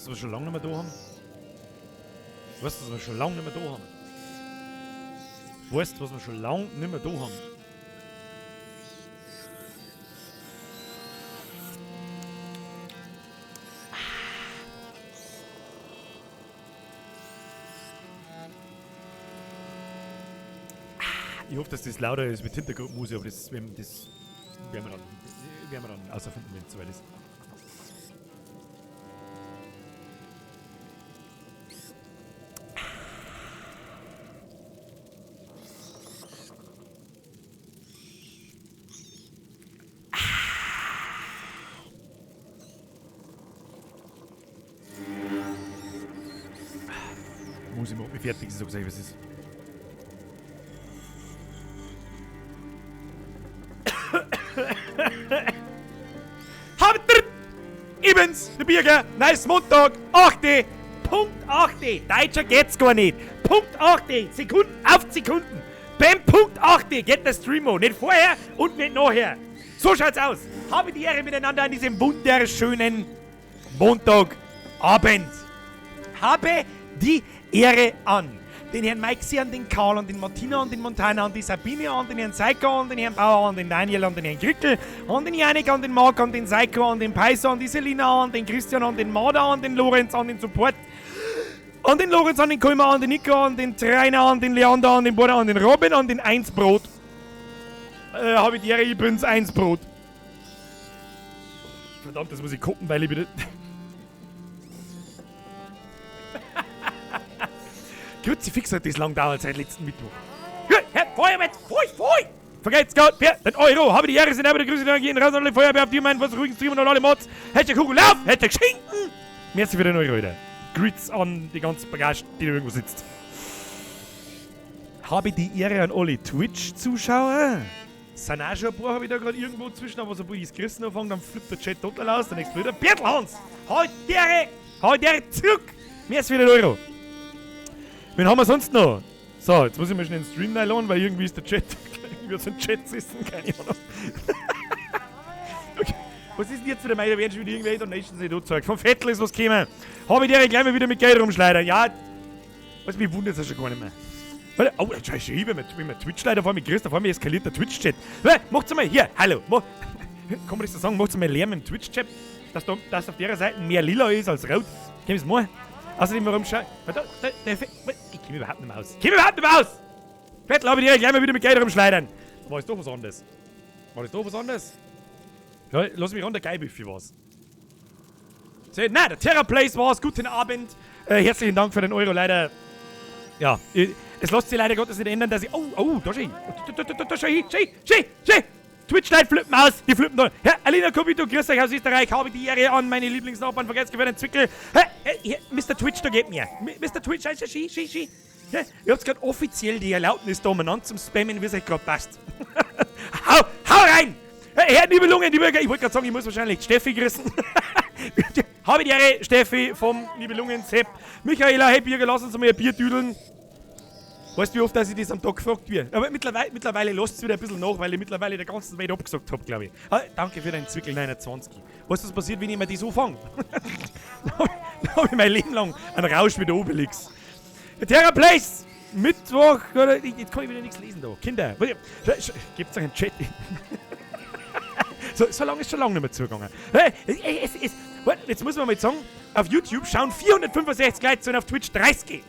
du, was wir schon lange nicht mehr da haben? Weißt du, was wir schon lange nicht mehr da haben? Weißt du, was wir schon lange nicht mehr da haben? Ich hoffe, dass das lauter ist mit Hintergrundmusik, aber das werden wir dann außerfinden, wenn es soweit ist. Musik macht mich fertig, so gesagt, was es ist. Ibens, der Bürger, nice Montag, 8. Punkt 8. Deutscher geht's gar nicht. Punkt 8. Sekunden auf Sekunden. Beim Punkt 8 geht der Streamo. Nicht vorher und nicht nachher. So schaut's aus. Habe die Ehre miteinander an diesem wunderschönen Montagabend. Habe die Ehre an den Herrn Meixi, an den Karl, an den Martina, an den Montana, an die Sabine, an den Herrn Seiko, an den Herrn Bauer, an den Daniel, an den Herrn Grickel, an den Janik, an den Marc, an den Seiko, an den Paiso, an die Selina, an den Christian, an den Marda, an den Lorenz, an den Support, an den Lorenz, an den Kulmer, an den Nico, an den Trainer, an den Leander, an den Border, an den Robin, an den 1 Brot. Habe ich die Ehre, ich bin's 1 Brot. Verdammt, das muss ich gucken, weil ich wieder... Kruzifix hat das lang dauert seit letzten Mittwoch. Herr Feuerwehr, Fui! Vergesst Gott, den Euro, habe die Ehre, sind aber der Grüße, dann gehen raus an alle Feuerwehr, auf die meinen, was ruhigen Streamen und alle Mods. Hätte Kugel lauf, hätte Schinken. Merci für den Euro wieder. Grüß an die ganze Bagage, die da irgendwo sitzt. Habe die Ehre an alle Twitch-Zuschauer. Sind auch schon ein paar, habe ich da gerade irgendwo zwischen, aber sobald ich das Gerissen anfange, dann flippt der Chat total aus, dann explodiert der Bertelhans. Halt die Ehre zurück. Merci für den Euro. Wen haben wir sonst noch? So, jetzt muss ich mal schnell den Stream laden, weil irgendwie ist der Chat. Irgendwie wird so ein Chat sitzen, keine Ahnung. Okay. Was ist denn jetzt wieder mein? Da werden schon wieder irgendwelche Donations nicht angezeigt. Vom Vettel ist was gekommen. Habe ich dir gleich mal wieder mit Geld rumschleudern? Ja. Was mich wundert, ist ja schon gar nicht mehr. Warte, oh, scheiße, wenn man Twitch-Leiter vor mir grüßt, da vor mir eskaliert der Twitch-Chat. Macht's mal, hier, hallo. Kann man das so sagen? Macht's mal Lärm im Twitch-Chat, dass auf der Seite mehr lila ist als rot. Können wir es mal? Außerdem, warum schau... Ich komm überhaupt nicht mehr aus! Vettel, habe ich dir gleich mal wieder mit Geld rumschleudern. War das doch was anderes? Ja, lass mich ran, der Geibüffi war's. So, nein, der TerraPlace war's. Guten Abend. Herzlichen Dank für den Euro. Leider... Ja, es lässt sich leider Gottes nicht ändern, dass ich... Oh, da schau Twitch-Leute flippen aus, die flippen da. Herr Alina Kubito, grüß euch aus Österreich, habe die Ehre an, meine Lieblingsnachbarn, vergesst geworden, Zwickel. Mr. Twitch, da geht mir. Mr. Twitch, heißt ja Ski. Ja, ihr habt gerade offiziell die Erlaubnis da umeinander zum Spammen, wie es euch gerade passt. hau rein! Herr Nibelungen, ich wollte gerade sagen, ich muss wahrscheinlich Steffi grüßen. Habe die Ehre, Steffi vom Nibelungen, Sepp. Michaela, hey Bürger, lass uns mal ein Bier düdeln. Weißt du, wie oft dass ich das am Tag gefragt wird? Aber mittlerweile lasst es wieder ein bisschen nach, weil ich mittlerweile der ganzen Welt abgesagt habe, glaube ich. Danke für deinen Zwickel 29. Weißt du, was passiert, wenn ich mir das anfange? Da habe ich mein Leben lang einen Rausch wie der Obelix. TerraPlace! Mittwoch, oder? Jetzt kann ich wieder nichts lesen da. Kinder, gibt's euch einen Chat? so lange ist schon lange nicht mehr zugegangen. Jetzt muss man mal sagen, auf YouTube schauen 465 Leute zu und auf Twitch 30.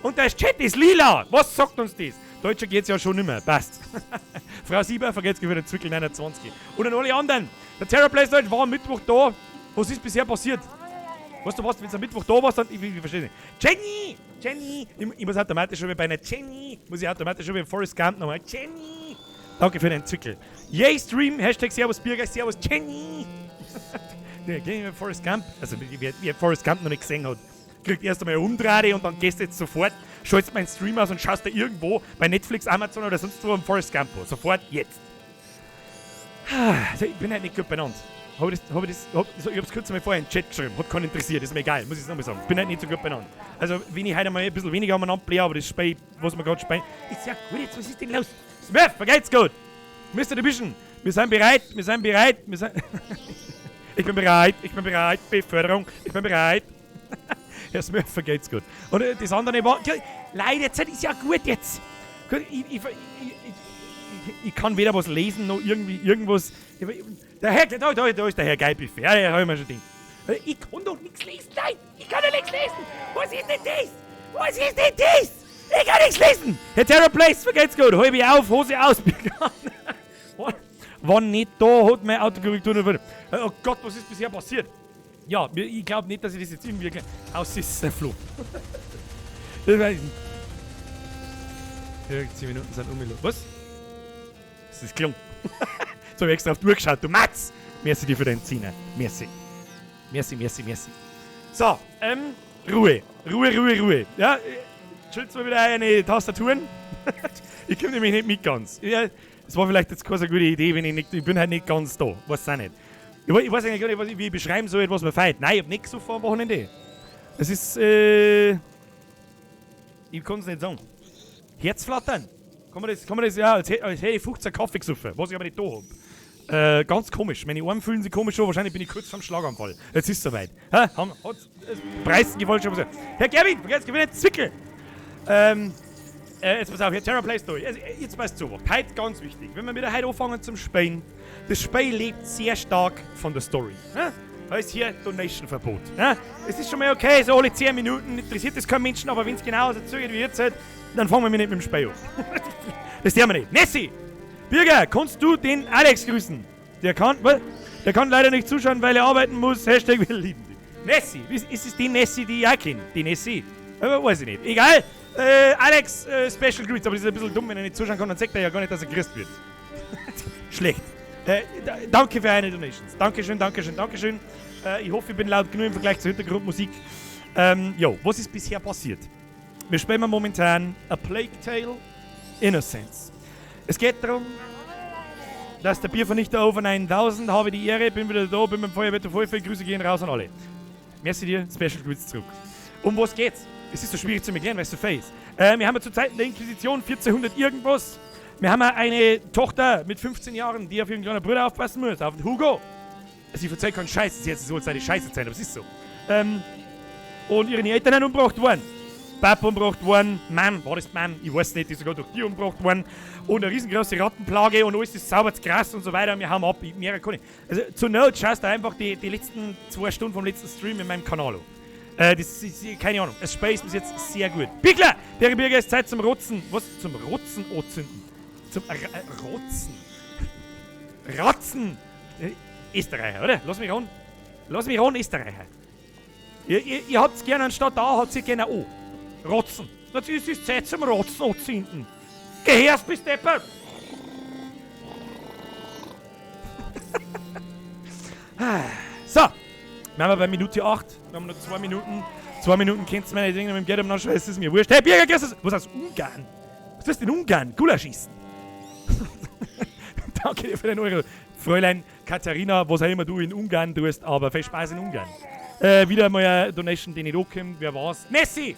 Und der Chat ist lila. Was sagt uns das? Deutscher geht's ja schon nicht mehr. Passt. Frau Sieber, vergesst für den Zwickel 29. Und an alle anderen. Der TerraPlace war am Mittwoch da. Was ist bisher passiert? Weißt du was, wenn du am Mittwoch da warst, dann... Ich verstehe nicht. Jenny! Ich muss automatisch schon bei einer Jenny. Muss ich automatisch schon beim Forrest Gump nochmal. Jenny! Danke für den Zwickel. Yay Stream, Hashtag Servus Bürger, Servus Jenny! Ja, geh mit Forrest Gump. Also, wer Forrest Gump noch nicht gesehen hat. Kriegt erst einmal eine Umdrehung und dann gehst du jetzt sofort, schaltest meinen Stream aus und schaust dir irgendwo bei Netflix, Amazon oder sonst wo am Forrest Gump an. Sofort jetzt. Also ich bin halt nicht gut benannt. Ich hab's kurz mal vorher in den Chat geschrieben, hat keinen interessiert, ist mir egal, muss ich es nochmal sagen. Ich bin halt nicht so gut benannt. Also wenn ich heute mal ein bisschen weniger aneinander blähe, aber das Spiel, was wir gerade spielen, ist ja gut jetzt, was ist denn los? Smurf, vergeht's gut? Mr. Division, wir sind bereit. Ich bin bereit, Beförderung, ich bin bereit. Herr Smurfer geht's gut. Und das andere war... Leute, jetzt ist ja gut jetzt. Ich kann weder was lesen, noch irgendwie irgendwas... Da ist der Herr Geilbuffet. Ja, der hab ich mir schon gedacht. Ich kann doch nichts lesen, nein! Ich kann doch nichts lesen! Was ist denn das? Was ist denn das? Ich kann nichts lesen! Herr Terrorplace, geht's gut? Halbe auf, Hose aus. War nicht da, hat mein Autokorrektur noch wieder. Oh Gott, was ist bisher passiert? Ja, ich glaube nicht, dass ich das jetzt irgendwie aus ist der Fluch. Das weiß ich nicht. Ja, 10 Minuten sind umgelaufen. Was? Das ist gelungen. Jetzt habe ich extra auf die Uhr geschaut. Du Matz! Merci dir für deinen Zehner. Merci. Merci. So, Ruhe. Ruhe. Ja, chillt mal wieder eine Tastaturen. Ich komme nämlich nicht mit ganz. Ja, das war vielleicht jetzt keine so gute Idee, wenn ich bin halt nicht ganz da. Weiß auch nicht. Ich weiß eigentlich gar nicht, wie ich beschreiben soll, was mir fehlt. Nein, ich hab nichts so vor am Wochenende. Es ist, ich kann es nicht sagen. Herzflattern. Kann man das, ja, als hätte ich 15 Kaffee gesoffen, was ich aber nicht da hab. Ganz komisch. Meine Arme fühlen sich komisch an, wahrscheinlich bin ich kurz vorm Schlaganfall. Jetzt ist es soweit. Hat's Preisen gewollt schon was. Herr Gerwin, vergesst, gewinnt jetzt Zwickel. Jetzt pass auf, hier Terrorplace durch. Jetzt passt zu. Heute ganz wichtig. Wenn wir wieder heute anfangen zum Spielen, das Spiel lebt sehr stark von der Story. Da ist hier Donation-Verbot. Es ist schon mal okay, so alle 10 Minuten interessiert das keinen Menschen, aber wenn es genauso zögert wie jetzt, dann fangen wir nicht mit dem Spiel an. Das tun wir nicht. Nessie! Birger, kannst du den Alex grüßen? Der kann leider nicht zuschauen, weil er arbeiten muss. Hashtag wir lieben dich. Nessie! Ist es die Nessie, die ich auch kenne? Die Nessie? Weiß ich nicht. Egal. Alex, Special Greets, aber das ist ein bisschen dumm, wenn er nicht zuschauen kann, dann sagt er ja gar nicht, dass er Christ wird. Schlecht. Danke für eine Donations. Dankeschön. Ich hoffe, ich bin laut genug im Vergleich zur Hintergrundmusik. Was ist bisher passiert? Wir spielen momentan A Plague Tale Innocence. Es geht darum, dass der Biervernichter Over 9000, habe die Ehre, bin wieder da, bin mit dem Feuerwehr voll, Grüße gehen raus an alle. Merci dir, Special Greets zurück. Um was geht's? Es ist so schwierig zu erklären, weil es so fair ist. Wir haben zu Zeiten der Inquisition 1400 irgendwas. Wir haben eine Tochter mit 15 Jahren, die auf ihren kleinen Bruder aufpassen muss, auf den Hugo. Sie verzeiht keinen Scheiß, sie jetzt so als eine Scheiße sein, aber es ist so. Und ihre Eltern sind umgebracht worden. Papa umgebracht worden, Mom, war das Mom? Ich weiß nicht, die ist sogar durch die umgebracht worden. Und eine riesengroße Rattenplage und alles ist sauber, Gras und so weiter. Wir haben ab, mehr kann ich. Also zur Not schaust du einfach die letzten 2 Stunden vom letzten Stream in meinem Kanal an. Das ist, keine Ahnung, das Spiel ist bis jetzt sehr gut. Bigler! Der Birger ist Zeit zum Rotzen. Was? Zum Rotzen anzünden? Zum Rotzen. Ratzen! Österreicher, oder? Lass mich ran, Österreicher. Ihr habt's gerne anstatt da, habt ihr gerne O. Rotzen. Das ist Zeit zum Rotzen anzünden. Geh her, bis Depper! So. Wir haben bei Minute 8. Wir haben noch 2 Minuten. 2 Minuten kennst du meine Dinge mit dem Geld am ist es mir wurscht. Hey, Birger, was aus Ungarn? Was ist denn Ungarn? Gulaschießen. Danke dir für den Euro. Fräulein Katharina, was auch immer du in Ungarn tust, aber viel Spaß in Ungarn. Wieder mal eine Donation, die nicht ankommt. Wer war's? Messi!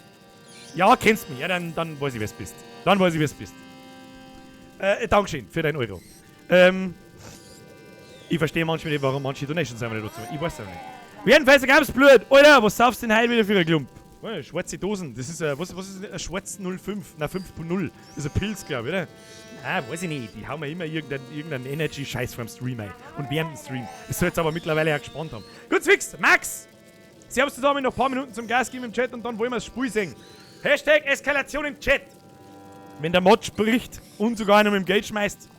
Ja, kennst mich. Ja, dann weiß ich, wer es bist. Dankeschön für deinen Euro. Ich verstehe manchmal nicht, warum manche Donations haben dazu. Ich weiß es auch nicht. Jedenfalls gab es Blut. Alter, was saufst du denn heute wieder für ein Klump? Oh, schwarze Dosen. Das ist, was ist ein schwarz 05? Na, 5.0. Das ist ein Pilz, glaube ich, oder? Ah, weiß ich nicht. Die hauen mir immer irgendeinen Energy-Scheiß vom Stream ein. Und während dem Stream. Das soll jetzt aber mittlerweile auch gespannt haben. Gut, fix. Max! Servus zusammen, noch ein paar Minuten zum Gas geben im Chat und dann wollen wir das Spiel singen. Hashtag Eskalation im Chat. Wenn der Mod spricht und sogar noch mit dem Gate schmeißt.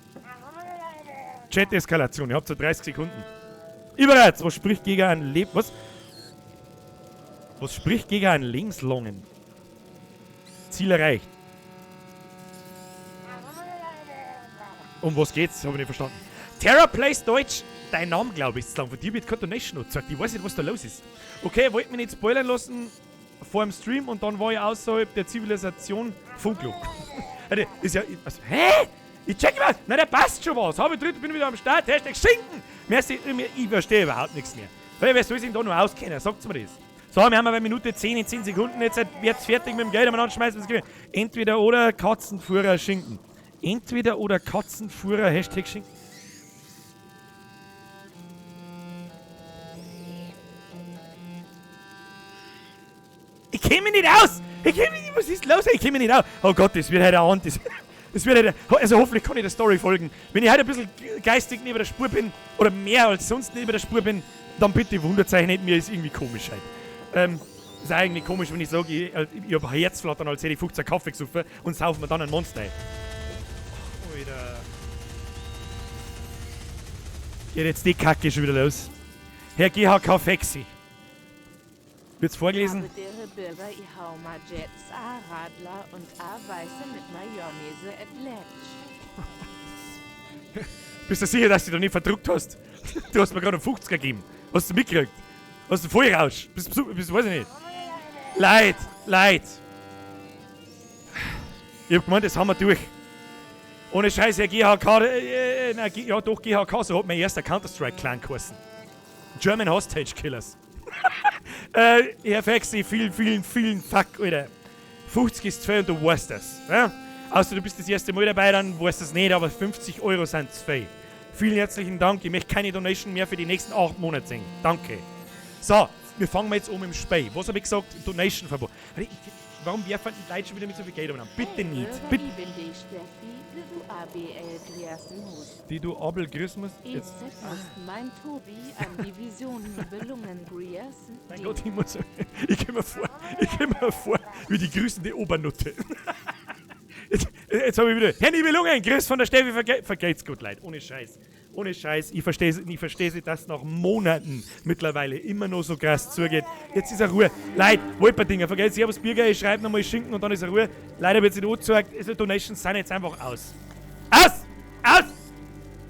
Chat-Eskalation. Ihr habt so 30 Sekunden. Überreiz, was spricht gegen einen Was spricht gegen einen Linkslongen? Ziel erreicht. Um was geht's? Habe ich nicht verstanden. Terrorplace Deutsch, dein Name, glaube ich, ist lang. Von dir wird keine Donation gezeigt. Ich weiß nicht, was da los ist. Okay, wollte mich nicht spoilern lassen vor dem Stream und dann war ich außerhalb der Zivilisation Funkloch. Ist ja. Also, hä? Ich check mal! Nein, der passt schon was! Habe ich drin, bin wieder am Start. Hashtag Schinken! Merci, ich verstehe überhaupt nichts mehr. Wer soll sich da noch auskennen? Sagt's mir das. So, wir haben bei Minute 10 in 10 Sekunden. Jetzt wird's fertig mit dem Geld, aber dann schmeißen wir es gewinnen. Entweder oder Katzenfuhrer Schinken. Entweder oder Katzenfuhrer Hashtag Schinken. Ich kenne mich nicht aus! Was ist los? Ich kenne mich nicht aus! Oh Gott, das wird heute eine Hand. Das wird heute, also hoffentlich kann ich der Story folgen. Wenn ich heute ein bisschen geistig neben der Spur bin, oder mehr als sonst neben der Spur bin, dann bitte wundert euch nicht, mir ist irgendwie komisch heute. Ist eigentlich komisch, wenn ich sage, ich habe Herzflattern, als hätte ich 15 Kaffee gesoffen und saufen mir dann ein Monster ein. Alter. Geht jetzt die Kacke schon wieder los. Herr GHK Fexi. Wird's vorgelesen? Habedere Bürger, ich hau mal Jets, Radler und Weiße mit Mayonnaise et Letsch. Bist du sicher, dass du da nicht verdruckt hast? Du hast mir gerade einen 50er gegeben. Hast du mitgekriegt? Hast du Vollrausch? Bist weiß ich nicht. Leid. Ich hab gemeint, das haben wir durch. Ohne Scheiß, Herr GHK, ja doch, GHK, so hat mein erster Counter-Strike-Clan geheißen. German Hostage Killers. Herr Fexi, vielen Fuck, Alter. 50 ist 2 und du weißt das. Ja? Außer du bist das erste Mal dabei, dann weißt du es nicht, aber 50 € sind 2. Vielen herzlichen Dank. Ich möchte keine Donation mehr für die nächsten 8 Monate sehen. Danke. So, wir fangen jetzt um im Spiel. Was habe ich gesagt? Donation-Verbot. Warum werfen die Leute schon wieder mit so viel Geld an? Bitte nicht. Bitte. Die du Abel grüßen musst? Jetzt. Mein Tobi an die Visionen Nibelungen grüßen. Mein Gott, ich komme mir vor wie die grüßende Obernutte. Jetzt habe ich wieder. Herr Nibelungen, grüß von der Steffi, vergeht's gut, Leute. Ohne Scheiß. Ich verstehe sie, dass nach Monaten mittlerweile immer noch so krass zugeht. Jetzt ist er Ruhe. Leute, Wolperdinger, vergesst Servus Bürger, ich schreibe nochmal Schinken und dann ist er Ruhe. Leider wird es nicht angezeigt, also Donations sind jetzt einfach aus. Aus!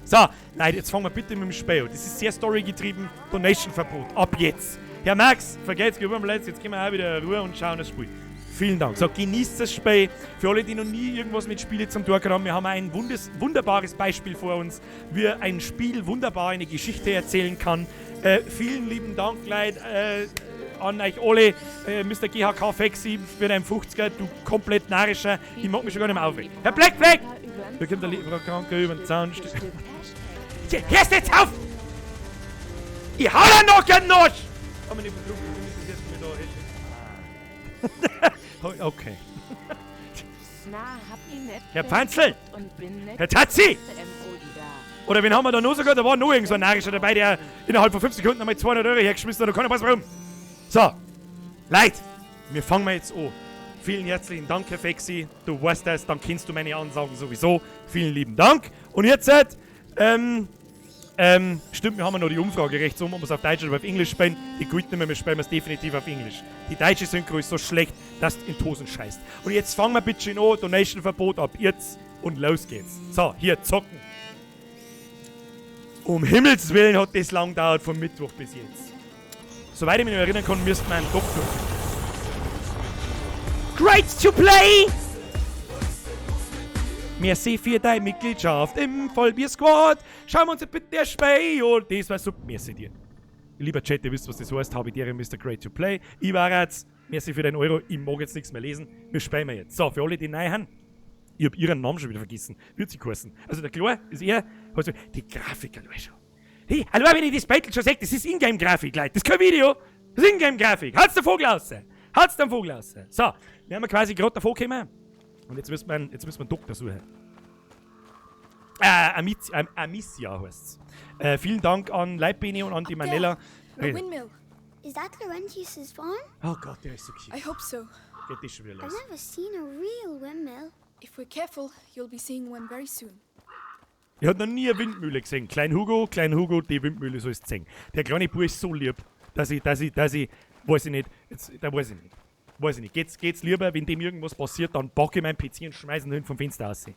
So, Leute, jetzt fangen wir bitte mit dem Spiel an. Das ist sehr storygetrieben, Donation-Verbot. Ab jetzt. Herr Max, vergesst jetzt gehen wir auch wieder Ruhe und schauen das Spiel. Vielen Dank. So, genießt das Spiel. Für alle, die noch nie irgendwas mit Spielen zum Tun haben, wir haben ein wunderbares Beispiel vor uns, wie ein Spiel wunderbar eine Geschichte erzählen kann. Vielen lieben Dank, Leute, an euch alle. Mr. GHK Fexi für deinen 50er, du komplett narischer. Ich mag mich schon gar nicht mehr aufregen. Herr Blackflag! Da kommt der Frau Kranke über den Zaun. Hörst jetzt auf! Ich hau da noch einen Nosch! Aber nicht verdruckt, wir müssen das jetzt mal da hätten. Okay. Na, hab ihn nicht. Herr Pfanzl! Und bin nicht Herr Tatzi! da. Oder wen haben wir da noch sogar? Da war noch irgend so ein Narischer dabei, der innerhalb von 5 Sekunden einmal 200 € hergeschmissen hat und keiner weiß warum. So, Leute, wir fangen jetzt an. Vielen herzlichen Dank, Herr Fexi. Du weißt das, dann kennst du meine Ansagen sowieso. Vielen lieben Dank. Und jetzt, stimmt, wir haben noch die Umfrage rechts um, ob wir es auf Deutsch oder auf Englisch spielen. Die gilt nicht mehr, wir spielen es definitiv auf Englisch. Die deutsche Synchro ist so schlecht, dass du in die Hosen scheißt. Und jetzt fangen wir bitte schön an, Donation-Verbot ab jetzt und los geht's. So, hier, zocken. Um Himmels Willen hat das lang gedauert, von Mittwoch bis jetzt. Soweit ich mich noch erinnern kann, müsste man einen Doktor. Great to play! Merci für deine Mitgliedschaft im Vollbier-Squad. Schauen wir uns bitte das Spiel an. Das war super. Merci dir. Lieber Chat, ihr wisst, was das heißt. Habitäre Mr. Great to Play. Ich war jetzt. Merci für den Euro. Ich mag jetzt nichts mehr lesen. Wir spielen wir jetzt. So, für alle, die neu haben. Ich habe ihren Namen schon wieder vergessen. Wird sie heißen. Also der Klar ist er. Also die Grafik, hallo schon. Hey, hallo, wenn ich das Battle schon sage, das ist Ingame-Grafik, Leute. Das ist kein Video. Das ist Ingame-Grafik. Halt's den Vogel raus. Halt's den Vogel raus. So, wir haben quasi gerade davor gekommen. Und jetzt müssen wir einen Doktor suchen. Amicia heißt's. Vielen Dank an Leibbeni und an die Manella. A windmill. Is that Laurentius's farm? Oh Gott, der ist so cute. I hope so. Geht das schon wieder I've los. never seen a real windmill. If we're careful, you'll be seeing one very soon. Ich habe noch nie eine Windmühle gesehen. Klein Hugo, die Windmühle soll es sehen. Der kleine Bub ist so lieb, dass ich, weiß ich nicht, weiß ich nicht. Geht's lieber, wenn dem irgendwas passiert, dann packe ich meinen PC und schmeiße ihn vom Fenster raus. So,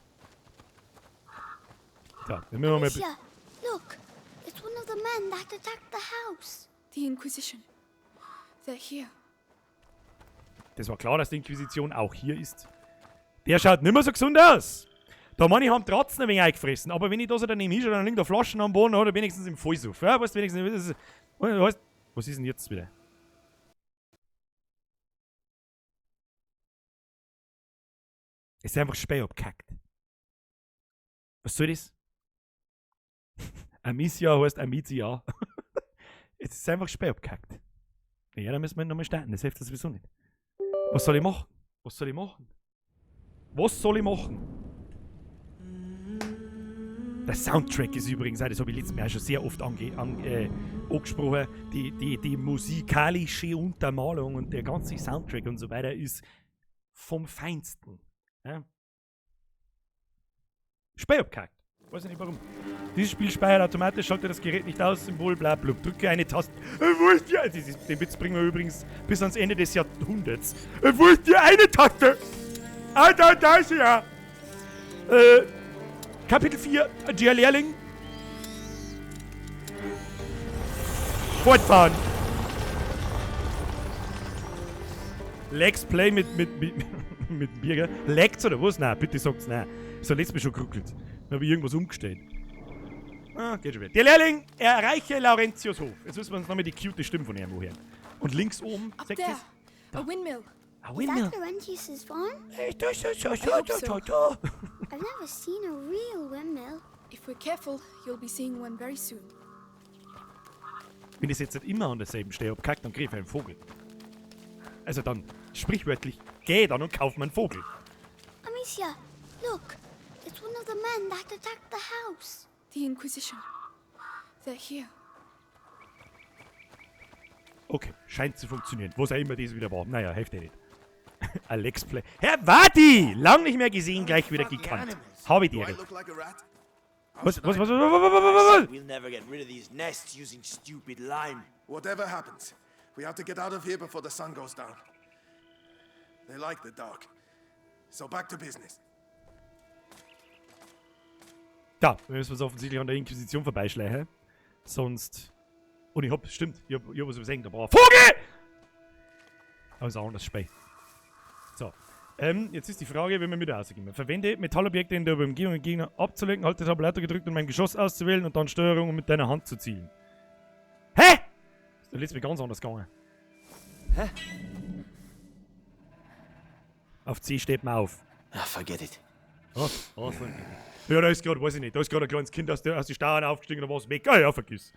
dann müssen wir mal... Alicia, look. It's one of the men that attacked the house. The Inquisition. They're here. Das war klar, dass die Inquisition auch hier ist. Der schaut nicht mehr so gesund aus. Da meine ich, haben Tratzen ein wenig eingefressen. Aber wenn ich da so daneben hinschaue, dann liegen da Flaschen am Boden oder wenigstens im Vollsuff. Ja, weißt du, wenigstens... Was ist denn jetzt wieder? Es ist einfach Spey abgehackt. Was soll das? Amicia heißt Amicia. Es ist einfach Spey abgehackt. Ja, da müssen wir nochmal starten. Das hilft das sowieso nicht. Was soll ich machen? Was soll ich machen? Was soll ich machen? Der Soundtrack ist übrigens, das habe ich letztes Mal auch schon sehr oft angesprochen, die musikalische Untermalung und der ganze Soundtrack und so weiter ist vom Feinsten. Ja? Spiel abgehackt. Weiß ich nicht warum. Dieses Spiel speichert automatisch, schalte das Gerät nicht aus, Symbol, bla bla. Drücke eine Taste. Wo ist die? Den Witz bringen wir übrigens bis ans Ende des Jahrhunderts. Wo ist die eine Taste? Ah, da ist sie ja. Kapitel 4, der Lehrling. Fortfahren. Lex Play mit Birger. Lex oder was? Nein, bitte sagt's nein. So letztes Mal schon geruckelt. Dann habe ich irgendwas umgestellt. Ah, geht schon wieder. Der Lehrling, erreiche Laurentius Hof. Jetzt müssen wir uns nochmal die cute Stimme von ihm hören. Und links oben, Up there, a windmill. A Is windmill. that Laurentius's farm? I've I've never seen a real windmill. If we're careful, you'll be seeing one very soon. Wenn ich jetzt nicht immer an derselben Stelle abkackt, dann kriege ich einen Vogel. Also dann, sprichwörtlich, geh dann und kauf mir einen Vogel. Amicia, look. It's one of the men that attacked the house. The Inquisition. They're here. Okay, scheint zu funktionieren. Was auch immer das wieder war. Naja, hilft ja nicht. Alex Play. Herr Wadi! Lang nicht mehr gesehen, gleich wieder gekannt. Habe ich dir. Was? We'll never get rid of these nests using stupid lime. Whatever happens, we have to get out of here before the sun goes down. They like the dark. So back to business. Da, wir müssen uns offensichtlich an der Inquisition vorbeischleichen. Sonst... Und ich hab, stimmt, ich hab was übersehen, da war ein Vogel! Aber ist auch anders Spei. So. Jetzt ist die Frage, wie wir wieder rausgehen. Verwende Metallobjekte in der Umgebung den Gegner abzulenken, halte Tabulator gedrückt, um mein Geschoss auszuwählen und dann Steuerung, um mit deiner Hand zu zielen. Hä? Ist doch letztes Mal ganz anders gegangen. Hä? Auf C steht man auf. Ah, forget it. Oh, ja, da ist gerade, weiß ich nicht, da ist gerade ein kleines Kind aus den Stauern aufgestiegen und da war es weg. Ah ja, vergiss.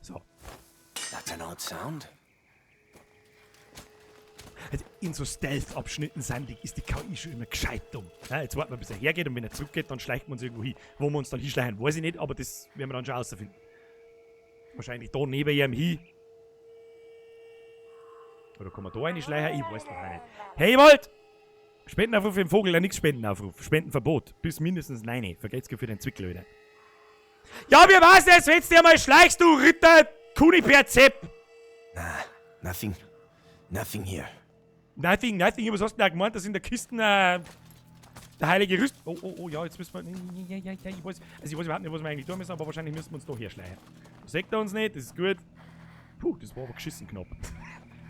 So. That's an odd sound. Also in so Stealth-Abschnitten ist die KI schon immer gescheit dumm. Ja, jetzt warten wir, bis er hergeht und wenn er zurückgeht, dann schleichen wir uns irgendwo hin. Wo wir uns dann hinschleichen, weiß ich nicht, aber das werden wir dann schon rausfinden. Wahrscheinlich da neben ihm hin. Oder kann man da reinschleichen? Ich weiß noch nicht. Hey, Wald! Spendenaufruf für den Vogel, nichts Spendenaufruf. Spendenverbot. Bis mindestens 9. Vergelt's für den Zwickel, Leute. Ja, wie war's jetzt? Wenn's dir mal schleichst, du Ritter Kuniperzepp! Nah, nothing. Nothing here. Nothing. Was hast du denn da gemeint, dass in der Kiste der heilige Rüst... Oh, ja, jetzt müssen wir... Ja, ich weiß überhaupt nicht, was wir eigentlich tun müssen, aber wahrscheinlich müssen wir uns da herschleichen. Sagt er uns nicht, das ist gut. Puh, das war aber geschissen knapp.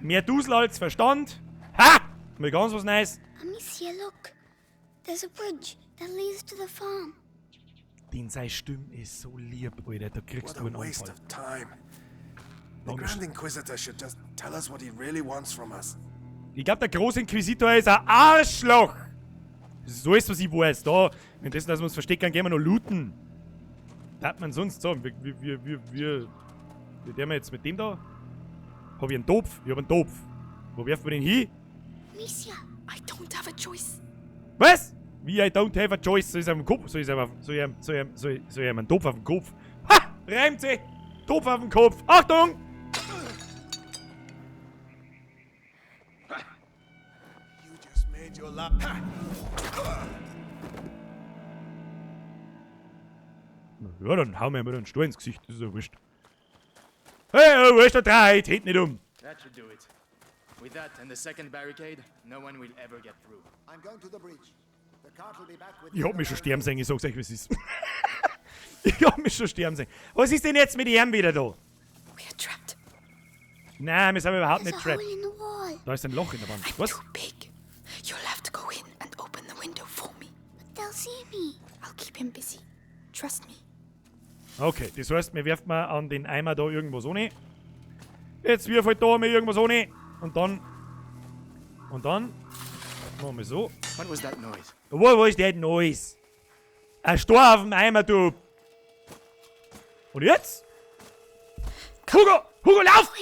Mehr Dusel als Verstand. Ha! Mal ganz was Neues. Amicia, look. There's a bridge that leads to the farm. Den seine Stimme ist so lieb, Alter, da kriegst What du a einen waste Anfall. of time. The Grand Inquisitor should just tell us what he really wants from us. Ich glaube, der große Inquisitor ist ein Arschloch. Das ist alles, was ich weiß. Da, währenddessen, dass wir uns verstecken, gehen wir noch looten. Was hat man sonst sagen? Wie der wir jetzt mit dem da? Hab ich einen Topf? Ich hab einen Topf. Wo werfen wir den hin? Amicia, I don't have a choice. Was? Wie I don't have a choice? Soll ich am Kopf? Soll ich einen Topf auf den Kopf? Ha! Reimt sie! Topf auf den Kopf! Achtung! You just made your life. Ja, dann hauen wir mal einen Stuhl ins Gesicht. Das ist ja wurscht. Hey, wo ist der Dreit? Hält nicht um. That should do it. With that and the second barricade, no one will ever get through. I'm going to the bridge. The cart will be back with Ich hab mich schon sterben sehen, ich sag's euch, was ist. Ich hab mich schon sterben sehen. Was ist denn jetzt mit ihm wieder da? We're trapped. Nein, wir sind überhaupt There's nicht a hole trapped. in the wall. Da ist ein Loch in der Wand. I'm Was? too big. You'll have to go in and open the window for me. But they'll see me. I'll keep him busy. Trust me. Okay, das heißt, wir werfen mal an den Eimer da irgendwas ohne. Jetzt wirf halt da mal irgendwas ohne. Und dann machen wir so. What was that noise? Wo ist der Neues? Ein Stor auf dem Eimer, du! Und jetzt? Hugo, lauf!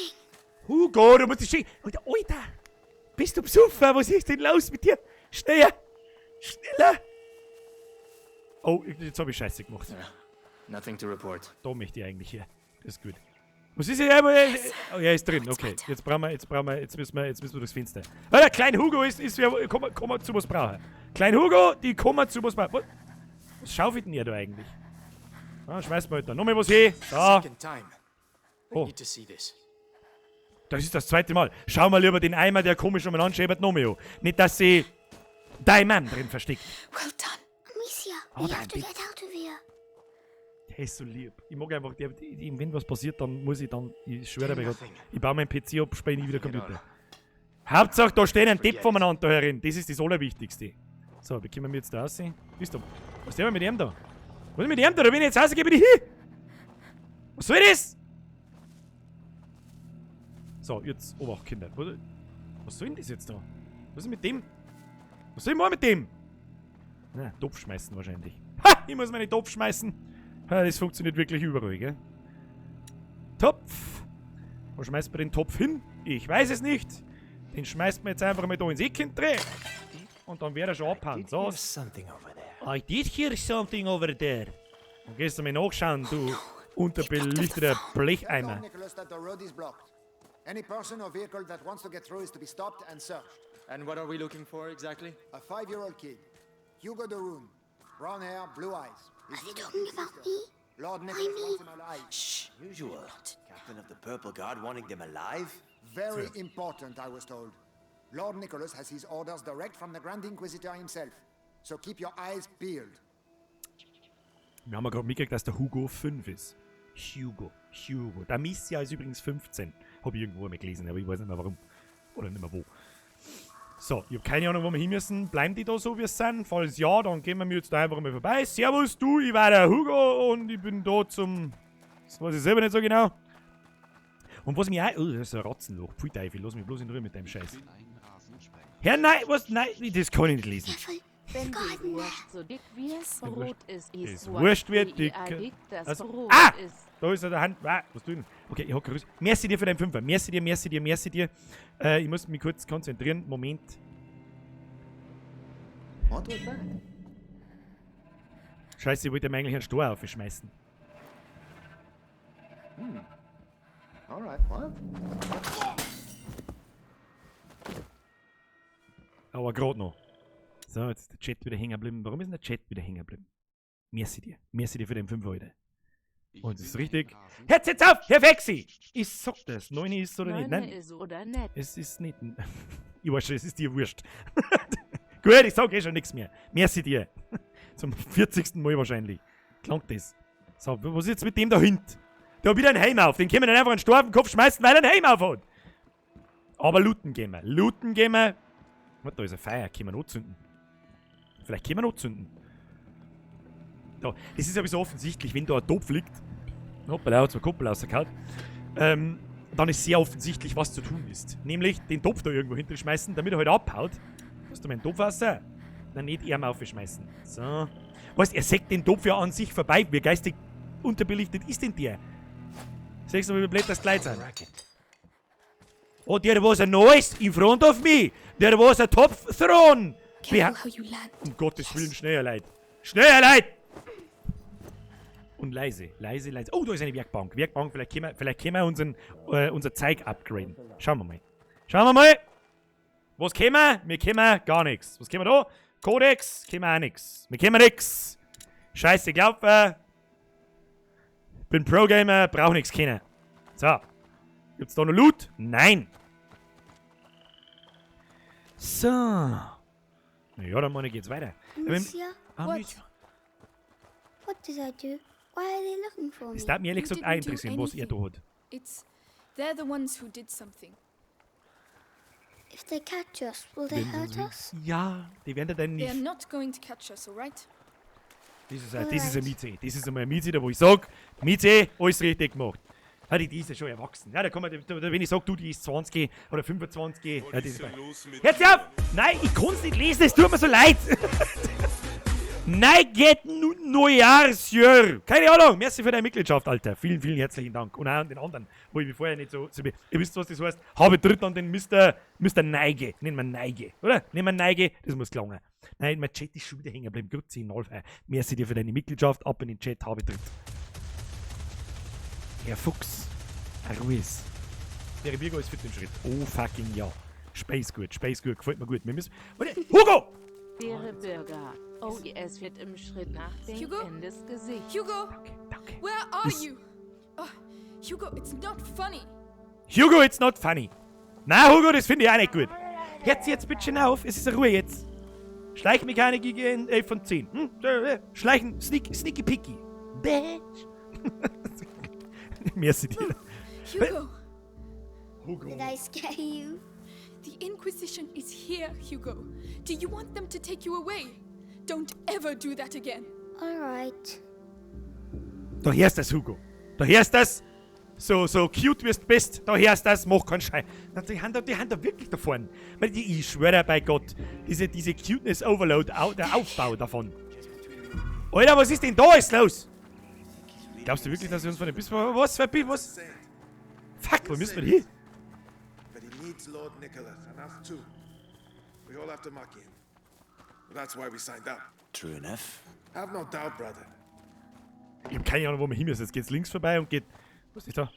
Hugo, du musst dich schicken. Alter! Bist du besoffen? Was ist denn los mit dir? Schneller! Schneller! Oh, jetzt habe ich Scheiße gemacht. Nothing to report. Da möchte ich eigentlich hier. Das ist gut. Was ist hier? Oh, er ist drin. Okay, jetzt müssen wir durchs Fenster. Ah, der kleine Hugo ist kommen zu was brauchen. Klein Hugo, die kommen zu was brauchen. Was schaufelt denn ihr da eigentlich? Ah, schmeißt mal halt da. Nochmal was hin. Da. Second time. I Oh. need to see this. Das ist das zweite Mal. Schau mal lieber den Eimer, der komisch umeinander schäbert, nochmal an. Nicht, dass sie dein Mann drin versteckt. Well done. Amicia, Oh, we that have to big- get out of here. Der ist so lieb. Ich mag einfach, wenn was passiert, dann muss ich dann, ich schwöre mir Gott, ich baue meinen PC ab, spiele nie wieder Computer. Hauptsache, da stehen ein Tipp voneinander herin. Das ist das Allerwichtigste. So, wie können wir jetzt da aussehen? Bist du? Was ist denn mit dem da? Was ist mit dem da? Da bin ich jetzt rausgehe, bin ich hin! Was soll das? So, jetzt Obacht, Kinder. Was soll denn das jetzt da? Was ist mit dem? Was soll ich machen mit dem? Na, Topf schmeißen wahrscheinlich. Ha! Ich muss meine Topf schmeißen. Ha, das funktioniert wirklich überall, gell? Topf. Wo schmeißt man den Topf hin? Ich weiß es nicht. Den schmeißt man jetzt einfach mal da ins Eck hinten. Und dann wird er schon abhauen. So. There's something over there. I did hear something over there. Und gehst du mal nachschauen, du unterbelichteter Blecheimer. Lord Nicholas, that the road is blocked. Any person or vehicle that wants to get through is to be stopped and searched. And what are we looking for exactly? A 5-year-old kid, Hugo de Rune, brown hair, blue eyes. He's Are they living talking with his about sister. me? Lord Nicholas wants him alive. Shh. Usual. Captain of the Purple Guard wanting them alive? Very important, I was told. Lord Nicholas has his orders direct from the Grand Inquisitor himself. So keep your eyes peeled. Wir haben ja gerade mitgekriegt, dass der Hugo 5 ist. Hugo. Der Missia ist übrigens 15. Habe ich irgendwo einmal gelesen, aber ich weiß nicht mehr warum. Oder nicht mehr wo. So, ich habe keine Ahnung, wo wir hin müssen. Bleiben die da so, wie es sind? Falls ja, dann gehen wir jetzt da einfach mal vorbei. Servus, du, ich war der Hugo und ich bin da zum... Das weiß ich selber nicht so genau. Und was mich auch... Oh, das ist ein Ratzenloch. Pfui Teufel, lass mich bloß in Ruhe mit deinem Scheiß. Herr, nein, was? Nein, das kann ich nicht lesen. Careful. Wenn Garden die Wurst so dick wird, Brot ist Ist Wurst. Wurst wird Wie dicker. dick das Also- Brot Ah! ist. Da ist er der Hand. Ah, was tun? Okay, ich hab gerüstet. Merci dir für deinen Fünfer. Merci dir. Ich muss mich kurz konzentrieren. Moment. What was that? Scheiße, ich wollte ihm eigentlich einen Stor aufschmeißen. Alright, what? Aber gerade noch. So, jetzt ist der Chat wieder hängen geblieben. Warum ist denn der Chat wieder hängen geblieben? Merci dir für den Fünfer heute. Und es ist richtig. Jetzt auf, Herr Wexi! Ich sag das. 9 ist oder nicht? Neune Nein, ist oder nicht. es ist nicht. Ich weiß schon, es ist dir wurscht. Gut, ich sag eh schon nichts mehr. Merci dir. Zum 40. Mal wahrscheinlich. Klangt das. So, was ist jetzt mit dem da hinten? Der hat wieder einen Helm auf. Den können wir dann einfach einen Stor auf den Kopf schmeißen, weil er einen Helm auf hat. Aber looten gehen wir. Warte, da ist ein Feuer. Können wir anzünden? Vielleicht können wir anzünden. Da, das ist aber so offensichtlich, wenn da ein Topf liegt. Hoppala, hat zwar Kuppel rausgehauen. Dann ist sehr offensichtlich, was zu tun ist. Nämlich den Topf da irgendwo hinterschmeißen, damit er halt abhaut. Hast du meinen Topf raus? Dann nicht er mal aufschmeißen. So. Weißt, er sägt den Topf ja an sich vorbei. Wie geistig unterbelichtet ist denn der? Siehst du, wie blöd das Kleid sind? Oh, there was a noise in front of me. There was a Topf thrown. Careful how you land. Um Gottes Willen, schneller, Leid. Schneller, Leid! Und leise. Oh, da ist eine Werkbank. Vielleicht können wir unser Zeug upgraden. Schauen wir mal. Was können wir? Wir können gar nichts. Was können wir da? Codex, können wir auch nichts. Wir können nichts. Scheiße, glaub, bin Pro-Gamer, brauch nichts kennen. So. Gibt's da noch Loot? Nein. So. Ja, dann geht's weiter. Amicia, Amicia. what did I do? Why are they looking for me? Es darf mir ehrlich You gesagt auch didn't do interessieren, was ihr da anything. hat. They're the ones who did something. If they catch us, will they hurt us? Ja, die werden dann They're nicht. not going to catch us, alright? Das ist ein Mieze. Das ist einmal ein Mieze, da wo ich sag, Mieze, alles richtig gemacht. Ja, die ist ja schon erwachsen. Ja, da kann man, wenn ich sag, du, die ist 20 oder 25. Ja, die ist Hört auf! Nein, ich kann's nicht lesen, es tut mir so leid. Neujahrsjahr. Keine Ahnung. Merci für deine Mitgliedschaft, Alter. Vielen, vielen herzlichen Dank. Und auch an den anderen, wo ich mich vorher nicht so... Ihr wisst, was das heißt. Habe dritt an den Mr. Neige. Nennen wir Neige, oder? Nehmen wir Neige. Das muss gelingen. Nein, mein Chat ist schon wieder hängen geblieben. Grüezi, Nolf. Merci dir für deine Mitgliedschaft. Ab in den Chat. Habe dritt. Herr Fuchs. Ruiz. Der Virgo ist für den Schritt. Oh, fucking ja. Space gut. Gefällt mir gut. Wir müssen... Warte. Hugo! Faire Bürger. Oh, es wird im Schritt nach Hugo? Endes Gesicht. Hugo, Danke. where are you? Oh, Hugo, it's not funny. Hugo, it's not funny. Na, Hugo, das finde ich auch nicht gut. Hört sie jetzt bitte auf. Es ist Ruhe jetzt. Schleichmechanik gegen 11 von 10. Schleichen, sneaky picky. Bitch. Merci dir. Hugo, Did I scare you? the Inquisition is here, Hugo. Do you want them to take you away? Don't ever do that again. Alright. Da hörst das, Hugo. Da hörst das. So cute wie du bist. Da hörst das. Mach keinen Scheiß. Die haben da wirklich da vorne. Ich schwöre bei Gott. Diese Cuteness Overload, der Aufbau davon. Alter, was ist denn da jetzt los? Glaubst du wirklich, dass wir uns von dem Biss... Was? Fuck, wo müssen wir hin? But he needs Lord Nicholas, and us too. We all have to mock him. That's why we signed up. True enough. Have no doubt, brother. Ich hab keine Ahnung, wo wir hin müssen. Jetzt geht's links vorbei und geht... Was ist da?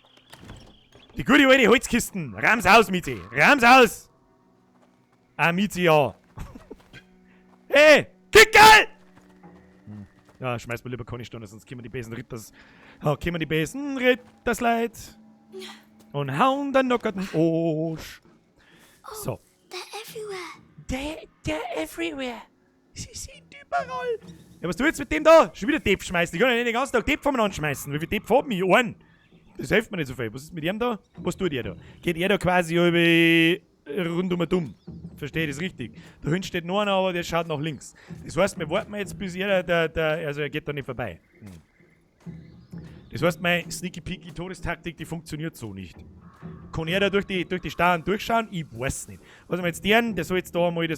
Die gute alte Holzkisten. Rams aus, Miezi. Rams aus! Miezi, ja. Hey! Kickerl! Ja, schmeiß mal lieber keine Stunde, sonst kommen die Besenrittersleid. Und hauen dann noch den Arsch. So. They're everywhere. They're everywhere. Sie sind überall. Ja, was du jetzt mit dem da? Schon wieder Depp schmeißen. Ich kann ja nicht den ganzen Tag Depp voneinander schmeißen. Wie viel Depp haben wir? Einen. Das hilft mir nicht so viel. Was ist mit ihm da? Was tut ihr da? Geht er da quasi über rundum dumm? Verstehe ich das richtig? Da hinten steht noch einer, aber der schaut nach links. Das heißt, wir warten jetzt, bis also er geht da nicht vorbei. Das heißt, meine Sneaky-Peaky-Todestaktik, die funktioniert so nicht. Kann er da durch die Starren durchschauen? Ich weiß nicht. Was wir jetzt der soll jetzt da mal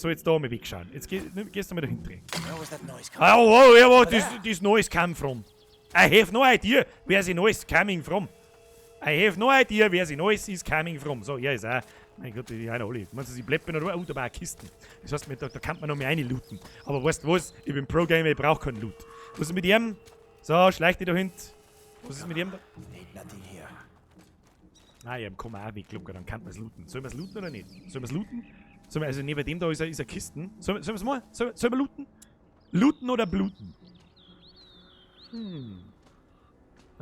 wegschauen. Jetzt gehst du mal da hinten. This noise come from. I have no idea where the noise coming from. Is coming from. So, ja, ist auch. Mein Gott, die haben alle. Meinst du, sie bleiben oder? Oh, da war eine Kisten. Das heißt, da kann man noch mehr looten. Aber weißt du was? Ich bin Pro-Gamer, ich brauche keinen Loot. Was ist mit ihm? So, schleicht die da hinten. Was ist mit ihm da? Ain't nothing here. Nein, ja, kann man auch weglucken, dann kann man es looten. Sollen wir es looten oder nicht? Sollen wir es looten? Also neben dem da ist eine Kisten. Sollen wir es mal? Sollen wir looten? Looten oder bluten? Nein,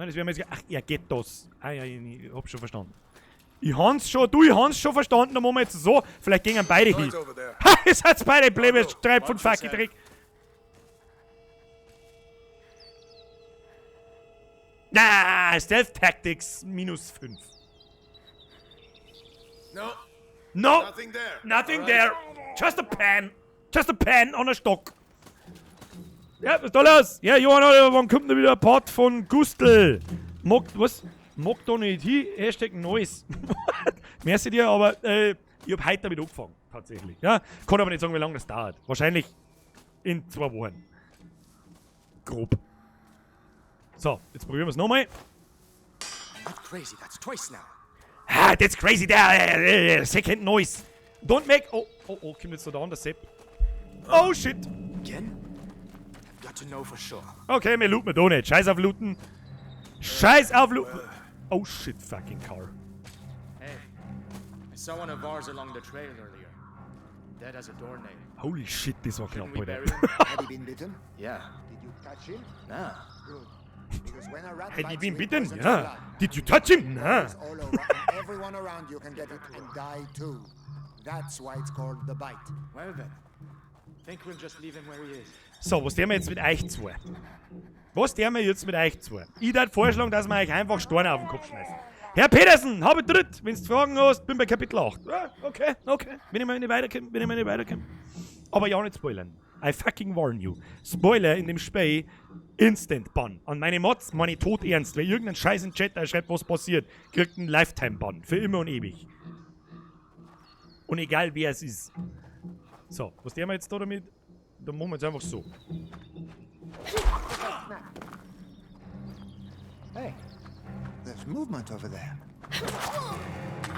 das wäre mir jetzt... Ach, er geht das. Ah ja, ich hab schon verstanden. Ich hab's schon verstanden, dann machen wir jetzt so. Vielleicht gehen beide hin. Ha, ihr seid beide Plebes, Treib von fucking Dreck. Na, Stealth Tactics -5. No, nothing there. Just a pan on a stock. Ja, was ist da los? Ja, Johann, wann kommt denn wieder ein Part von Gustl? Mag da nicht hin? Hashtag Neues. Merci dir, aber ich hab heute damit angefangen, tatsächlich. Ja, kann aber nicht sagen, wie lange das dauert. Wahrscheinlich in 2 Wochen. Grob. So, jetzt probieren wir es nochmal. Not crazy, that's twice now. Ah, that's crazy there. Second noise. Don't make... Oh, kommt jetzt so da an, der Sepp. Oh, shit. Again? I've got to know for sure. Okay, wir looten da nicht. Scheiß auf looten. Scheiß auf looten. Oh, shit, fucking car. Hey, I saw one of ours along the trail earlier. Dead as a doornail. Holy shit, das war knapp, Shouldn't we Alter. bury him? Had he been bitten? Yeah. Did you touch him? Nah. Good. Because when a rat Hätte ich bites ihn you, it bitten? poisons Ja. your blood. Did you touch him? Na. It's all over, and everyone around you can get it and die too. That's why it's called the bite. Well then. Think we'll just leave him where he is. So, was tun wir jetzt mit euch zwei? Ich würde vorschlagen, dass wir euch einfach Steine auf den Kopf schmeißen. Herr Petersen, habe dritt. Wenn du Fragen hast, bin bei Kapitel 8. Ja, okay. Wenn ich mal nicht weiterkomme. Aber ja nicht spoilern. I fucking warn you. Spoiler in dem Spiel, Instant Ban. An meine Mods, meine tot ernst. Wer irgendeinen Scheiß in Chat schreibt, was passiert, kriegt einen Lifetime-Ban. Für immer und ewig. Und egal wer es ist. So, was tun wir jetzt da damit? Dann machen wir jetzt einfach so. Hey, there's movement over there.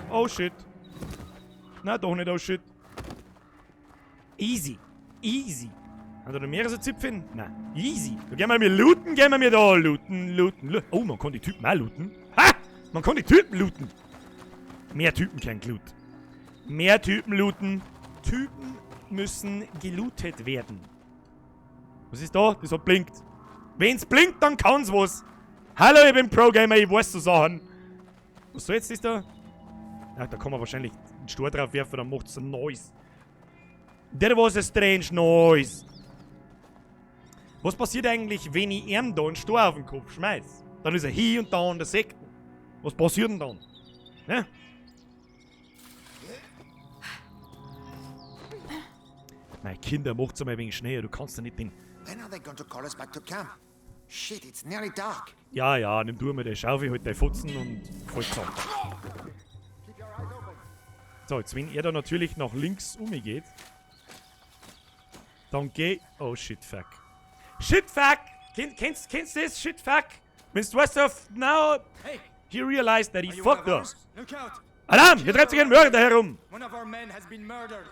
Oh shit. Na doch nicht, oh shit. Easy. Easy. Hat er da mehrere Zipfen? Nein. Easy. Da gehen wir mir looten, gehen wir mir da looten. Oh, man kann die Typen auch looten. Ha! Man kann die Typen looten. Mehr Typen kein Loot. Mehr Typen looten. Typen müssen gelootet werden. Was ist da? Das hat blinkt. Wenn's blinkt, dann kann's was. Hallo, ich bin Pro-Gamer, ich weiß so Sachen. Was soll jetzt das da? Ja, da kann man wahrscheinlich einen Stor drauf werfen, dann macht's ein Noise. There was a strange noise. Was passiert eigentlich, wenn ich ihm da einen Stor auf den Kopf schmeiß? Dann ist er hier und da an der Sekte. Was passiert denn dann? Ne? Meine Kinder, macht's einmal ein wenig schneller, du kannst ja nicht den... When are they going to call us back to camp? Shit, it's nearly dark. Ja, ja, nimm du mal den Schaufel, halt den Futzen und voll zusammen. So, jetzt wenn er da natürlich nach links umgeht, dann geh... Oh, shit, fuck. Shit, fuck! Kennst du das? Shit, fuck! Mr. Westhoff, now he realized that he fucked up. Look out! Alarm! Hier treibt sich ein Mörder herum! One of our men has been murdered.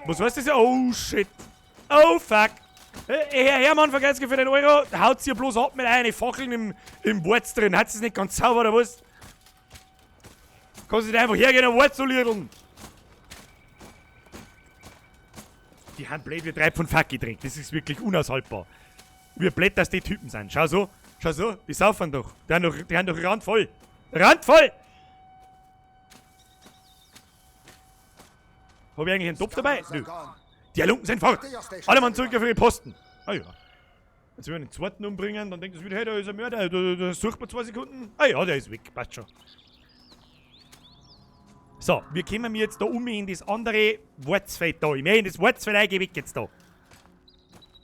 Was heißt das? Oh, shit. Oh, fuck. Herr Hermann, vergesst für den Euro. Haut ihr bloß ab mit einer Fackeln im Wurz drin. Hat's das nicht ganz sauber, oder was? Kannst du nicht einfach hergehen und Wurz solieren? Die haben blöd wie Treib von Fuck gedreht. Das ist wirklich unaushaltbar. Wie blöd, dass die Typen sind. Schau so. Schau so. Die saufen doch. Die haben doch randvoll. Randvoll! Hab ich eigentlich einen Topf dabei? Nö. Die Halunken sind fort. Alle Mann zurück auf ihre Posten. Ah ja. Jetzt will wir den zweiten umbringen, dann denkt es wieder, hey, da ist ein Mörder. Da sucht man 2 Sekunden. Ah ja, der ist weg. Passt schon. So, wir kommen jetzt da in das andere Wurzfeld da. Ich möchte in das Wurzfeld eingehen, weg jetzt da.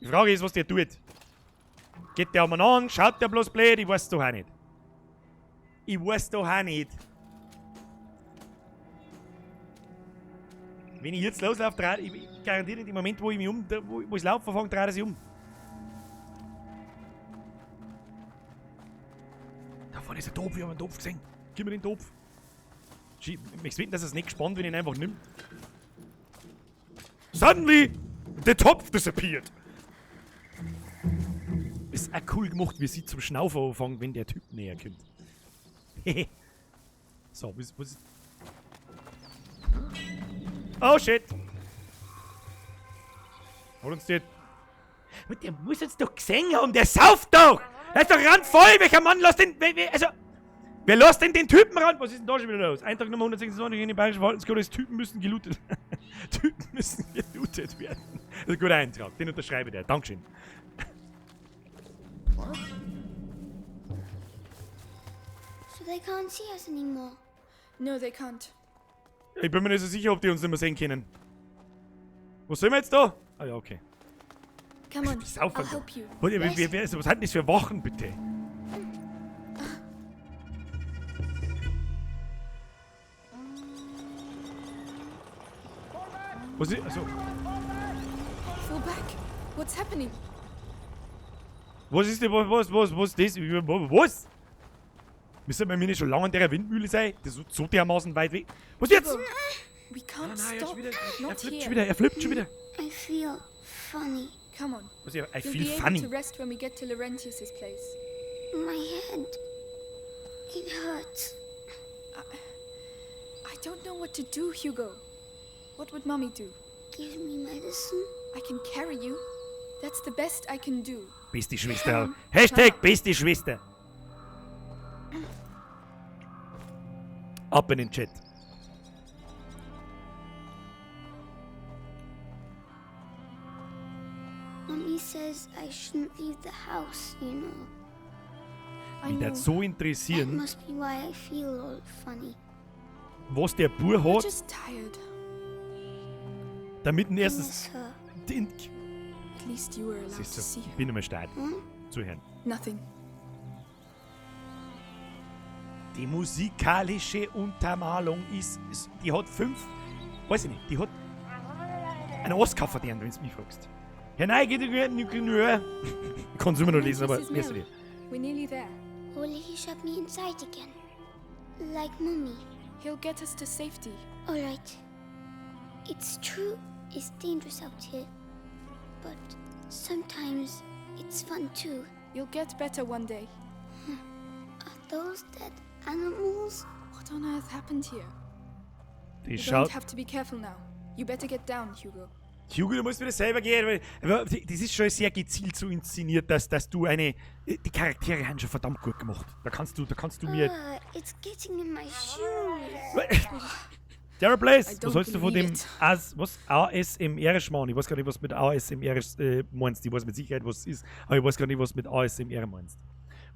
Die Frage ist, was der tut. Geht der einmal an, schaut der bloß blöd? Ich weiß doch auch nicht. Ich weiß doch auch nicht. Wenn ich jetzt loslaufe, ich garantiere in dem Moment, wo ich mich wo ich laufe, fange, dreht er sich um. Da vorne ist ein Topf, ich habe einen Topf gesehen. Gib mir den Topf. Ich möchte wetten, dass er es nicht gespannt, wenn ich ihn einfach nimmt. Suddenly, the Topf disappeared. Ist auch cool gemacht, wie sie zum Schnaufen anfangen, wenn der Typ näher kommt. So, was ist... Oh shit! Hol uns den. Der muss uns doch gesehen haben, der sauft doch! Der ist doch randvoll! Welcher Mann lässt den. Also. Wer lässt denn den Typen ran? Was ist denn da schon wieder los? Eintrag Nummer 126 in den Bayerischen Verwaltungskodex. Typen müssen gelootet werden. Typen müssen gelootet werden. Das ist ein guter Eintrag. Den unterschreibe ich dir. Dankeschön. So they can't see us anymore. No, they can't. Ich bin mir nicht so sicher, ob die uns nicht mehr sehen können. Wo sind wir jetzt da? Ah ja, okay. Come on, Die saufen I'll help you. Was hat denn das für Wochen, bitte? Was ist... Also... Fall back. What's happening? Was ist denn... Was ist das? Was? Müssen wir nicht schon lange an der Windmühle sein? Das ist so dermaßen weit weg. Was jetzt? We can't Nein, stop. Not er flippt schon wieder. I feel funny. Come on. Was ist I You'll feel be funny. able to rest when we get to Laurentius's place. My head. It hurts. I don't know what to do, Hugo. What would Mommy do? Give me medicine. I can carry you. That's the best I can do. Beste Schwester. Hashtag beste Schwester. Ab in den Chat. Mommy says I shouldn't leave the house, you know. I Mich know. würde so That interessieren, must be why I feel all funny. was der Bub You're hat, just tired. damit ein I erstes... miss her. Den, At least you were allowed siehst to du, see ich her. bin einmal stark. Zuhören. Nothing. Die musikalische Untermalung ist... Die hat 5... Weiß ich nicht, die hat... einen Oscar verdient, wenn du mich fragst. Herr Neige, die gehört nicht nur... Kannst du immer noch lesen, aber... Mrs. Weißt du Mill. nicht. We're nearly there. Will he shut me inside again? Like Mummy? He'll get us to safety. Alright. It's true, it's dangerous out here. But sometimes it's fun too. You'll get better one day. Are those dead animals? What on earth happened here? Die You schaut. don't have to be careful now. You better get down, Hugo. Hugo, du musst wieder selber gehen, weil aber das ist schon sehr gezielt so inszeniert, dass du die Charaktere haben schon verdammt gut gemacht. Da kannst du mir... It's getting in my shoes. Sarah Blaze, I don't was hältst du von dem believe ASMR-Schmarrn? Ich weiß gar nicht, was mit ASMR meinst. Ich weiß mit Sicherheit, was es ist, aber ich weiß gar nicht, was mit ASMR meinst.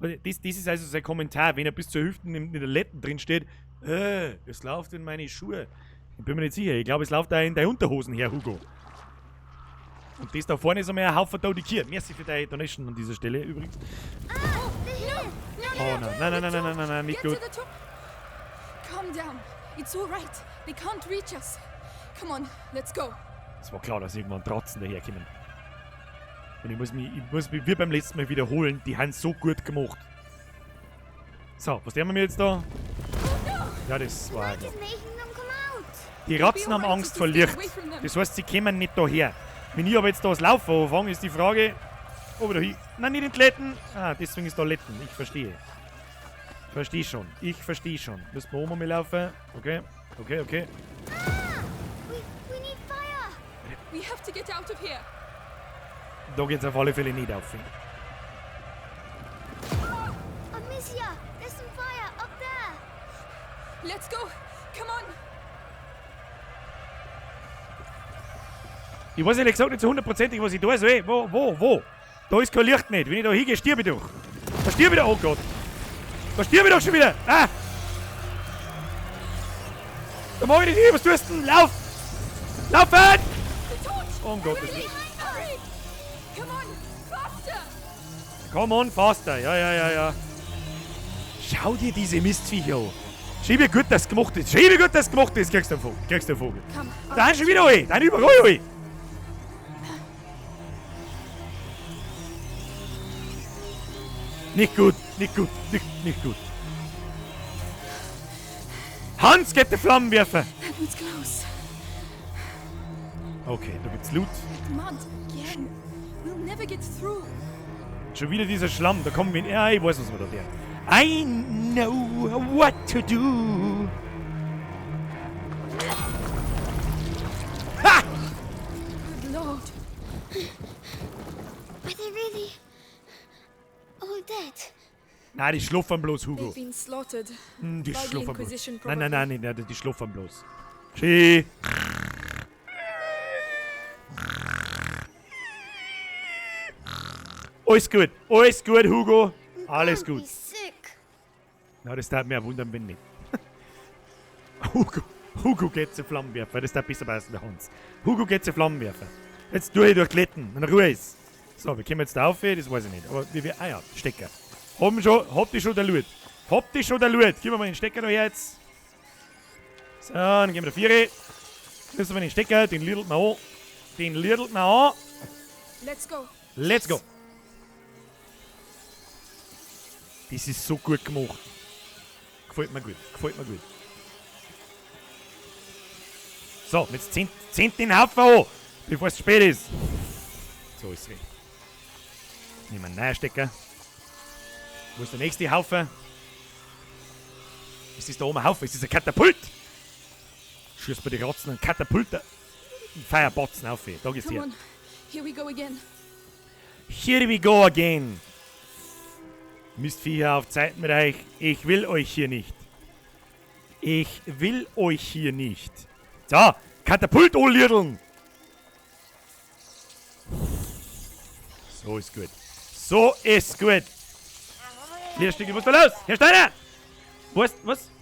Das ist also sein Kommentar, wenn er bis zur Hüfte in der Letten drin steht. Es läuft in meine Schuhe. Ich bin mir nicht sicher. Ich glaube, es läuft da in deine Unterhosen her, Hugo. Und das da vorne ist einmal ein Haufen tote Kier. Merci für deine Donation an dieser Stelle übrigens. Oh nein, nicht Get gut. to the top. Calm down. It's all right. They can't reach us. Come on, let's go. Es war klar, dass irgendwann Trotzen daherkommen. Und ich muss mich wie beim letzten Mal wiederholen, die haben so gut gemacht. So, was nehmen wir jetzt da? Ja, das war Light is making them come out. Die Ratzen haben Angst vor Licht. Das heißt, sie kommen nicht daher. Wenn ich aber jetzt da das Laufen anfange, ist die Frage, ob ich da hin... Nein, nicht in die Letten. Ah, deswegen ist da Letten. Ich verstehe. Ich verstehe schon. Müssen wir oben mal laufen. Okay. We need fire. We have to get out of here. Da geht's auf alle Fälle nicht auf. Amicia, there's some fire up there. Let's go. Come on. Ich weiß ehrlich gesagt nicht zu 100%, was ich da soll. Wo? Da ist kein Licht nicht. Wenn ich da hingehe, stirbe ich doch. Da stirbe ich doch. Oh Gott. Da stirbe ich doch schon wieder. Ah! Da mach ich nicht hin. Was tust du denn? Lauf! Laufen! The torch. Oh Gottes Willen. Hurry. Come on, faster. Come on, faster. Ja. Schau dir diese Mistviecher an. Schau, wie gut das gemacht ist. Kriegst du einen Vogel. Come. Da haben schon wieder alle. Da haben überall alle. Nicht gut. Hans, get den Flammenwerfer. That one's close. Okay, da gibt's Loot. Mud again. We'll never get through. Schon wieder dieser Schlamm. Da kommen wir... Ja, ich weiß, was wir da werden. I know what to do. Ha! Good Lord. Are they really all dead? Nein, die schluffern bloß, Hugo. They've been slaughtered. Die By the schluffern bloß. Inquisition, Nein, die schluffern bloß. Schee. Alles gut, Hugo. Alles Don't gut. be sick. Na, das darf mir wundern, wenn nicht. Hugo geht zu Flammenwerfer. Das darf besser passen bei Hans. Hugo geht zu Flammenwerfer. Jetzt tue ich durch Kletten, wenn Ruhe ist. So, wir kommen jetzt da auf, das weiß ich nicht. Aber ah ja, Stecker. Habt ihr schon der Loot? Gib mir mal den Stecker da her jetzt. So, dann gehen wir da 4. Müssen wir den Stecker, den lidelt man an. Let's go. Let's go. Das ist so gut gemacht. Gefällt mir gut. So, jetzt zieht den Haufen an, bevor es spät ist. So ist es. Nehmen wir einen neuen Stecker. Wo ist der nächste Haufen? Ist das da oben ein Haufen? Ist das ein Katapult? Schießt bei den Ratzen einen Katapult. Ein Feierbatzen auf. Da geht's Come her. on. Here we go again. Here we go again. Mistviecher auf Zeit mit euch. Ich will euch hier nicht. So, Katapult anliedeln. So ist gut. Lehrstücke, was ist da los? Herr Steiner!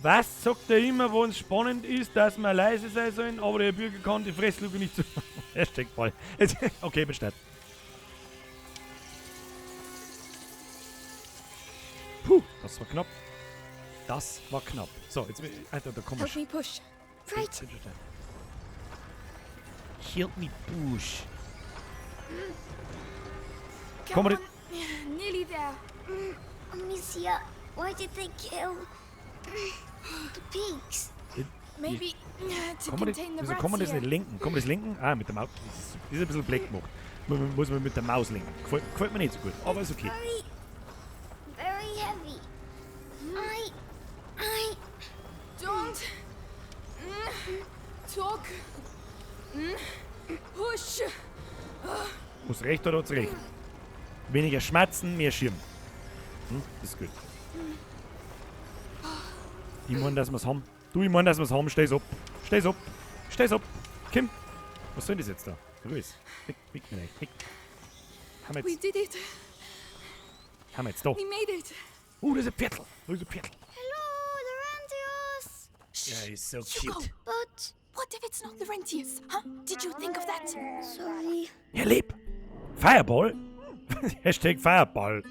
Was sagt er immer, wo es spannend ist, dass wir leise sein sollen, aber der Bürger kann die Fressluke nicht zu... Hashtag Ball. Okay, bestand. Puh, das war knapp. So, jetzt... Alter, da komm Help ich. me push. Right. Help me push. Come on. on. Nearly there. Amicia, Why did they kill the pigs? Maybe to Kann man, contain the wieso rats kann man das here. nicht lenken? Kann man das lenken? Ah, mit der Maus. Das ist ein bisschen blöd gemacht. Muss man mit der Maus lenken. Gefällt mir nicht so gut, aber ist okay. Very heavy. I... Don't talk. Push. Muss recht oder hat's recht? Weniger schmatzen, mehr Schirm. Das ist gut. Ich meine, dass wir's haben. Du, ich meine, dass wir's haben. Steh's ab. Steh's ab. Steh's ab. Kim. Was soll das jetzt da? Ruhig. Weg mit euch. Weg. Haben wir We jetzt, did it. haben wir jetzt da. We made it. Das ist ein Viertel. Da ist ein Viertel. Hello, the Randios! Ja, ist so Hugo, cute. But... what if it's not the Rentiers? Huh? Did you think of that? Sorry. Ja, lieb. Fireball? Hashtag Fireball.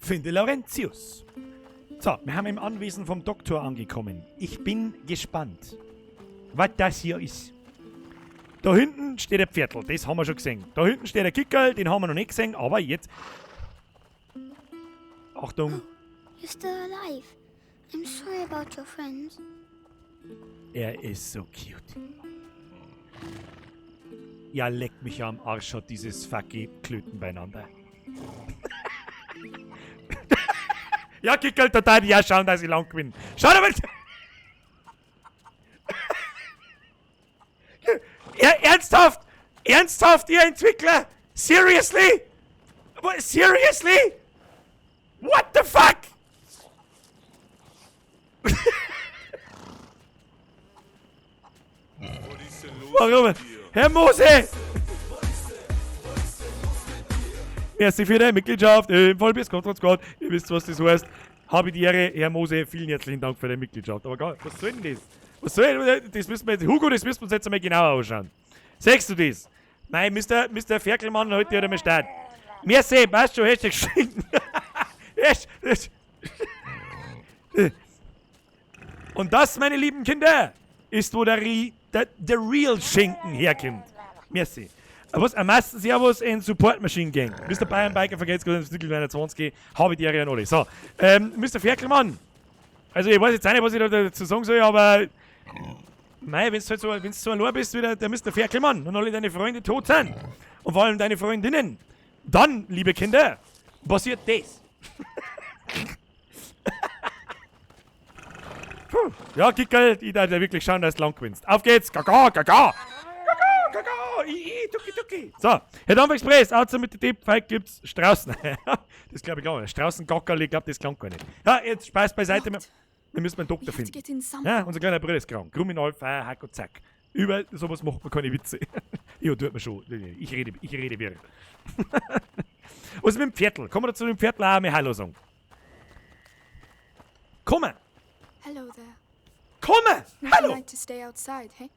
Finde Laurentius. So, wir haben im Anwesen vom Doktor angekommen. Ich bin gespannt, was das hier ist. Da hinten steht ein Viertel, das haben wir schon gesehen. Da hinten steht ein Kickerl, den haben wir noch nicht gesehen, aber jetzt... Achtung, You're still alive. I'm sorry about your friends. er ist so cute. Ja, leckt mich am Arsch, hat dieses fucking Klöten beieinander. Ja, Kickerl, total, ja, schauen, dass ich lang bin. Schau mal! Ja, ernsthaft! Ernsthaft, ihr Entwickler! Seriously? What, seriously? What the fuck? Warum? Herr Mose! Merci für deine Mitgliedschaft im Vollbiss Control Squad. Ihr wisst, was das heißt. Habe die Ehre, Herr Mose, vielen herzlichen Dank für deine Mitgliedschaft. Aber gar, was soll denn das? Was soll denn das? Müssen wir jetzt, Hugo, das müssen wir uns jetzt einmal genauer anschauen. Siehst du das? Nein, Mr. Ferkelmann heute hat einmal Start. Merci, passt schon, hast du geschrieben. Und das, meine lieben Kinder, ist, wo der Real Schinken herkommt. Merci. Was am meisten Servus in Support Machine Gang. Mr. Bayern Biker vergesst gerade ins Nickel 29 habe ich die Ehre an alle. So, Mr. Ferkelmann. Also ich weiß jetzt auch nicht, was ich da dazu sagen soll, aber mei, wenn du halt so allein bist wie der Mr. Ferkelmann und alle deine Freunde tot sind und vor allem deine Freundinnen, dann, liebe Kinder, passiert das. Puh. Ja, Kickerl, ich darf ja wirklich schauen, dass du lang gewinnst. Auf geht's, gaga, gaga! Tuki. So, Herr Dampf Express, außer mit dem Tipp, gibt's Straußen. Das glaube ich gar nicht. Straußen-Gockerl, ich glaube, das klang gar nicht. Ja, jetzt Spaß beiseite. Wir müssen einen Doktor We have to finden. get in some. Ja, unser kleiner Bruder ist krank. Kriminal, Feier, Hack und Zack. Über sowas macht man keine Witze. Ja, tut man schon. Ich rede wirr. Was ist mit dem Viertel? Kommen wir dazu dem Viertel auch mal Hallo sagen? Kommen! Hello there. Kommen! Would you Hallo! like to stay outside, hey?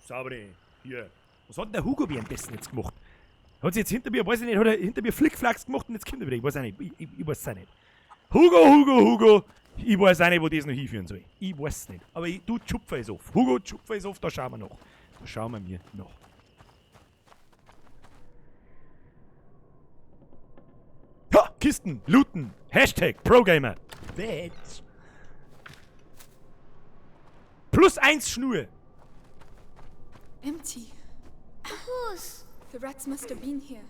Saubere. Hier. Was hat denn der Hugo währenddessen jetzt gemacht? Hat sie jetzt hinter mir, weiß ich nicht, hat er hinter mir Flickflacks gemacht und jetzt kommt er wieder. Ich weiß auch nicht. Ich weiß es auch nicht. Hugo. Ich weiß auch nicht, wo das noch hinführen soll. Ich weiß es nicht. Aber du schupfer es auf. Hugo, schupfer es auf, da schauen wir noch. Da schauen wir mir noch. Ha! Kisten, looten, Hashtag Progamer. Bitch. +1 Schnur. Empty. Horse. The rats must have been here.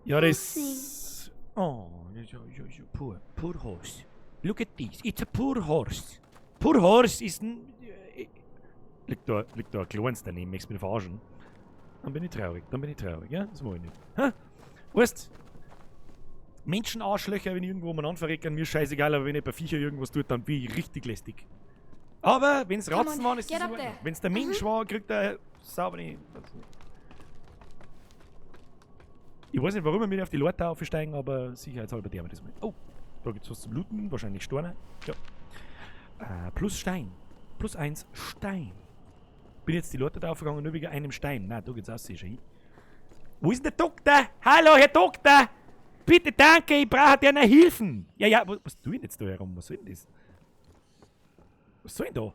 Ja, das... Oh, poor horse. Look at this. It's a poor horse. Poor horse ist ein... Liegt da ein Kleines daneben, möchtest du mich verarschen? Dann bin ich traurig, ja? Das mache ich nicht. Hä? Weißt Menschenarschlöcher, wenn ich irgendwo umeinander verrecken, mir scheißegal, aber wenn ich bei Viecher irgendwas tut, dann bin ich richtig lästig. Aber wenn es Ratzen on, waren, ist get das up there. wenn es der Mensch war, kriegt er saubere... Ich weiß nicht, warum wir mit auf die Leute aufsteigen, aber sicherheitshalber der wir das mal. Oh, da gibt es was zum Looten, wahrscheinlich Steine. Ja. Plus Stein. +1 Stein. Bin jetzt die Leute da aufgegangen, nur wegen einem Stein. Na, da geht's aus, sicher hin. Wo ist denn der Doktor? Hallo, Herr Doktor! Bitte, danke, ich brauche deine Hilfen. Ja, was tue ich jetzt da herum? Was soll denn das? Was soll denn da?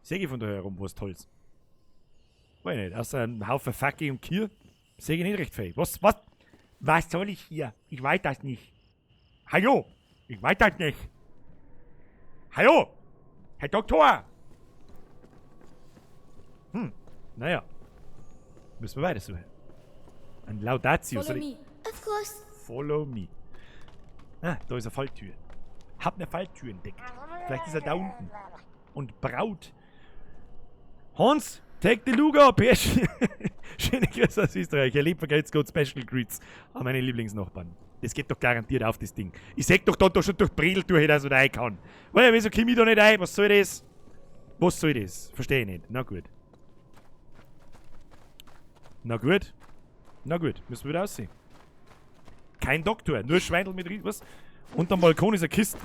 Säge von da herum, was Tolles. Weiß ich nicht, außer ein Haufen Fackel und Kier. Sehe ich nicht recht viel. Was soll ich hier? Ich weiß das nicht. Hallo? Ich weiß das nicht. Hallo? Herr Doktor? Naja. Müssen wir weitersuchen. Ein Laudatio. Follow soll ich- me. Of course. Follow me. Ah, da ist eine Falltür. Hab eine Falltür entdeckt. Vielleicht ist er da unten. Und braut. Hans, take the Luger up. Schöne Grüße aus Österreich. Ihr liebt vergelt's Gott Special Greets an meine Lieblingsnachbarn. Das geht doch garantiert auf, das Ding. Ich sag doch da schon durch die Bredel durch, dass ich da rein kann. Weil, wieso komm ich da nicht rein? Was soll das? Was soll das? Verstehe ich nicht. Na gut. Na gut. Na gut. Müssen wir wieder aussehen. Kein Doktor, nur Schweindel mit Ries. Was? Unterm Balkon ist eine Kiste.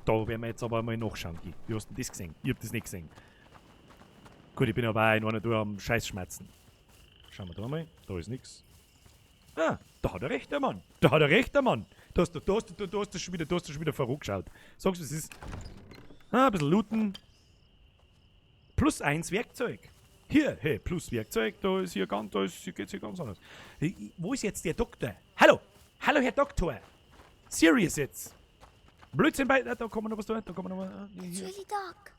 Da werden wir jetzt aber mal nachschauen. Wie hast du denn das gesehen? Ich hab das nicht gesehen. Gut, ich bin aber auch in einer Tour am Scheißschmerzen. Schauen wir da mal. Da ist nichts. Ah, da hat er recht, der Mann. Da hat er recht, der Mann. Du hast das schon wieder vorgeschaut. Sagst du, es ist. Ah, ein bisschen looten. +1 Werkzeug. Hier, hey, plus Werkzeug, geht's hier ganz anders. Wo ist jetzt der Doktor? Hallo! Hallo, Herr Doktor! Serious jetzt! Blödsinn bei. Da kommen wir noch was da. Da kommen wir noch was. It's really dark.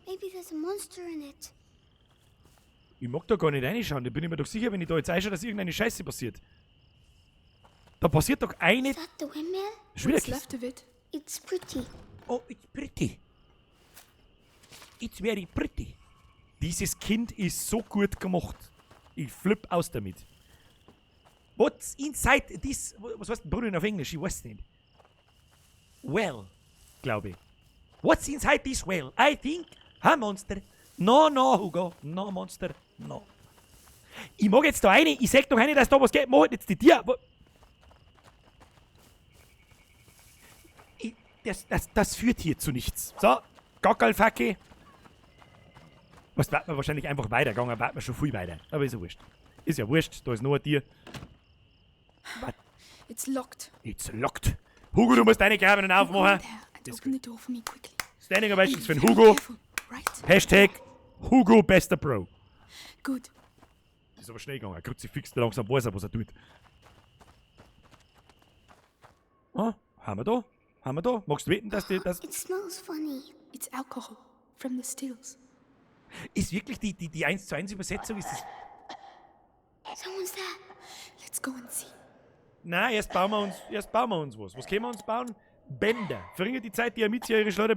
Maybe there's a monster in it. Ich mag da gar nicht reinschauen. Da bin ich mir doch sicher, wenn ich da jetzt einschaue, dass irgendeine Scheiße passiert. Da passiert doch eine. Is that the windmill? Schon wieder What's left of it? It's pretty. Oh, it's pretty. It's very pretty. Dieses Kind ist so gut gemacht. Ich flipp aus damit. What's inside this... Was heißt Brunnen auf Englisch? Ich weiß nicht. Well, glaube ich. What's inside this well? I think a monster. No, Hugo. No, monster. No. Ich mag jetzt da eine. Ich sag doch eine, dass da was geht. Mach jetzt die Tier. Das führt hier zu nichts. So, Gackerlfacke. Was wird man wahrscheinlich einfach weitergegangen, wird man schon viel weiter. Aber ist ja wurscht. Ist ja wurscht, da ist noch ein Tier. It's locked. It's locked. Hugo, du musst deine Kabinen Go aufmachen. there and Ist open the door for me quickly. Standing Ovations für den Very Hugo. careful, right? Hashtag Hugo bester Bro. Good. Das ist aber schnell gegangen. Ein Kruzifix, der langsam weiß, was er tut. Ah, haben wir da? Haben wir da? Magst du wetten, dass die... Das It smells funny. It's alcohol from the stills. ist wirklich die 1:1 Übersetzung? Ist das... Someone's there. Let's go and see. Nein, erst bauen wir uns was. Was können wir uns bauen? Bänder. Verringert die Zeit, die Amicia ihre Schleuder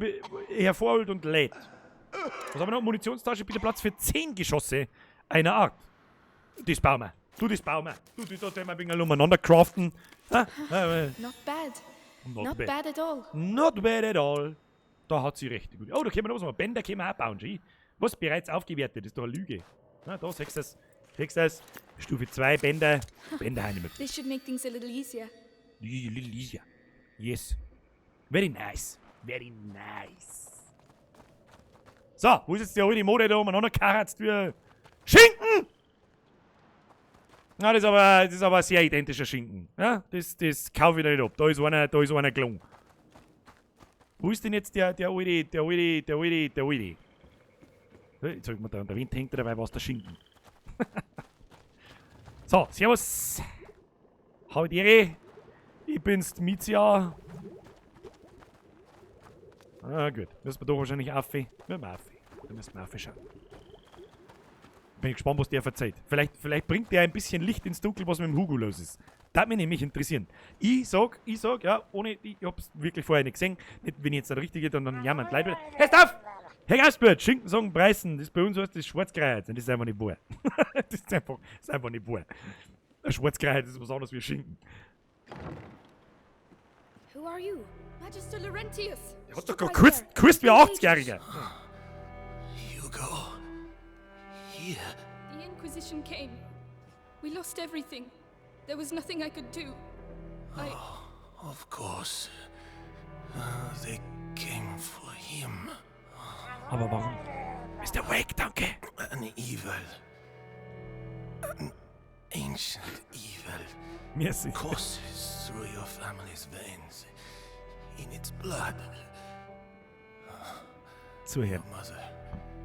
hervorholt und lädt. Was haben wir noch? Munitionstasche, bitte Platz für 10 Geschosse einer Art. Das bauen wir. Das bauen wir. Da tun wir ein bisschen umeinander craften. Not bad. Not bad. bad at all. Not bad at all. Da hat sie recht. Gut. Oh, da können wir noch was machen. Bänder können wir auch bauen. Schau. Was bereits aufgewertet, das ist doch eine Lüge. Na, da siehst du das. Stufe 2, Bänder. Bänder haben wir. This should make things a little easier. Little Yes. Very nice. Very nice. So, wo ist jetzt die alte Mode da umeinander gekarrt für Schinken? Na, das ist aber ein sehr identischer Schinken. Ja, das kaufe ich da nicht ab. Da ist einer gelungen. Wo ist denn jetzt der alte? Jetzt sag ich mal, der Wind hängt dabei, was der Schinken. So, servus. Hau die Ehre. Ich bin's, Mizia. Ah, gut. Müssen wir doch wahrscheinlich aufhören. Da müssen wir aufschauen. Bin gespannt, was der verzeiht. Vielleicht bringt der ein bisschen Licht ins Dunkel, was mit dem Hugo los ist. Das würde mich nämlich interessieren. Ich sag, ja, ich hab's wirklich vorher nicht gesehen. Nicht, wenn ich jetzt der Richtige dann jammert. Leid, hörst auf! Herr Gastwirt, Schinken sagen, preisen. Das bei uns heißt das Schwarzkreuz. Das ist einfach nicht wahr. Das ist einfach nicht wahr. Ein Schwarzkreuz ist was anderes wie Schinken. Who are you? Magister Laurentius. Er hat doch geküsst wie ein 80-Jähriger. Hugo. Here. The Inquisition came. We lost everything. There was nothing I could do. Of course. They came for him. Aber warum? Mr. Wake, danke. An evil. An ancient evil. Merci. Courses through your family's veins. In its blood. Zuhören. Your mother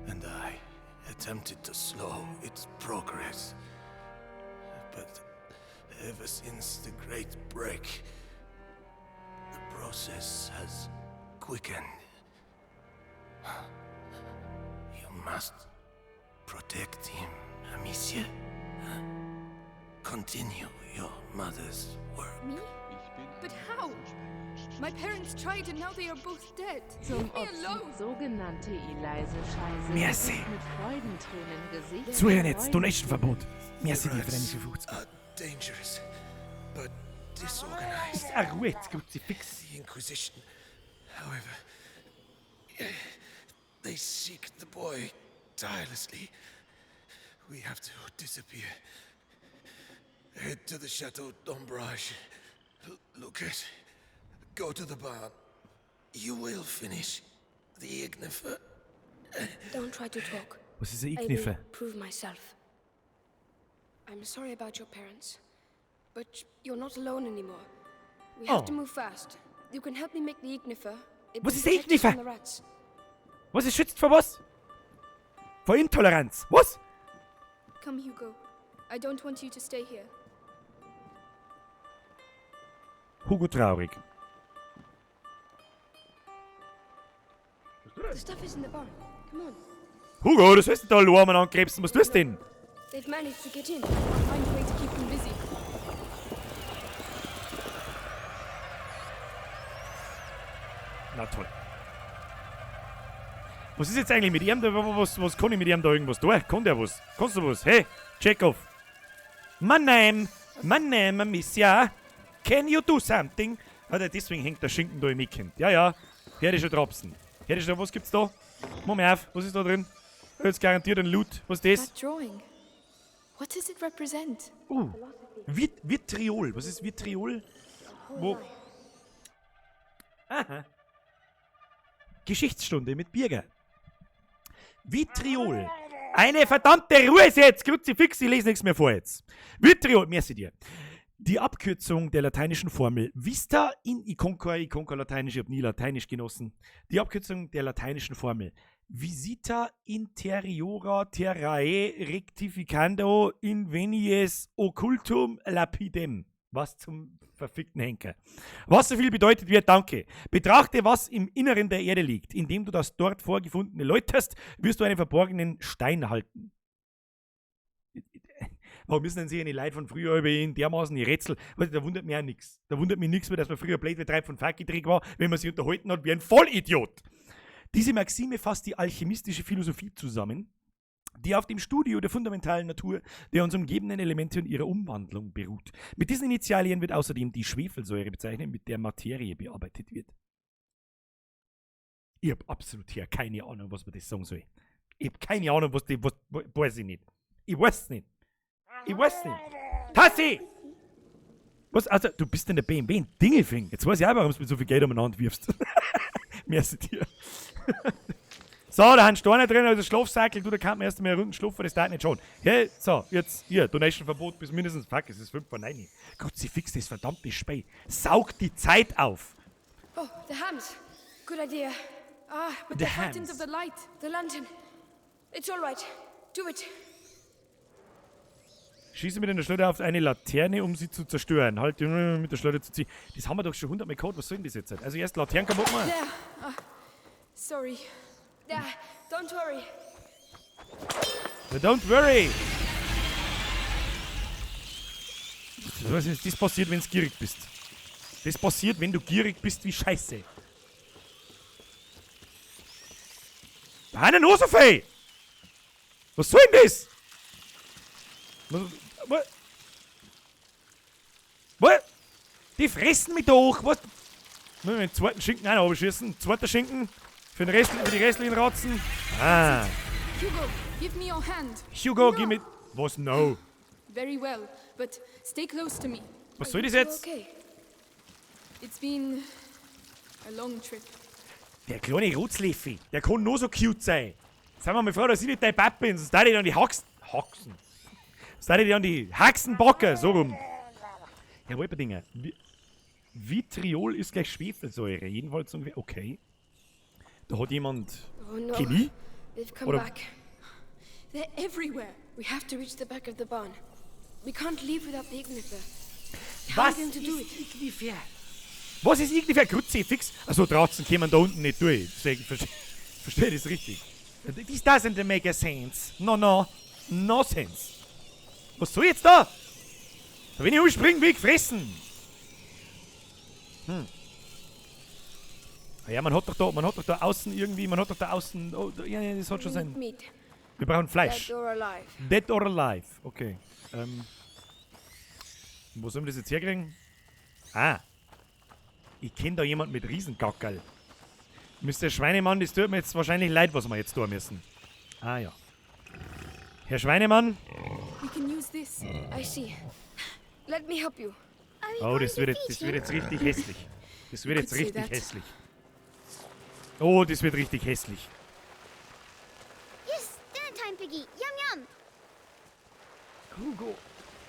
and I attempted to slow its progress. But ever since the Great Break, the process has quickened. You must protect him, Amicia. Continue your mother's work. Me? But how? My parents tried and now they are both dead. Zum Leave me Oxid alone. sogenannte Eliza-Scheiße. Merci. Mit Freudentränen im Gesicht. Zuhören jetzt, Donation-Verbot. Merci dir für deine 50. Are dangerous, but disorganized. Ah, Ruhe, jetzt Kruzifix. The Inquisition, however, they seek the boy tirelessly. We have to disappear. Head to the Chateau d'Ombrage. Lucas, go to the barn. You will finish the Ignifer. Don't try to talk. Was ist ein I will Ignifer? prove myself. I'm sorry about your parents, but you're not alone anymore. We have to move fast. You can help me make the Ignifer. It Was will ist der protect us Ignifer? from the rats. Was ist schützt vor was? Vor Intoleranz. Was? Come, Hugo. I don't want you to stay here. Hugo traurig. The stuff is in the barn. Come on. Hugo, das heißt da Lormen ankrebsen. Was tust du denn? They've managed to get in. I'll find a way to keep them busy. Na toll. Was ist jetzt eigentlich mit ihm? Was kann ich mit ihm da irgendwas tun? Kann der was? Kannst du was? Hey, Chekhov. My name, Amicia. Can you do something? Deswegen hängt der Schinken da im Ecken. Ja. Hier ist schon Tropfen. Hier ist schon, was gibt's da? Moment auf, was ist da drin? Jetzt garantiert ein Loot. Was ist das? That drawing. What does it represent? Vitriol. Was ist Vitriol? Wo? Aha. Geschichtsstunde mit Birger. Vitriol. Eine verdammte Ruhe jetzt! Kruzifix, ich lese nichts mehr vor jetzt. Vitriol, merci dir. Die Abkürzung der lateinischen Formel Vista in Iconca Lateinisch, ich habe nie Lateinisch genossen. Die Abkürzung der lateinischen Formel Visita interiora terrae rectificando invenies occultum lapidem. Was zum verfickten Henker. Was so viel bedeutet wie Danke. Betrachte, was im Inneren der Erde liegt. Indem du das dort vorgefundene läuterst, wirst du einen verborgenen Stein halten. Warum müssen denn sie eine Leute von früher über ihn dermaßen die Rätsel? Da wundert mich auch nichts. Da wundert mich nichts mehr, dass man früher Blade the Tribe von Fuck gedreht war, wenn man sich unterhalten hat wie ein Vollidiot. Diese Maxime fasst die alchemistische Philosophie zusammen, die auf dem Studio der fundamentalen Natur der uns umgebenden Elemente und ihrer Umwandlung beruht. Mit diesen Initialien wird außerdem die Schwefelsäure bezeichnet, mit der Materie bearbeitet wird. Ich habe absolut hier keine Ahnung, was man das sagen soll. Ich habe keine Ahnung, was weiß ich nicht. Ich weiß nicht. Tassi! Was? Also, du bist in der BMW in Dingelfing. Jetzt weiß ich auch, warum du mit so viel Geld umeinander wirfst. Merci dir. So, da haben Steine drin, also Schlafsackel, du, da kann man erst einmal eine Runde schlafen, das dauert nicht schon. Hey, so, jetzt, hier, Donation-Verbot bis mindestens, fuck, es ist 5 vor 9. Kruzifix, das verdammte Spei. Saug die Zeit auf. Oh, the hams. Good idea. But The the patterns hands. of the light. The lantern. It's all right. Do it. Schieße mit einer Schleuder auf eine Laterne, um sie zu zerstören. Halt mit der Schleuder zu ziehen. Das haben wir doch schon 100 Mal gehabt. Was soll denn das jetzt? Also erst Laternen kaputt machen. There. Sorry. Don't worry. Don't worry. Das passiert, wenn du gierig bist. Das passiert, wenn du gierig bist wie Scheiße. Da hat eine Hose fei. Was soll denn das? Was? Die fressen mich doch. Was? Müssen wir den zweiten Schinken auch noch abschießen. Zweiter Schinken für die restlichen Ratzen. Ah. Hugo, give me your hand. Hugo, gib mir... Was? No. Very well, but stay close to me. Was soll das jetzt? Okay. It's been a long trip. Der kleine Rutzleffi, der kann nur so cute sein. Sagen wir mal froh, dass ich nicht dein Papa bin, sonst darf ich dann die Haxen backen, so rum. Ja, Wolperdinger. Vitriol ist gleich Schwefelsäure, jedenfalls ungefähr. Okay. Da hat jemand Oh no. Chemie? They've come Oder- back. They're everywhere. We have to reach the back of the barn. We can't leave without the Ignifer. How Was are we going to do it? ist Ignifer? Was ist Ignifer? Kruzifix? Also draußen kommen da unten nicht durch. Deswegen verstehe das richtig. This doesn't make a sense. No sense. Was soll jetzt da? Da wenn ich umspringen, will ich gefressen. Ja, man hat doch da außen irgendwie, oh, ja, das hat schon Sinn. Meat. Wir brauchen Fleisch. Dead or alive. Dead or alive. Okay. Wo sollen wir das jetzt herkriegen? Ah. Ich kenne da jemand mit Riesengackerl. Mr. Schweinemann, das tut mir jetzt wahrscheinlich leid, was wir jetzt tun müssen. Ah ja. Herr Schweinemann. We can use this. I see. Let me help you. Oh, das wird jetzt richtig hässlich. Das wird jetzt could say richtig that. hässlich. Oh, das wird richtig hässlich. Yes, dinner time, Piggy. Yum, yum. Hugo.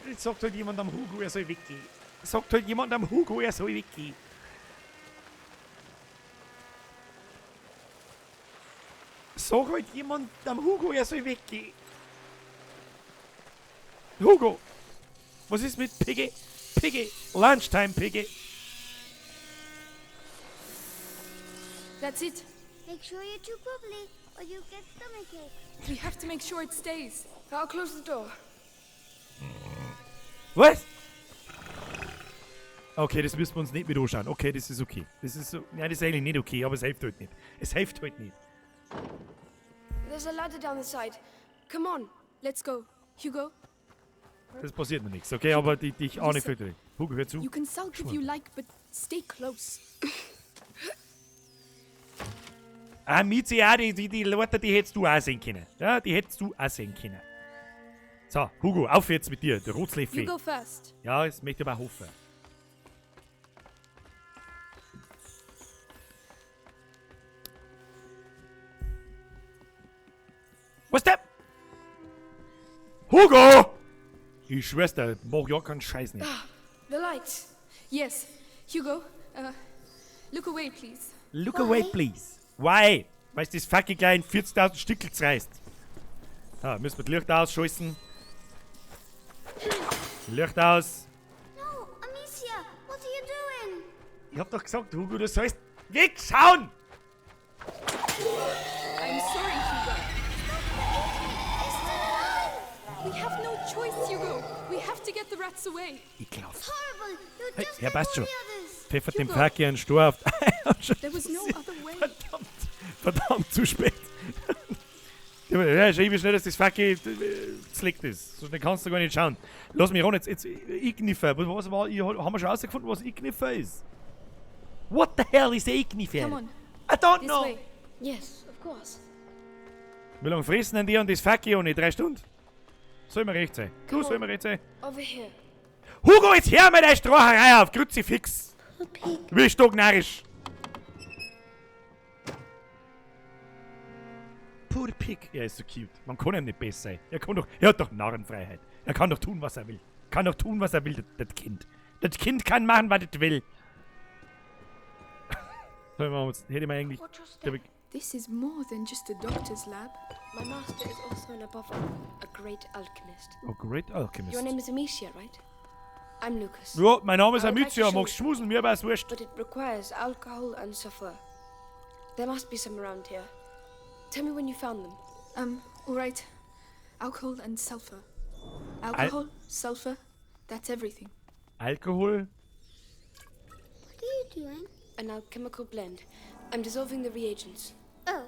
Jetzt sagt halt jemand am Hugo, er soll weggehen. Sagt halt jemand am Hugo, er soll weggehen. Sag halt jemand am Hugo, er soll weggehen. Hugo. Was ist mit Piggy? Piggy. Lunchtime, Piggy. That's it. Make sure you chew properly, or you get stomachache. We have to make sure it stays. I'll close the door. Was? Okay, das müssen wir uns nicht mit anschauen. Okay, das ist okay. Das ist so. Nein, das ist eigentlich nicht okay, aber es hilft halt nicht. Es hilft halt nicht. There's a ladder down the side. Come on. Let's go. Hugo, Das passiert mir nichts, okay? Aber dich auch nicht füttern. Hugo, hör zu. you can sulk if you like, but stay close. Ah, Miezi, ja, die Leute, die hättest du auch sehen können. Ja, die hättest du auch sehen können. So, Hugo, auf jetzt mit dir, der You Rotzleffe. go first. Ja, das möchte ich aber hoffen. Was der? Hugo! Ich schwör's dir, mach ja keinen Scheiß nicht. The lights. Yes. Hugo, look away, please. Look away, please. Why? Weil das fucking klein 40.000 Stückel zerreißt. Da müssen wir das Licht ausschalten. Licht aus. No, Amicia, what are you doing? Ich hab doch gesagt, Hugo, du sollst wegschauen! I'm sorry, Hugo. We have no choice, Hugo. We have to get the rats away. Ich glaub. Horrible. You Hey, just ja, like passt all schon. the others. Pfeffert dem Hugo. Fucky einen Stor auf. There was no other way. Verdammt, zu spät. Ja, schau, wie schnell dass das Fucky zlickt ist. So schnell kannst du gar nicht schauen. Lass mich ran, jetzt Ignifer. Was war, haben wir schon rausgefunden, was Ignifer ist? What the hell is Ignifer? Come on, I don't this know. Oh. way. Yes, of course. Wie lange fressen denn die und das Fucky ohne 3 Stunden? Soll mir recht sein. Du, soll mir recht sein. Over here. Hugo, jetzt hör mal deine Stroherei auf, Kruzifix. Du bist stocknarrisch. Poor Pig. Er ist so cute. Man kann ihm nicht besser sein. Er hat doch Narrenfreiheit. Er kann doch tun, was er will. Kann doch tun, was er will, das Kind. Das Kind kann machen, was es will. Hätte ich mir eigentlich... Watch your step. This is more than just a doctor's lab. My master is also and above all a great alchemist. Oh, great alchemist. Your name is Amicia, right? I'm Lucas. Ja, mein Name ist I would like to Amicia. show Magst you. schmusen? Mir war's wurscht. But it requires alcohol and sulfur. There must be some around here. Tell me when you found them. All right. Alcohol and sulfur. Alcohol, sulfur, that's everything. Alkohol? What are you doing? An alchemical blend. I'm dissolving the reagents. Oh,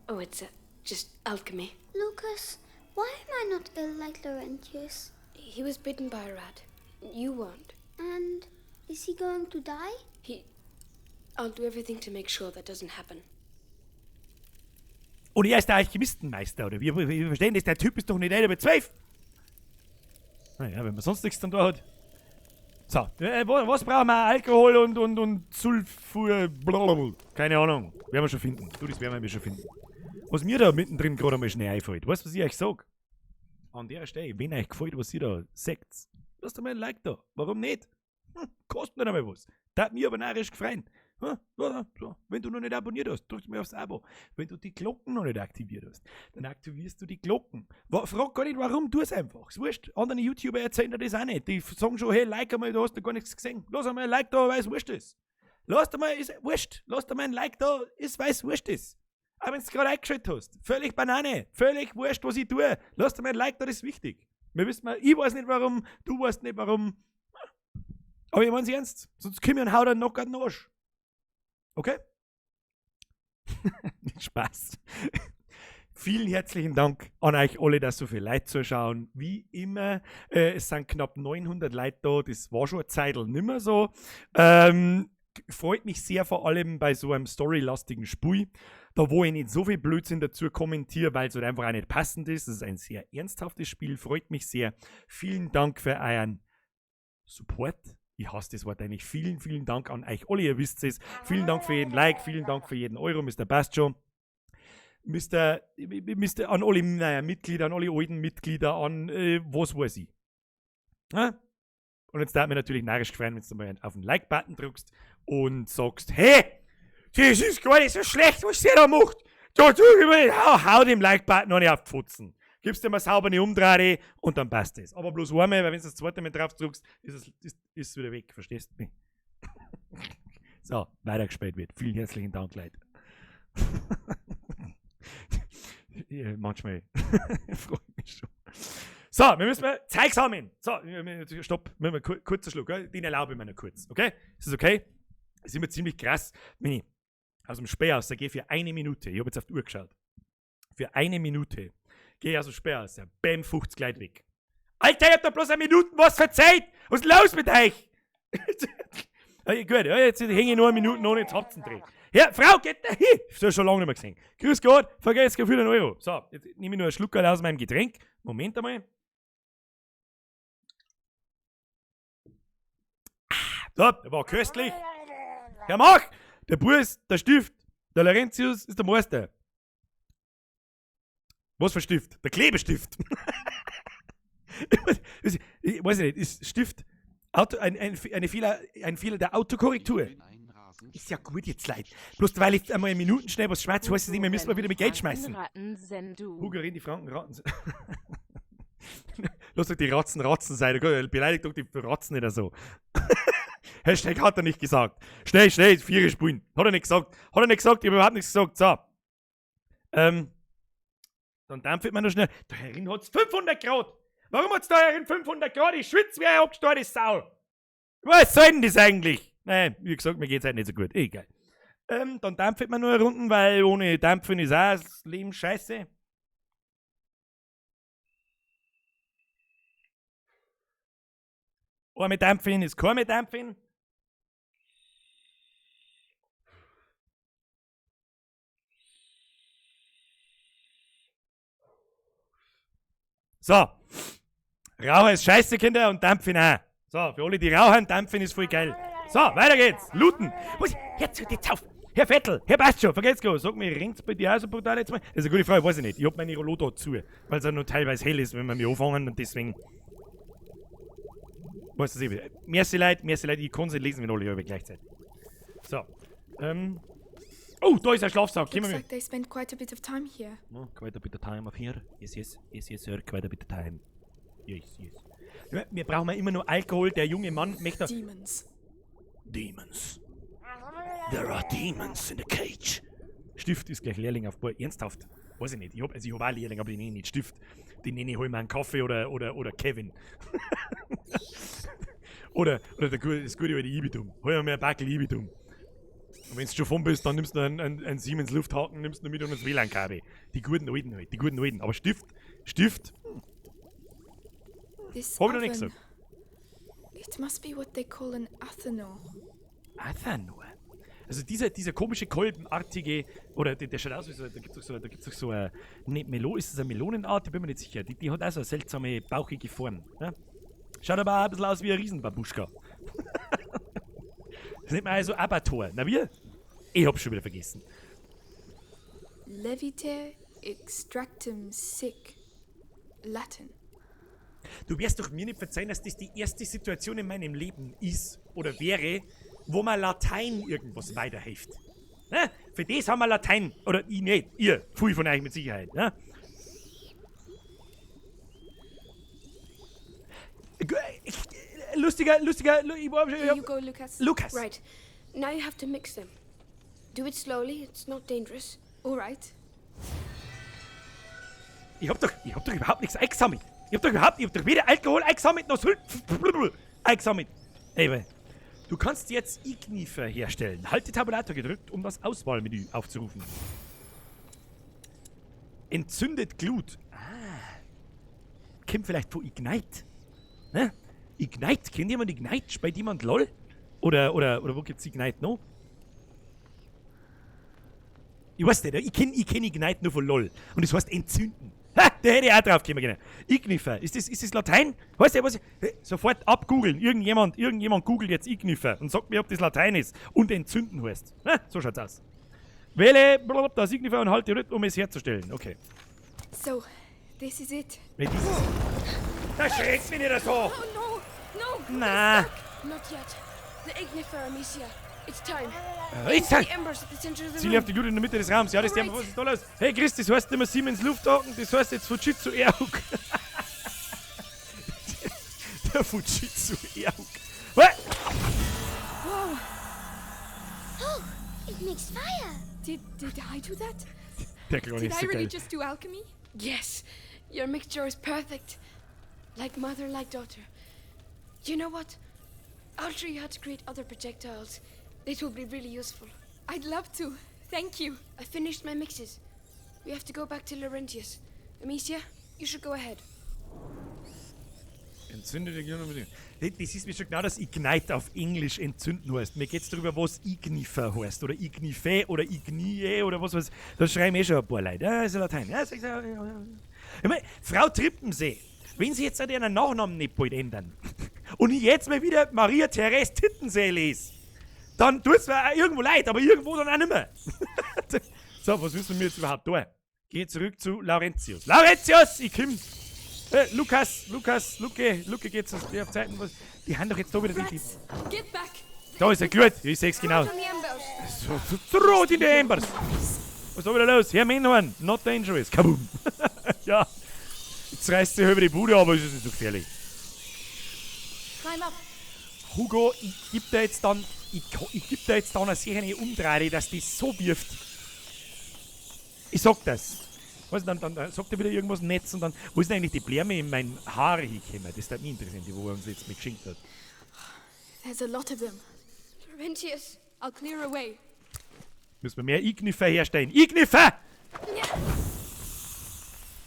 Oh, it's just alchemy. Lucas, why am I not ill like Laurentius? He was bitten by a rat. You weren't. And is he going to die? I'll do everything to make sure that doesn't happen. Und er ist der Alchemistenmeister, oder? Wir verstehen das, der Typ ist doch nicht einer mit 12. Naja, wenn man sonst nichts dann da hat. So, was brauchen wir? Alkohol und Sulfur, blablabla. Keine Ahnung. Werden wir schon finden. Du, das werden wir schon finden. Was mir da mittendrin gerade einmal schnell einfällt. Weißt du, was ich euch sag? An der Stelle, wenn euch gefällt, was ihr da sagt, lasst doch mal ein Like da. Warum nicht? Kostet nicht einmal was. Das hat mich aber narrisch gefreut. So. Wenn du noch nicht abonniert hast, drückst du mir aufs Abo. Wenn du die Glocken noch nicht aktiviert hast, dann aktivierst du die Glocken. Frag gar nicht, warum, tu es einfach. Ist wurscht. Andere YouTuber erzählen dir das auch nicht. Die sagen schon, hey, like einmal, du hast noch gar nichts gesehen. Lass einmal ein Like da, weil es wurscht ist. Lass dir mal, ist wurscht. Lass dir mal ein Like da, weil es wurscht ist. Aber wenn du es gerade eingeschaltet hast, völlig Banane, völlig wurscht, was ich tue. Lass dir mal ein Like da, das ist wichtig. Ich weiß nicht warum, du weißt nicht warum. Aber ich mein's ernst. Sonst komm ich und hau dann noch gerade den Arsch. Okay? Spaß. Vielen herzlichen Dank an euch alle, dass so viele Leute zuschauen. Wie immer, es sind knapp 900 Leute da. Das war schon eine Zeitl nimmer so. Freut mich sehr, vor allem bei so einem storylastigen Spiel. Da wo ich nicht so viel Blödsinn dazu kommentiere, weil es halt einfach auch nicht passend ist. Das ist ein sehr ernsthaftes Spiel, freut mich sehr. Vielen Dank für euren Support. Ich hasse das Wort eigentlich. Vielen, vielen Dank an euch alle, ihr wisst es. Vielen Dank für jeden Like, vielen Dank für jeden Euro, Mr. Bastjo. An alle Mitglieder, an alle alten Mitglieder, an was weiß ich. Ja? Und jetzt darf mir natürlich narrisch gefallen, wenn du mal auf den Like-Button drückst und sagst, hey, das ist gar nicht so schlecht, was ihr da macht. Hau dem Like-Button noch nicht auf die Pfutzen. Gibst dir mal sauber eine Umdrehung und dann passt es. Aber bloß einmal, weil wenn du das zweite Mal drauf drückst, ist es wieder weg. Verstehst du mich? So, weitergespielt wird. Vielen herzlichen Dank, Leute. Ja, manchmal freut mich schon. So, wir müssen mal Zeug sammeln. So, stopp, kurzer Schluck. Den erlaube ich mir noch kurz. Okay? Ist das okay? Das ist immer ziemlich krass, wenn ich aus dem Sperrhaus gehe für 1 Minute. Ich habe jetzt auf die Uhr geschaut. Für 1 Minute gehe ich aus dem Sperrhaus. Bäm, 50 Leute weg. Alter, ich hab da bloß 1 Minute was verzeiht. Was ist los mit euch? Gut, jetzt hänge ich nur 1 Minute ohne jetzt habt's einen Dreh. Ja, Frau, geht da hin! Das habe ich schon lange nicht mehr gesehen. Grüß Gott, vergesst für den Euro. So, jetzt nehme ich nur einen Schluck aus meinem Getränk. Moment einmal. So, der war köstlich. Ja, mach! Der Burs, der Stift, der Laurentius ist der Meister. Was für Stift? Der Klebestift. Ich weiß nicht, ist Stift ein Fehler der Autokorrektur? Ist ja gut jetzt, Leute. Bloß weil ich einmal in Minuten schnell was schwarz heißt es nicht mehr, müssen wir wieder mit Geld schmeißen. Hugerin, die Franken raten. Lass doch die Ratzen sein. Beleidigt doch die Ratzen nicht so. Hashtag hat er nicht gesagt. Schnell, 4 spielen. Hat er nicht gesagt. Ich habe überhaupt nichts gesagt. So. Dann dampft man noch schnell. Da herin hat es 500 Grad. Warum hat es da herin 500 Grad? Ich schwitze wie eine abgestorte Sau. Was soll denn das eigentlich? Nein, wie gesagt, mir geht's halt nicht so gut. Egal. Dann dampft man nur Runden, weil ohne Dampfen ist auch das Leben scheiße. Einmal dampfen ist kein mehr dampfen. So. Rauchen ist scheiße, Kinder, und dampfen auch. So, für alle, die rauchen, dampfen ist voll geil. So, weiter geht's. Looten. Jetzt auf. Herr Vettel, Herr Bastjo, vergesst gar. Sag mir, ringt's bei dir auch so brutal jetzt mal? Das ist eine gute Frage, weiß ich nicht. Ich hab meine Rollo da zu, weil es ja nur teilweise hell ist, wenn wir mich anfangen und deswegen. Weißt du, merci Leute, ich kann sie lesen, wenn alle gleichzeitig. So. Oh, da ist ein Schlafsack. Looks like they spend quite a bit of time here. Oh, quite a bit of time up here. Yes, sir, quite a bit of time. Yes. Wir brauchen immer nur Alkohol, der junge Mann möchte... Demons. There are demons in the cage. Stift ist gleich Lehrling auf Bord. Ernsthaft? Weiß ich nicht. Ich hab auch Lehrling, aber ich nenne nicht Stift. Den nenne ich, hol mir einen Kaffee oder Kevin. oder das gute alte Ibitum. Hol mir ein Backel Ibitum. Und wenn du schon von bist, dann nimmst du einen Siemens Lufthaken, nimmst du mit und das WLAN-Kabel. Die guten alten halt, die guten alten. Aber Stift. Hab ich noch nicht gesagt. It must be what they call an Athanor. Athanor? Also dieser komische kolbenartige, oder der schaut aus wie so, da gibt's doch so eine, ist das eine Melonenart? Ich bin mir nicht sicher. Die hat auch so eine seltsame, bauchige Form. Ja? Schaut aber auch ein bisschen aus wie ein Riesenbabuschka. Das nennt man also Abator. Na wie? Ich hab's schon wieder vergessen. Leviter extractum sic. Latin. Du wirst doch mir nicht verzeihen, dass das die erste Situation in meinem Leben ist oder wäre, wo man Latein irgendwas weiterhilft. Ne? Für das haben wir Latein. Oder ich nicht. Ihr. Viel von euch mit Sicherheit. Ne? Lustiger. Here you go, Lucas. Lucas. Right. Now you have to mix them. Do it slowly, it's not dangerous. All right. Ich hab doch überhaupt nichts eingesammelt. Ich hab doch weder Alkohol eingesammelt, noch Sylt eingesammelt. Ey, du kannst jetzt Ignifer herstellen. Halte Tabulator gedrückt, um das Auswahlmenü aufzurufen. Entzündet Glut. Kommt vielleicht von Ignite. Ne? Ignite, kennt jemand Ignite? Spielt jemand LOL? Oder wo gibt's Ignite noch? Ich weiß nicht, ich kenn Ignite nur von LOL. Und das heißt entzünden. Ha, da hätte ich auch drauf kommen können. Ignifer, ist das Latein? Weißt du, was ich... Sofort abgoogeln. Irgendjemand googelt jetzt Ignifer und sagt mir, ob das Latein ist. Und entzünden heißt. Ha, so schaut's aus. Wähle das Ignifer und halte Rhythm, um es herzustellen. Okay. So, this is it. Wer dieses... Da schreckt's mich nicht so! Oh no! Na. Not yet. The Ignifer, Amicia. It's time. It's time. The embers at the center of the Ziele room. auf die Glut in der Mitte des Raums. Ja, das ist der, was ist da los? Hey Chris, das heißt nicht mehr Siemens Lufthaken, das heißt jetzt Fujitsu Airhook. Der Fujitsu Airhook. What? Oh, it makes fire. Did I do that? Der Kleine Did ist I so really geil. just do alchemy? Yes, your mixture is perfect. Like mother, like daughter. You know what? I'll show you how to create other projectiles. It will be really useful. I'd love to. Thank you. I finished my mixes. We have to go back to Laurentius. Amicia, you should go ahead. Entzündete Glut. Das ist mir schon genau, dass Ignite auf Englisch entzünden heißt. Mir geht's darüber, was Ignifer heißt. Oder Ignife oder Ignie oder was weiß. Das schreiben schon ein paar Leute. Ja, ist ja Latein. Ja, ich meine, Frau Trippensee, wenn sie jetzt ihren Nachnamen nicht bald ändern und ich jetzt mal wieder Maria Therese Tittensee lese, dann tut es mir auch irgendwo leid, aber irgendwo dann auch nicht mehr. So, was müssen wir jetzt überhaupt tun? Geh zurück zu Laurentius. Laurentius, ich komm. Luke geht's auf Zeiten. Die haben doch jetzt da wieder die. Get back. Da ist er, gut, ich seh's genau. On the embers. So rot in die Embers. Was ist da wieder los? Herr Menhorn, not dangerous. Kaboom. Ja, jetzt reißt sie über die Bude, aber es ist nicht so gefährlich. Climb up. Hugo, ich geb da jetzt dann eine sichere Umdrehung, dass das so wirft. Ich sag das. Was, dann sagt er wieder irgendwas Netz und dann, wo ist denn eigentlich die Blärme in mein Haar hingekommen? Das ist mich interessiert, die wo er uns jetzt mit geschenkt hat. There's a lot of them. Laurentius. I'll clear away. Müssen wir mehr Ignifer herstellen. Ignifer!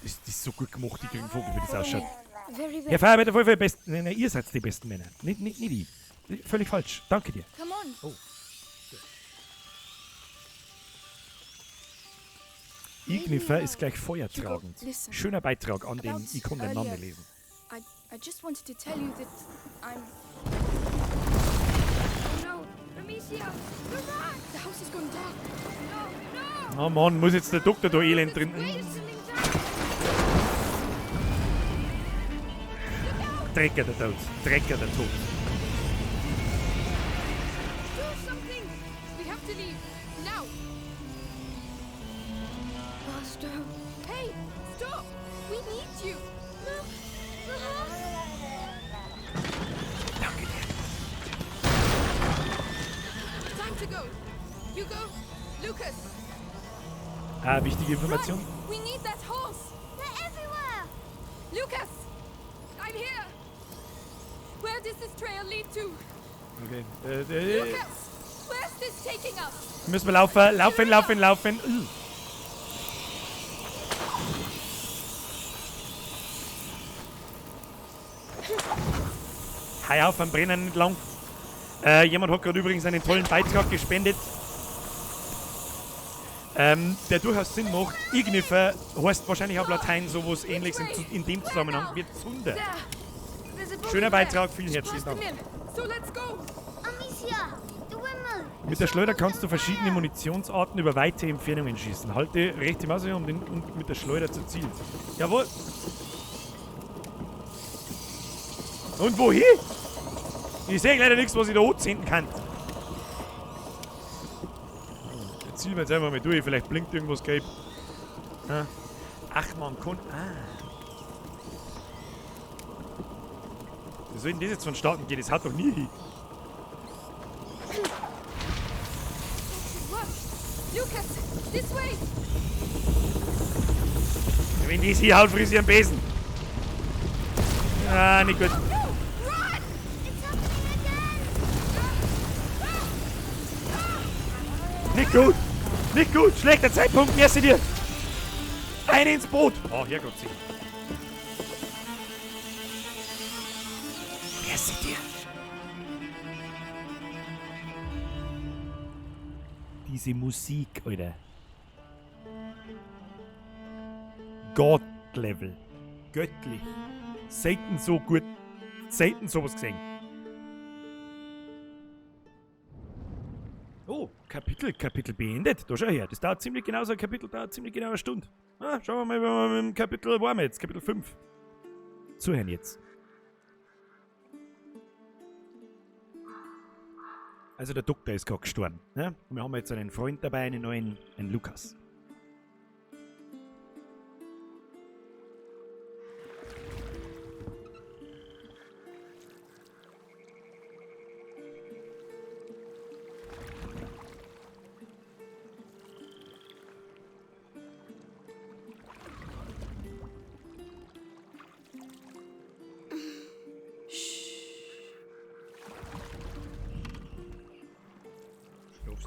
Das ist so gut gemacht, die kriegen Vogel, wie das ausschaut. Very, very. Herr Feuerwehr, voll besten. Nein, ihr seid die besten Männer. Nicht ich. Völlig falsch. Danke dir. Come on. Oh. Ignifer ist gleich feuertragend. Listen. Schöner Beitrag an den About Ich kann den Namen earlier. lesen. I just wanted to tell you that I'm... No, Amicia, come back. The house is going dark. No, no. Oh Mann, muss jetzt der Doktor da elend drin. Wait, something dark. Drecker der Tod. Drecker der Tod. Do something. We have to leave. Now. Master. Hey, stop. We need you. Danke dir. Time to go. Hugo, Lucas. Wichtige Information. Run. We need that horse. They're everywhere. Lucas, I'm here. Where does this trail lead to? Okay. Lucas, where's this taking us? Müssen wir laufen. Hei auf am Brennen entlang. Jemand hat gerade übrigens einen tollen Beitrag gespendet, der durchaus Sinn macht. Ignifer heißt wahrscheinlich auf Latein sowas ähnliches in dem Zusammenhang wie Zunder. There. There's a boat Schöner there. Beitrag, vielen herzlichen Trust Dank. them in. So let's go. Amicia, the windmill. Mit der Schleuder kannst du verschiedene Munitionsarten über weite Entfernungen schießen. Halte rechte Maus um mit der Schleuder zu zielen. Jawohl. Und wohin? Ich sehe leider nichts, was ich da anzünden kann. ziehen wir jetzt einfach mal durch. Vielleicht blinkt irgendwas gelb. Ja. Ach, man kann... Wie soll denn das jetzt vonstatten gehen? Das hat doch nie hin. Lucas, this way! Wenn die sie haut, friss ich am Besen. Ah, nicht gut. Nicht gut. Nicht gut. Schlechter Zeitpunkt. Merci dir. Eine ins Boot. Oh, Herrgott, sie. Merci dir. Diese Musik, Alter. God-Level. Göttlich. Selten so gut. Selten sowas gesehen. Oh, Kapitel beendet. Da schau her. Das dauert ziemlich genau so ein Kapitel, dauert ziemlich genau eine Stunde. Ah, schauen wir mal, wo wir mit dem Kapitel waren jetzt. Kapitel 5. Zuhören jetzt. Also der Doktor ist gerade gestorben. Ja? Und wir haben jetzt einen Freund dabei, einen neuen, einen Lukas.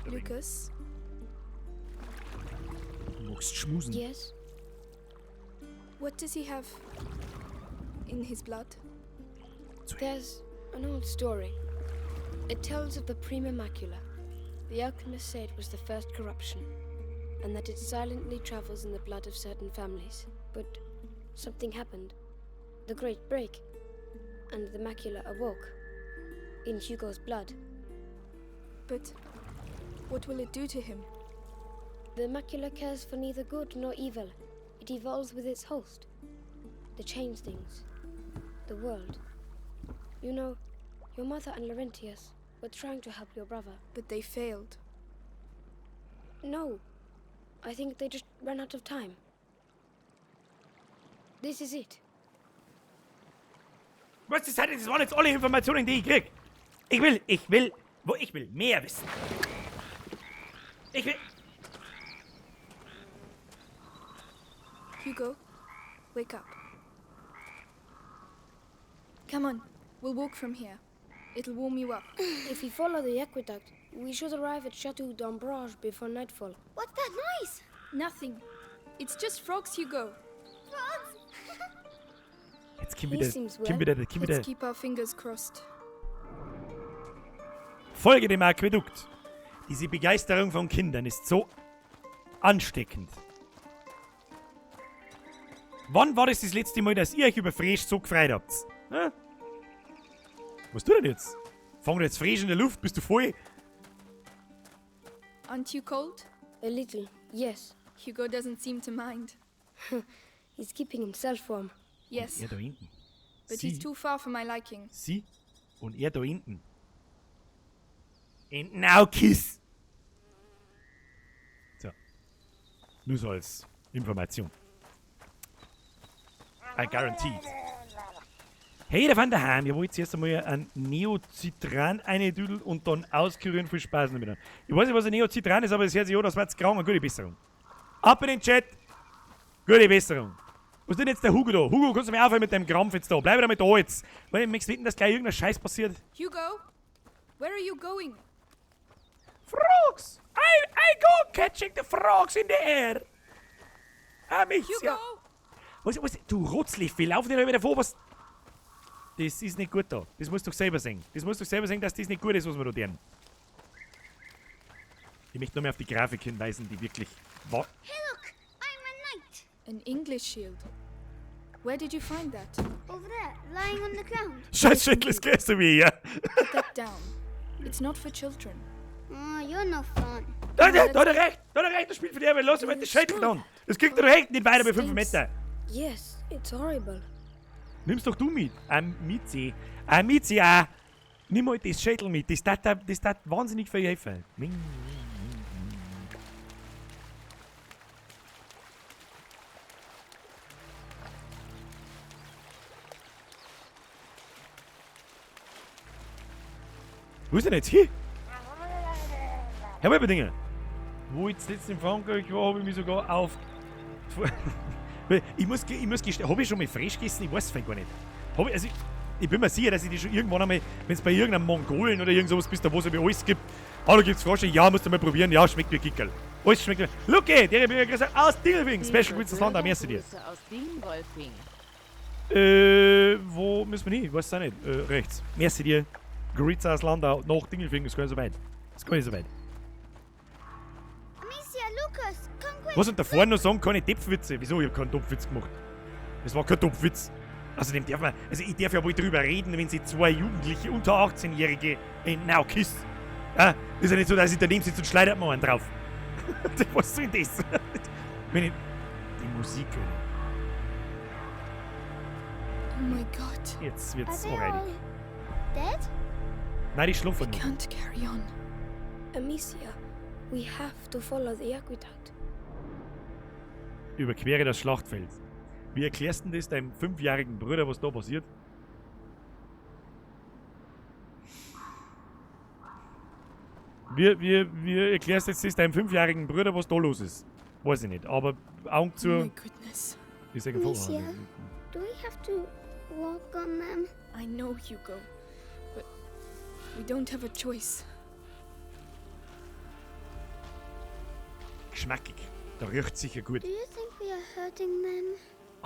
Lucas, Du magst schmusen. Yes? what does he have in his blood? There's an old story. It tells of the Prima Macula. The alchemist said it was the first corruption, and that it silently travels in the blood of certain families. But something happened. The Great Break. And the macula awoke. In Hugo's blood. But what will it do to him? The macula cares for neither good nor evil. It evolves with its host. The change things. The world. You know, your mother and Laurentius were trying to help your brother. But they failed. No. I think they just ran out of time. This is it. Was das heißt, das waren jetzt alle Informationen, die ich krieg. Ich will mehr wissen. Ich will... Hugo, wake up. Come on, we'll walk from here. It'll warm you up. If we follow the aqueduct, we should arrive at Chateau d'Ambrage before nightfall. What's that noise? Nothing. It's just frogs, Hugo. Frogs? Jetzt komm He wieder, seems komm well. wieder. Let's keep our fingers crossed. Folge dem Aquädukt. Diese Begeisterung von Kindern ist so ansteckend. Wann war das letzte Mal, dass ihr euch über Fresh so gefreut habt? Hä? Was tut denn jetzt? Fang jetzt frisch in der Luft, bist du voll? Aren't you cold? A little, yes. Hugo doesn't seem to mind. He's keeping himself warm. Yes, Er da hinten. but Sie, he's too far for my liking. sie und er da hinten. And now kiss! So. Nur so als Information. I guaranteed. Hey, der Van daheim, ihr wollt zuerst einmal ein Neocitran eindüdeln und dann auskurieren. Viel Spaß damit. Ich weiß nicht, was ein Neocitran ist, aber es hört sich an, das war jetzt grau. Eine gute Besserung. Ab in den Chat. Gute Besserung. Was ist denn jetzt der Hugo da? Hugo, kannst du mir aufhören mit deinem Krampf jetzt da? Bleib damit da jetzt. Weil ich möchte wetten, dass gleich irgendein Scheiß passiert. Hugo, where are you going? Frogs! I go catching the frogs in the air. Ah, mich, Hugo! ja. Was? Du Rotzliffi, lauf dir da wieder vor, was... Das ist nicht gut da. Das musst du doch selber sehen. Das musst du selber sehen, dass das nicht gut ist, was wir da tun. Ich möchte nur mehr auf die Grafik hinweisen, die wirklich... Hey, look! I'm a knight! An English shield. Where did you find that? Over there, lying on the ground. Scheiß Schädles gehst du wie, ja? Put that down. It's not for children. Oh, you're no fun. Da hat er recht, das spielt für dich, aber los, ich das Schädel dann. Das kriegt er doch echt nicht weiter bei 5 Meter. Yes, it's horrible. Nimm's doch du mit. Miezi, nimm mal das Schädel mit. Das tat wahnsinnig viel helfen. Wo ist denn jetzt hier? Herr Weberdinger. Wo ich zuletzt in Frankreich war, habe ich mich sogar auf... ich muss gestehen, habe ich schon mal frisch gegessen? Ich weiß es vielleicht gar nicht. Ich bin mir sicher, dass ich die schon irgendwann einmal, wenn es bei irgendeinem Mongolen oder irgend sowas bist, da wo es alles gibt, da gibt es Froschen, ja, musst du mal probieren, ja, schmeckt wie Kickerl. Alles schmeckt wie... Luki, der habe ich gesagt, aus Dingelfing, Special Grüße Land, merci dir. Grüße aus Dingolfing. Wo müssen wir hin? Ich weiß es auch nicht. Rechts. Merci dir. Grüße aus Landau nach Dingelfing, ist gar nicht so weit. Ist gar nicht so weit. Amicia, Lucas, come quick. Was und da vorne noch sagen, keine Topfwitze. Wieso? Ich habe keinen Topfwitz gemacht. Das war kein Topfwitz. Außerdem darf man, also ich darf ja wohl drüber reden, wenn sie zwei Jugendliche unter 18-Jährige now kiss. Ja, ist ja nicht so, dass ich daneben sitze und schleudert mir einen drauf. Was soll denn das? Wenn ich die Musik höre. Oh my god. Jetzt Are wird's they alright. all dead? Nein, die schlafen We noch. can't carry on. Amicia, we have to follow the aqueduct. Überquere das Schlachtfeld. Wie erklärst du das deinem 5-jährigen Bruder, was da passiert? Wie erklärst du jetzt das deinem 5-jährigen Bruder, was da los ist? Weiß ich nicht, aber Augen Oh zu. my goodness. Ist ja Amicia, gefallen. do we have to walk on them? I know, Hugo. But we don't have a choice. Geschmackig. Da riecht sicher gut. Do you think we are hurting them?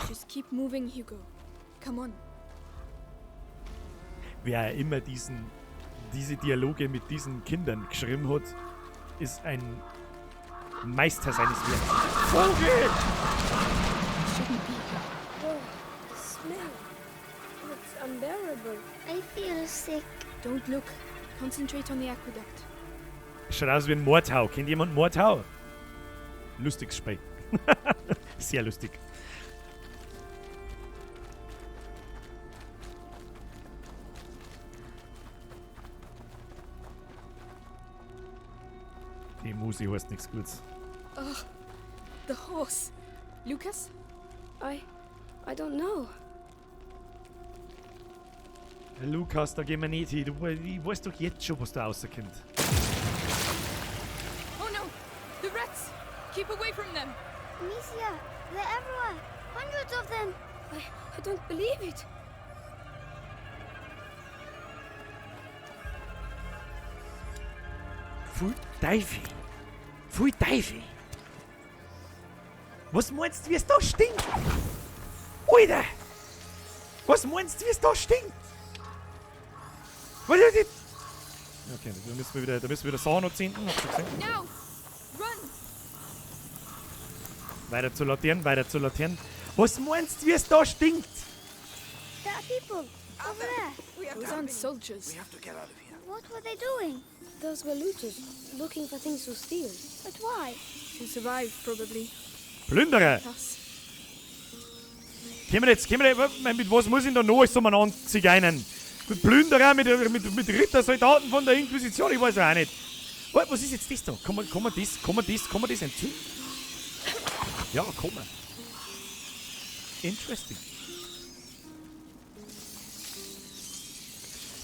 Just keep moving, Hugo. Come on. Wer immer diese Dialoge mit diesen Kindern geschrieben hat, ist ein Meister seines Werks. Vogel! Shouldn't be. Oh, the smell. It's unbearable. I feel sick. Don't look. Concentrate on the aqueduct. Schaut aus wie ein Mordhau. Kennt jemand Mordhau? Lustiges Spiel. Sehr lustig. Die Musi heißt nichts Gutes. Ugh. The horse. Lucas? I don't know. Lukas, da gehen wir nicht hin. Ich weiß doch jetzt schon, was da rauskommt. Oh no! The rats! Keep away from them! Amicia, they're everywhere. Hundreds of them. I don't believe it. Pfui Teufel. Pfui Teufel. Was meinst du, wie es da stinkt? Alter! Was meinst du, wie es da stinkt? Was ist das? Okay, da müssen wir wieder Sauna ziehen. Habt ihr gesehen? Now! Run! Weiter zur Laterne, weiter zur Laterne. Was meinst du, wie es da stinkt? There are people over there. Those aren't soldiers. What were they doing? Those were looters, looking for things to steal. But why? To survive, probably. Plünderer! Us. Mit was muss ich denn da noch alles umeinander zigeinen? Mit Plünderer, mit Rittersoldaten von der Inquisition, ich weiß auch nicht. Was ist jetzt das da? Kann man das entzünden? Ja, kann man. Interesting.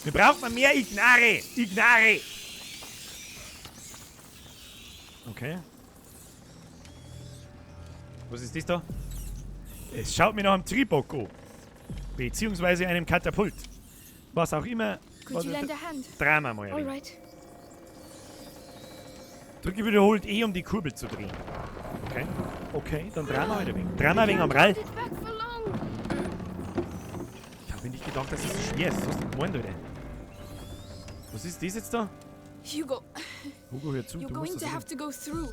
Wir brauchen mehr Ignare! Ignare! Okay. Was ist das da? Es schaut mir nach einem Triebock an. Beziehungsweise einem Katapult. Was auch immer. Could you lend a hand? Drehen wir mal ein All wenig. right. Drücke wiederholt E, um die Kurbel zu drehen. Okay. Okay, dann drehen wir halt ein wenig. Drehen wir ein wenig am Rall. Hold it back for long. Ich habe nicht gedacht, dass es so schwer ist. Was hast du gemeint, Alter? Was ist das jetzt da? Hugo, Hugo, hör zu. you're Du going musst to das have to go through.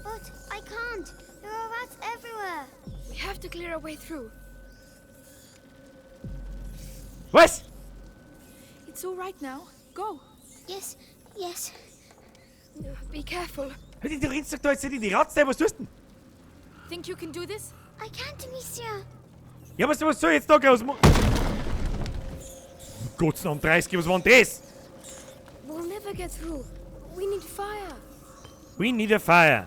But I can't. There are rats everywhere. We have to clear our way through. Was? It's all right now. Go. Yes, yes. Be careful. Du rennst doch da jetzt nicht in die Ratze, was tust du denn? Think you can do this? I can't, Amicia. Ja, was soll ich jetzt da groß machen? Gott, um 30, was war denn das? We'll never get through. We need fire. We need a fire.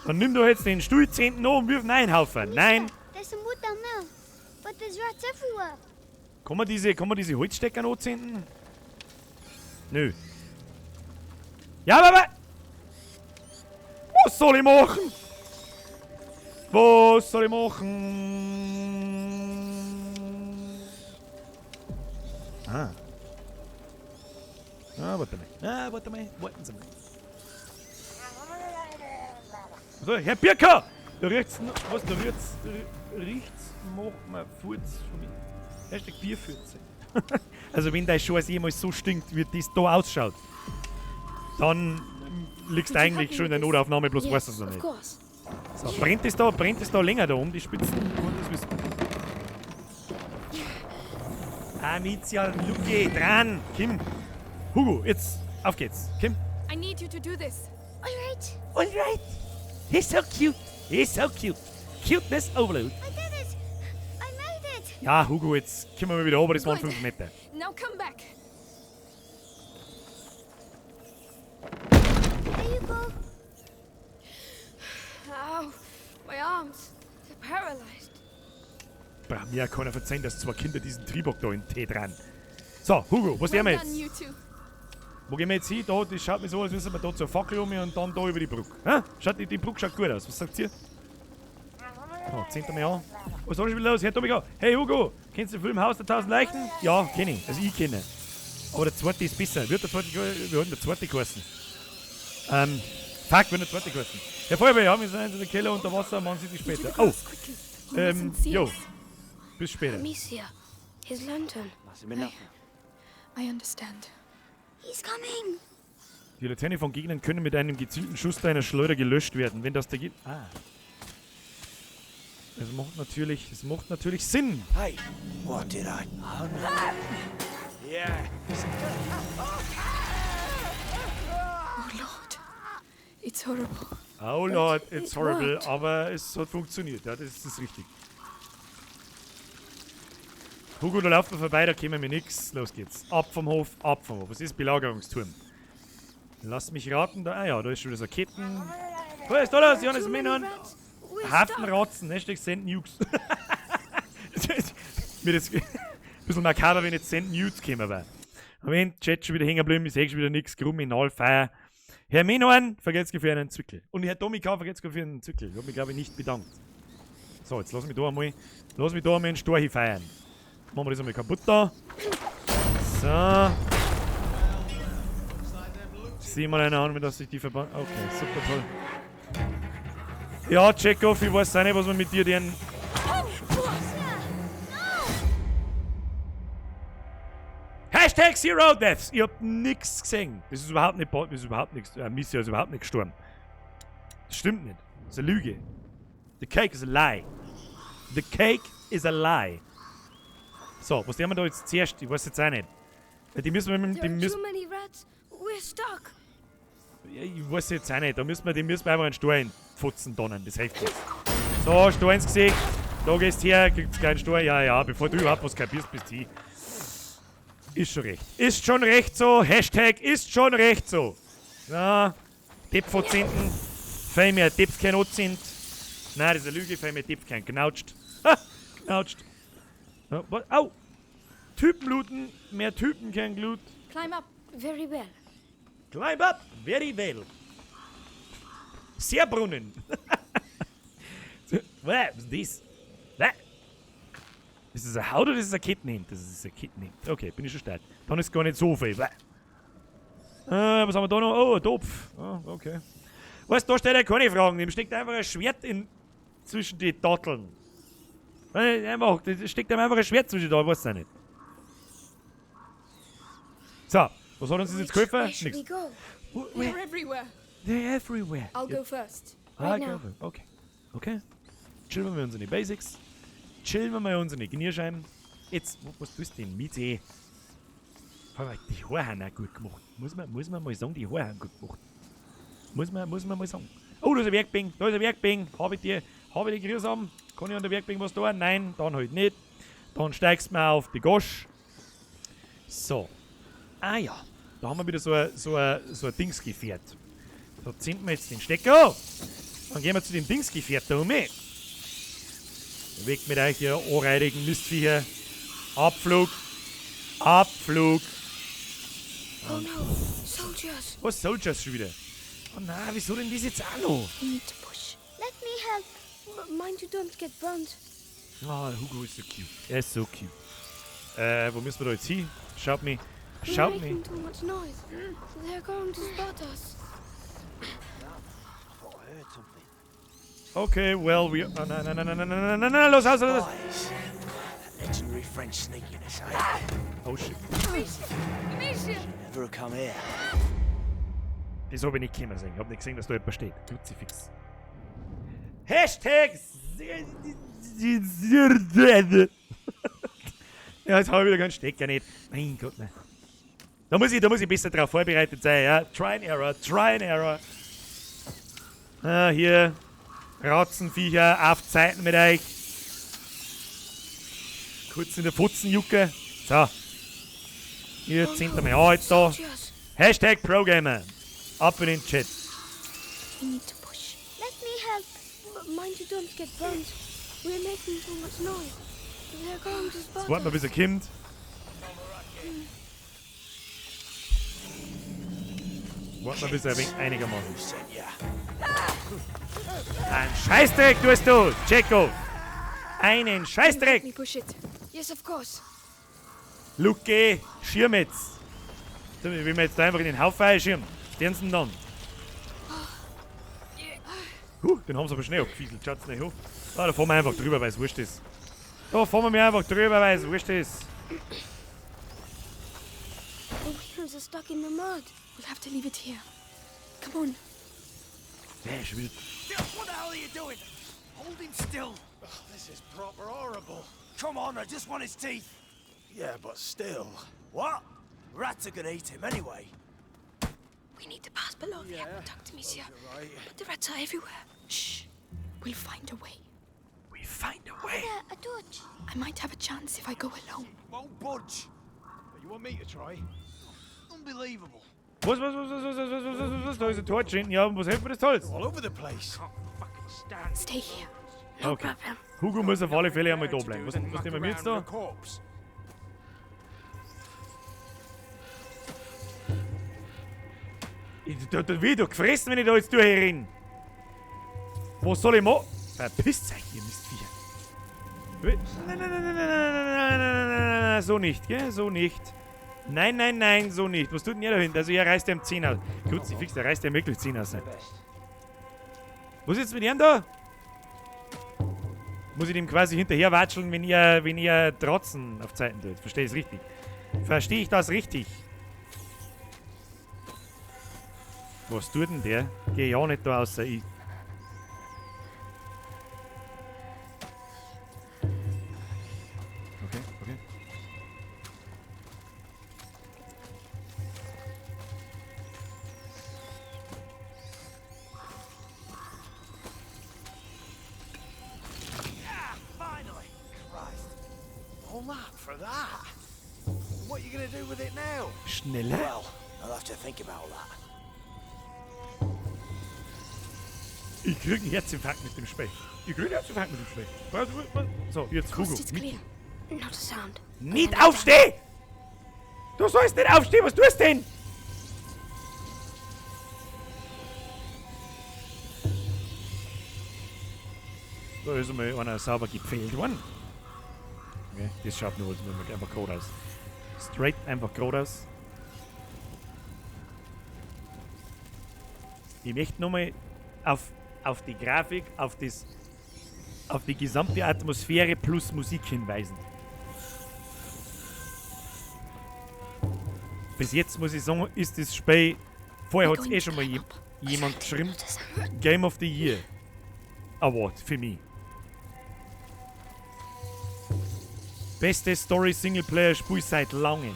Dann nimm doch jetzt den Stuhlzehnten an und wirf ihn einhaufen. Nein. There's some wood down there. But there's rats everywhere. Kann man diese Holzstecker anzünden? Nö. Ja, aber... Was soll ich machen? Was soll ich machen? Ah. Ah, warte mal. Ah, warte mal. Warten Sie mal. So, Herr Birker! Da riecht's noch... Was, da riecht's noch mal Furz von mir. Hashtag Bierfürze. Also wenn dein Scheiß jemals so stinkt, wie das da ausschaut, dann liegst du eigentlich schon in der Notaufnahme, bloß weißt du es noch nicht. So, brennt es da länger da um, die Spitzen? Das wissen. Amicia, Luki, dran! Kim! Hugo, jetzt, auf geht's. Kim! I need you to do this. Alright! He's so cute! He's so cute! Cuteness overload! I did it! I made it! Ja, Hugo, jetzt kommen wir wieder runter, das waren 5 Meter. Now come back. There you go. Ow, my arms. They're paralyzed. Mir kann er verzeihen, dass 2 Kinder diesen Triebock da in den Tee dran. So, Hugo, was Well sehen wir done, jetzt? you two. Wo gehen wir jetzt hin? Da, das schaut mir so aus, als müssen wir da zur Fackel um und dann da über die Brücke. Hä? Die Brücke schaut gut aus. Was sagt ihr? Oh, zieht er mich an. Was ist schon wieder los? Hört mich an. Hey Hugo, kennst du den Film Haus der 1000 Leichen? Ja, kenne ich. Also ich kenne. Aber der zweite ist besser. Wird der zweite, wir haben der zweite geheißen. Fuck, wird der zweite geheißen. Herr Feuerwehr, ja, wir sind in der Keller unter Wasser, machen Sie die später. Oh, jo. Bis später. Amicia, his lantern. I understand. He's coming. Die Laterne von Gegnern können mit einem gezielten Schuss einer Schleuder gelöscht werden, wenn das der geht. Ah. Es macht natürlich Sinn. Hey, what did I... Yeah. Oh Lord. It's horrible. Oh Lord, it's horrible, aber es hat funktioniert, ja, das ist richtig. Hugo, da laufen wir vorbei, da kämen wir nix. Los geht's. Ab vom Hof, ab vom Hof. Was ist Belagerungsturm? Lass mich raten, da. Ah ja, da ist schon wieder so Ketten. Was ist da los, Johannes Männern? Haften Ratzen, Hashtag Send Nukes. Mir das ein bisschen makaber, wenn jetzt Send Nukes kämen wäre. Wenn Chat schon wieder hängen geblieben, ich sehe schon wieder nichts, Kriminal, Feier. Herr Menorn, vergesst für einen Zwickel. Und Herr Domika, vergesst für einen Zwickel. Ich habe mich, glaube ich, nicht bedankt. So, jetzt lass mich da einmal einen Storch feiern. Machen wir das einmal kaputt da. So. Sieh mal einer an, wie das sich die verband. Okay, super toll. Ja, Chekhov, ich weiß auch nicht, was wir mit dir den. Hashtag Zero Deaths! Ich hab nix gesehen. Das ist überhaupt nicht. Das ist überhaupt nichts. Missia ist überhaupt nicht gestorben. Das stimmt nicht. Das ist eine Lüge. The cake is a lie. The cake is a lie. So, was nehmen wir da jetzt zuerst? Ich weiß jetzt auch nicht. Die müssen wir mit dem. There are too many rats. We're stuck. Ja, ich weiß jetzt auch nicht. Die müssen wir einfach einen Stor in Pfotzen donnen. Das hilft jetzt. So, Stor ins Gesicht. Da gehst du her, kriegst keinen Stor. Ja, bevor du überhaupt was kapierst, bist du. Ist schon recht. Ist schon recht so. Hashtag ist schon recht so. Ja, Tippfotzenten. Fein mir Tipps kein Ot sind. Nein, das ist eine Lüge. Fein mir Tipps kein Gnautscht. Ha! Gnautscht. Ja, au! Typen looten. Mehr Typen kein Glut. Climb up. Very well. Climb up. Very well. Sehr Brunnen. Was ist das? Was? Ist das ein Haut oder ist das ein Kettenhemd? Das ist ein Kettenhemd. Okay, bin ich schon stark. Dann ist gar nicht so viel. Was haben wir da noch? Oh, ein Topf. Ah, okay. Weißt du, da steht ja keine Fragen. Dem steckt einfach ein Schwert zwischen die Datteln. Einfach, da steckt einfach ein Schwert zwischen da, ich weiß es nicht. So, was hat uns das jetzt geholfen? Where should we Nix. go? They're everywhere. They're everywhere. I'll go first. Ah, Right now. okay. Okay. Chillen wir mal unsere Basics. Chillen wir mal unsere Gnierscheiben. Jetzt, was tust du denn? Miete. Die Haare haben auch gut gemacht. Muss man mal sagen, die Haare haben gut gemacht. Muss man mal sagen. Oh, da ist ein Werkbank. Da ist ein Werkbank. Habe ich die Grüßam? Kann ich an der Werkbank was tun? Nein, dann halt nicht. Dann steigst du mal auf die Gosch. So. Ah ja. Da haben wir wieder so ein Dingsgefährt. Da ziehen wir jetzt den Stecker auf. Dann gehen wir zu dem Dingsgefährt da um. Weg mit euch, ihr anreidigen Mistviecher. Abflug. Abflug. Oh no. Soldiers! Was Soldiers schon wieder? Oh nein, wieso denn das jetzt auch noch? We need to push. Let me help. Mind you don't get burnt. Oh, Hugo ist so cute. Er ist so cute. Wo müssen wir da jetzt hin? Schaut mich. We're Schaut mich. making too much noise. They're going to spot us. Okay, well, we... Oh, nein, nein, nein, nein, nein, nein, nein, nein, los, los, los. Boys, legendary French sneakiness, eh? Oh, shit. Never come here. Das habe ich nicht kommen sehen. Ich habe nicht gesehen, dass da jemand steht. Kruzifix. Hashtags! Ja, jetzt habe ich wieder keinen Stecker nicht. Mein Gott, nein. Da muss ich besser drauf vorbereitet sein, ja. Try and error. Ah, hier. Ratzenviecher, auf Zeiten mit euch. Kurz in der Futzenjucke. So. Hier sind wir ja jetzt da. Soldiers! Hashtag Programmer. Ab in den Chat. We need to push. Let me help. Mind you don't get burnt. We're making too much noise. They're going to spot Warten wir, bis er kommt. Warten wir, bis er ein wenig einigermaßen ist. Ein Scheißdreck tust du, Checo! Einen Let Scheißdreck! me push it. Yes, of course. Luke, schirm jetzt! So, wie wir jetzt da einfach in den Haufen einschirmen. Stehen sie denn dann? Den haben sie aber schnell abgefieselt. Schaut's nicht hoch. Ah, da fahren wir einfach drüber, weil es wurscht ist. Da fahren wir einfach drüber, weil es wurscht ist. The wheels are stuck in the mud. We'll have to leave it here. Come on. Ja, schon wieder. What the hell are you doing? Hold him still. This is proper horrible. Come on, I just want his teeth. Yeah, but still. What? Rats are gonna eat him anyway. We need to pass below the aqueduct, monsieur. Right. But the rats are everywhere. Shh. We'll find a way. We find a way. A torch. I might have a chance if I go alone. Won't budge. You want me to try? Unbelievable. Was? Da ist ein Tor drin. Ja, was hilft mir das Holz? All over the place. Stay here. No Okay. problem. Hugo muss auf alle Fälle einmal da bleiben. Was nehmen wir jetzt da? Corpse. Da wird doch gefressen, wenn ich da jetzt durchrennen. Was soll ich machen? Verpisst euch, ihr Mistviecher. Nein, so nicht, gell? So nicht. Nein, so nicht. Was tut denn ihr da hinten? Also, ihr reißt dem 10 aus. Kruzifix, der reißt dem wirklich 10 aus. Was ist jetzt mit ihm da? Muss ich dem quasi hinterher watscheln, wenn ihr Trotzen auf Zeiten tut? Verstehe ich es richtig? Verstehe ich das richtig? Was tut denn der? Geh ja nicht da außer ich. Okay. Finally! Christ. All that for that? What are you gonna do with it now? Schneller? Well, I'll have to think about that. Ich krieg einen Herzinfarkt mit dem Specht. So, jetzt Hugo. Coast is clear. Not a sound. Nicht aufstehen! Du sollst nicht aufstehen, was tust du denn? Da ist einmal einer sauber gepfählt worden. Okay, das schaut nur einfach gerade aus. Straight einfach gerade aus. Ich möchte nochmal auf die Grafik, auf die gesamte Atmosphäre plus Musik hinweisen. Bis jetzt muss ich sagen, ist das Spiel. Vorher hat es schon mal jemand geschrieben. Game of the Year Award für mich. Beste Story Singleplayer Spiel seit langem.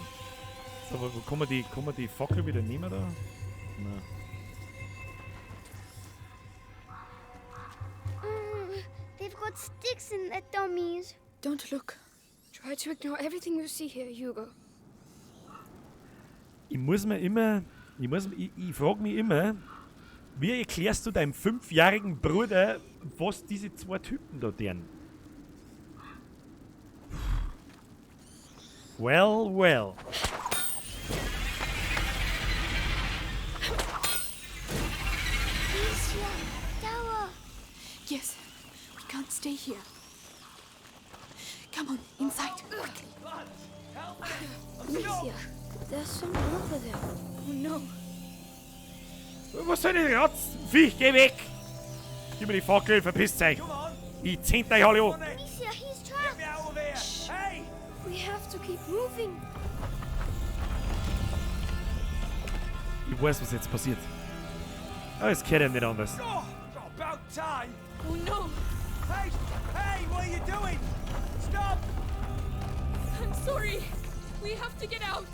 So, aber kann man die Fackel wieder nehmen da? Nein. They've got sticks in their dummies. Don't look. Try to ignore everything you see here, Hugo. Ich frage mich immer, wie erklärst du deinem 5-jährigen Bruder, was diese zwei Typen da tun? Well. Tower. Yes, we can't stay here. Come on, inside, quickly. Amicia, there's someone over there. Oh no. Was soll denn das? Viech, geh weg! Gib mir die Fackel, verpisst euch! Ich zehnt euch alle an! Amicia, he's trapped. Get out of here! Hey! We have to keep moving. Ich weiß, was jetzt passiert. Aber es geht ja nicht anders. Oh, about time! Oh no. Hey! Hey! What are you doing? Stop! I'm sorry. We have to get out.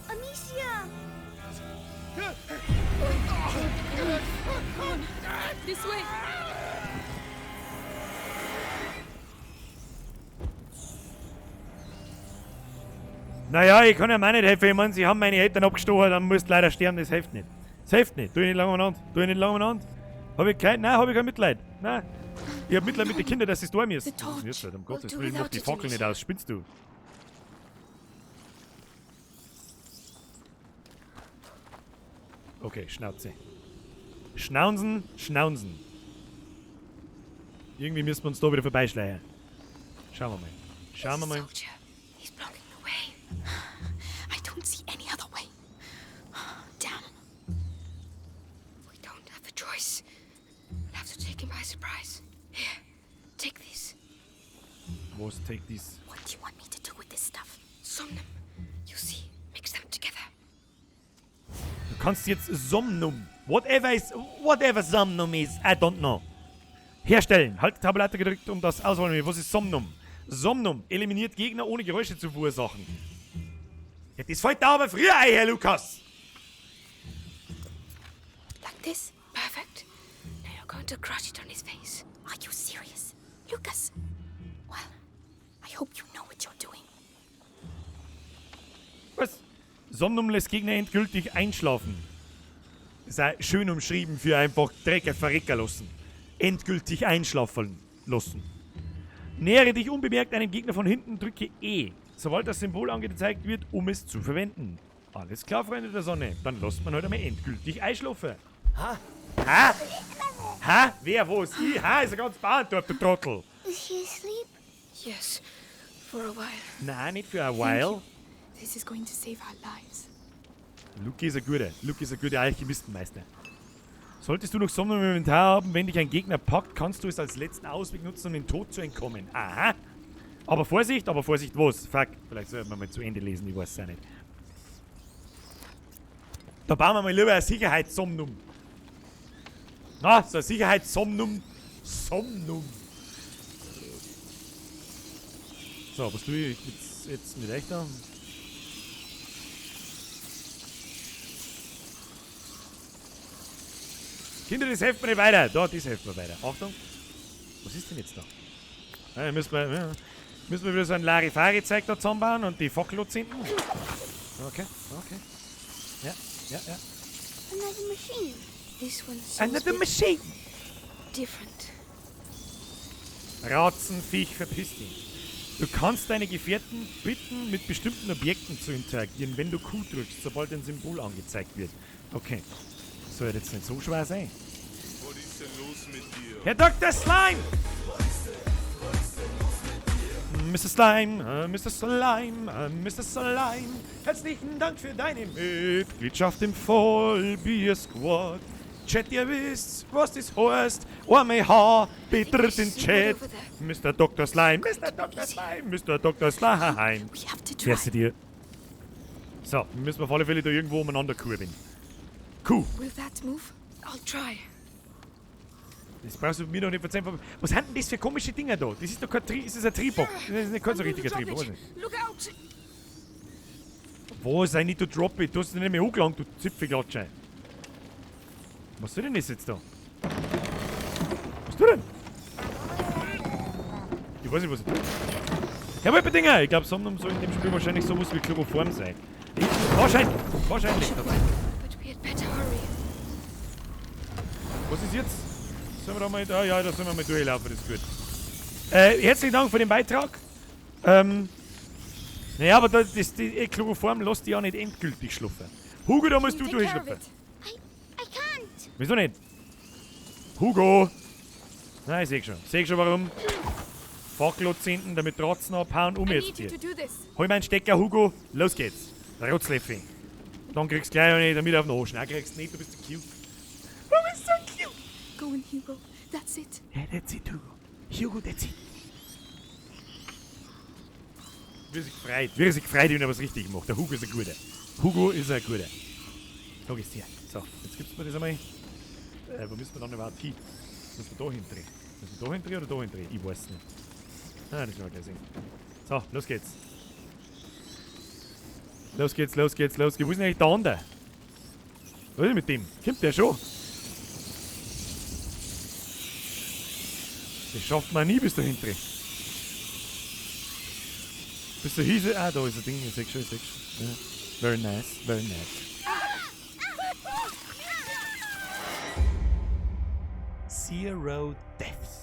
Amicia. Come on, this way. Naja, ich kann ja auch nicht helfen. Ich meine, sie haben meine Eltern abgestochen, dann musst du leider sterben, das hilft nicht. Das hilft nicht. Tu ich nicht lang umeinander. Tu ich nicht lang umeinander. Nein, hab ich kein Mitleid. Nein. Ich hab Mitleid mit den Kindern, dass sie da müssen. The torch. Jetzt, um Gottes do Willen, mach without die it, Fackel nicht Amicia. aus. Spinnst du? Okay, Schnauze. Schnauzen, Schnauzen. Irgendwie müssen wir uns da wieder vorbeischleichen. Schauen wir mal. Schauen wir mal. Soldier. He's blocking the way. I don't see any other way. Damn. We don't have a choice. We'll have to take him by surprise. Here, take this. Was take this? What do you want me to do with this stuff? Somnum. You see, mix them together. Du kannst jetzt Somnum, whatever Somnum is, I don't know. Herstellen. Halt die Tabulator gedrückt, um das auszuwählen. Was ist Somnum? Somnum eliminiert Gegner ohne Geräusche zu verursachen. Ja, das fällt da aber früher ein, Herr Lukas. Like this. Perfect. Now you're going to crush it on his face. Are you serious? Lucas? Well, I hope you know what you're doing. Was? Somnum lässt Gegner endgültig einschlafen. Das ist auch schön umschrieben für einfach Drecker verrecken lassen. Endgültig einschlafen lassen. Nähere dich unbemerkt einem Gegner von hinten, drücke E, sobald das Symbol angezeigt wird, um es zu verwenden. Alles klar, Freunde der Sonne. Dann lässt man halt einmal endgültig einschlafen. Ha? Ha? Ha? Wer, was? Ich? Ha? Ist ein ganz Band dort, du Trottel. Is she asleep? Yes, for a while. Nein, nicht für a while. This is going to save our lives. Luke ist ein guter Alchemistenmeister. Solltest du noch Somnum im Inventar haben, wenn dich ein Gegner packt, kannst du es als letzten Ausweg nutzen, um den Tod zu entkommen. Aha. Aber Vorsicht, was? Fuck. Vielleicht sollten wir mal zu Ende lesen, ich weiß es auch nicht. Da bauen wir mal lieber ein Sicherheitssomnum. Na, so ein Sicherheitssomnum. Somnum. So, was tue ich jetzt mit euch da? Kinder, das hilft mir nicht weiter. Da, das hilft mir weiter. Achtung. Was ist denn jetzt da? Ja, müssen wir wieder so ein Larifari-Zeug da zusammenbauen und die Fackel zünden. Okay. Ja. Another machine. This one seems Another machine. different. Ratzenviech, verpiss dich. Du kannst deine Gefährten bitten, mit bestimmten Objekten zu interagieren, wenn du Q drückst, sobald ein Symbol angezeigt wird. Okay. Soll jetzt nicht so schwer sein. Was ist denn los mit dir? Herr Dr. Slime! Mr. Slime, Mr. Slime, Mr. Slime, herzlichen Dank für deine Mitgliedschaft im Vollbier-Squad. Chat, ihr wisst, was das heißt. Arme Haar, bitte den Chat. Mr. Dr. Slime, Mr. Dr. Slime, Mr. Dr. Slime. We have to try. Wer ist dir? So, müssen wir auf alle Fälle da irgendwo umeinander kurbeln. Cool. Will that move? I'll try. Das brauchst du mir doch nicht verzeihen. Was sind denn das für komische Dinger da? Das ist doch kein Ist das ein Triebock? Das ist nicht kein so richtiger Triebock. Was nicht? Look out! Wo sei nicht, du drop it? Du hast dich nicht mehr hochgelangt, du Zipfelklatsche. Was soll denn das jetzt da? Was du denn? Ich weiß nicht, was ich tue. Herr ich glaube, Somnum soll in dem Spiel wahrscheinlich sowas wie Chloroform sein. Wahrscheinlich. But we had better hurry. Was ist jetzt? Sollen wir da mal... ja, da sollen wir mal durchlaufen, das ist gut. Herzlichen Dank für den Beitrag. Naja, aber die Chloroform lässt die ja nicht endgültig schlupfen. Hugo, da musst du Take care of durchschlupfen. it. I can't. Wieso nicht? Hugo! Nein, ich seh schon warum. Fackel zünden, damit Rotzen abhauen, I jetzt need you hier. to do this. Hol meinen Stecker, Hugo. Los geht's. Rotzleffi. Dann kriegst du gleich eine damit auf den Arsch. Nein, kriegst du nicht, du bist so cute. Du bist so cute. Go on, Hugo. That's it. Ja, that's it, Hugo. Hugo, that's it. Wie er sich freut, wenn er was richtig macht. Der Hugo ist ein Guter. Hugo ist ein Guter. Schau es hier. So, jetzt gibt's mir das einmal. Wo müssen wir dann überhaupt hin? Müssen wir da hindrehen? Müssen wir da hindrehen oder da hindrehen? Ich weiß nicht. Ah, das werden wir gleich sehen. So, los geht's. Los geht's. Wo ist denn eigentlich der andere? Was ist mit dem? Kommt der schon? Das schafft man nie bis da hinten. Bis da hieß ah, da ist ein Ding. Ich seh schon. Ja. Very nice. Zero Deaths.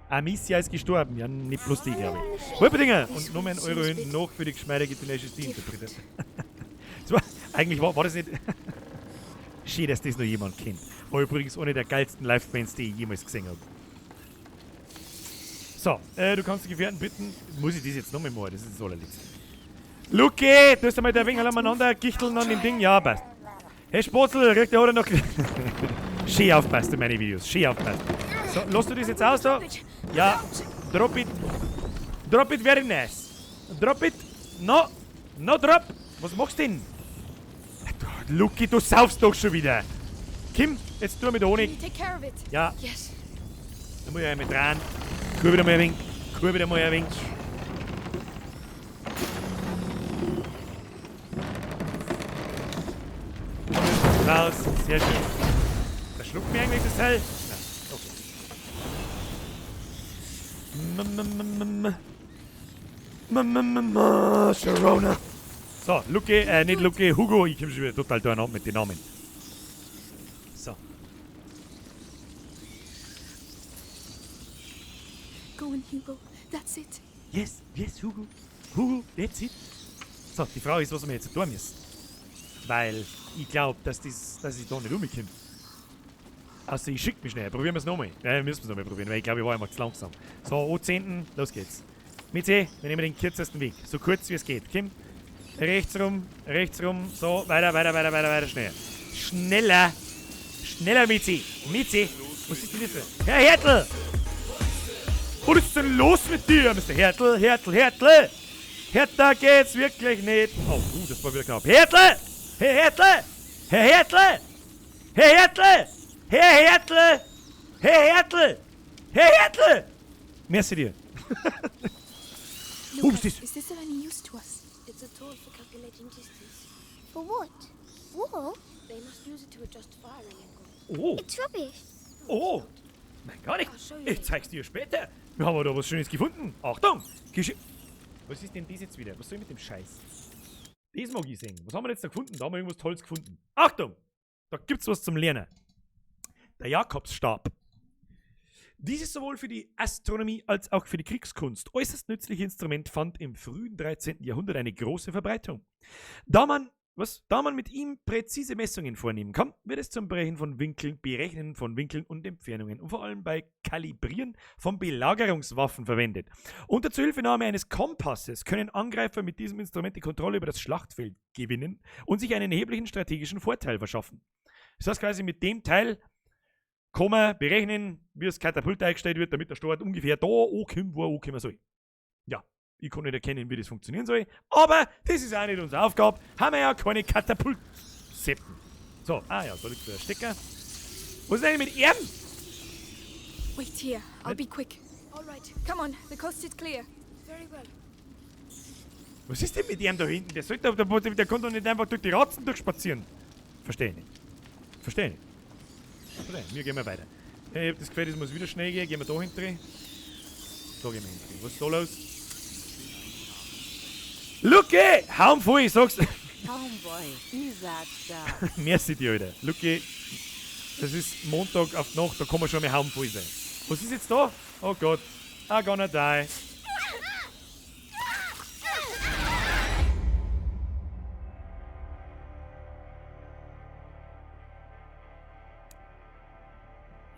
Amicia ist gestorben, ja, nicht bloß die, glaube ich. Wolperdinger! Und nur ein Euro hinten noch für die geschmeide Tenacious D-Interpreter. Eigentlich war das nicht... Schön, dass das noch jemand kennt. War übrigens eine der geilsten Live-Bands, die ich jemals gesehen habe. So, du kannst die Gefährten bitten. Muss ich das jetzt nochmal machen? Das ist das Allerletzte. Luki! Du hast einmal der Wingel aneinander gichteln an dem Ding. Ja, passt. Hey Spotzel, kriegt der oder noch... Schön aufpasst in meine Videos. Schön aufpasst. So, lass du das jetzt aus da? Ja, drop it. Drop it very nice. Drop it. No drop. Was machst du denn? Luki, du saufst doch schon wieder. Kim, jetzt tu mit Honig. Take care of it. Ja, Yes. da muss ich mit dran. Kur wieder mal ein wenig. Raus, sehr schön. Da schluckt mir eigentlich das Hell. Okay. Sharona. So, Luki, nicht Luki, Hugo. Ich komm schon wieder total durcheinander mit den Namen. So. Go on, Hugo. That's it. Yes, Hugo. Hugo, that's it. So, die Frage ist, was wir jetzt tun müssen. Weil ich glaube, dass ich da nicht umkomme. Also ich schicke mich schnell. Probieren wir es nochmal. Ja, müssen wir es nochmal probieren, weil ich glaube, ich war einmal zu langsam. So, O10, los geht's. Mit C, wir nehmen den kürzesten Weg. So kurz wie es geht. Kim, rechts rum. So, weiter, schnell. Schneller mit C. Was ist denn das? Herr Hertel! Was ist denn los mit dir, Mr. Hertel? Härter geht's wirklich nicht. Oh, das war wieder knapp. Hertel! Merci dir. Lucas, is this of any use to us? It's a tool for calculating distance. For what? War? They must use it to adjust firing angle. Oh, It's rubbish. oh. Mein Gott, I'll show you ich zeig's dir später. Wir haben da was Schönes gefunden. Achtung! Was ist denn das jetzt wieder? Was soll ich mit dem Scheiß? Das mag ich sehen. Was haben wir jetzt da gefunden? Da haben wir irgendwas Tolles gefunden. Achtung! Da gibt's was zum Lernen. Der Jakobsstab. Dies ist sowohl für die Astronomie als auch für die Kriegskunst äußerst nützliche Instrument fand im frühen 13. Jahrhundert eine große Verbreitung. Da man mit ihm präzise Messungen vornehmen kann, wird es zum Berechnen von Winkeln und Entfernungen und vor allem bei Kalibrieren von Belagerungswaffen verwendet. Unter Zuhilfenahme eines Kompasses können Angreifer mit diesem Instrument die Kontrolle über das Schlachtfeld gewinnen und sich einen erheblichen strategischen Vorteil verschaffen. Das heißt quasi, mit dem Teil kann man berechnen, wie das Katapult eingestellt wird, damit der Start ungefähr da ankommt, wo er ankommen soll. Ja, ich kann nicht erkennen, wie das funktionieren soll, aber das ist auch nicht unsere Aufgabe. Haben wir ja keine Katapult-Septen. So, ja, da liegt der Stecker. Was ist denn mit ihm? Wait here. I'll be quick. All right. Come on. The coast is clear. Very well. Was ist denn mit ihm da hinten? Der kann doch nicht einfach durch die Ratzen durchspazieren. Verstehe nicht. Wir gehen mal weiter. Ich hab das Gefühl, das muss wieder schnell gehen. Gehen wir da hinten. Da gehen wir hinten. Was ist da los? Luki! Haum voll, ich sag's. Homeboy, ich sag's da. Merci dir, Alter. Luki, das ist Montag auf die Nacht, da kann man schon mal Haum voll sein. Was ist jetzt da? Oh Gott. I'm gonna die.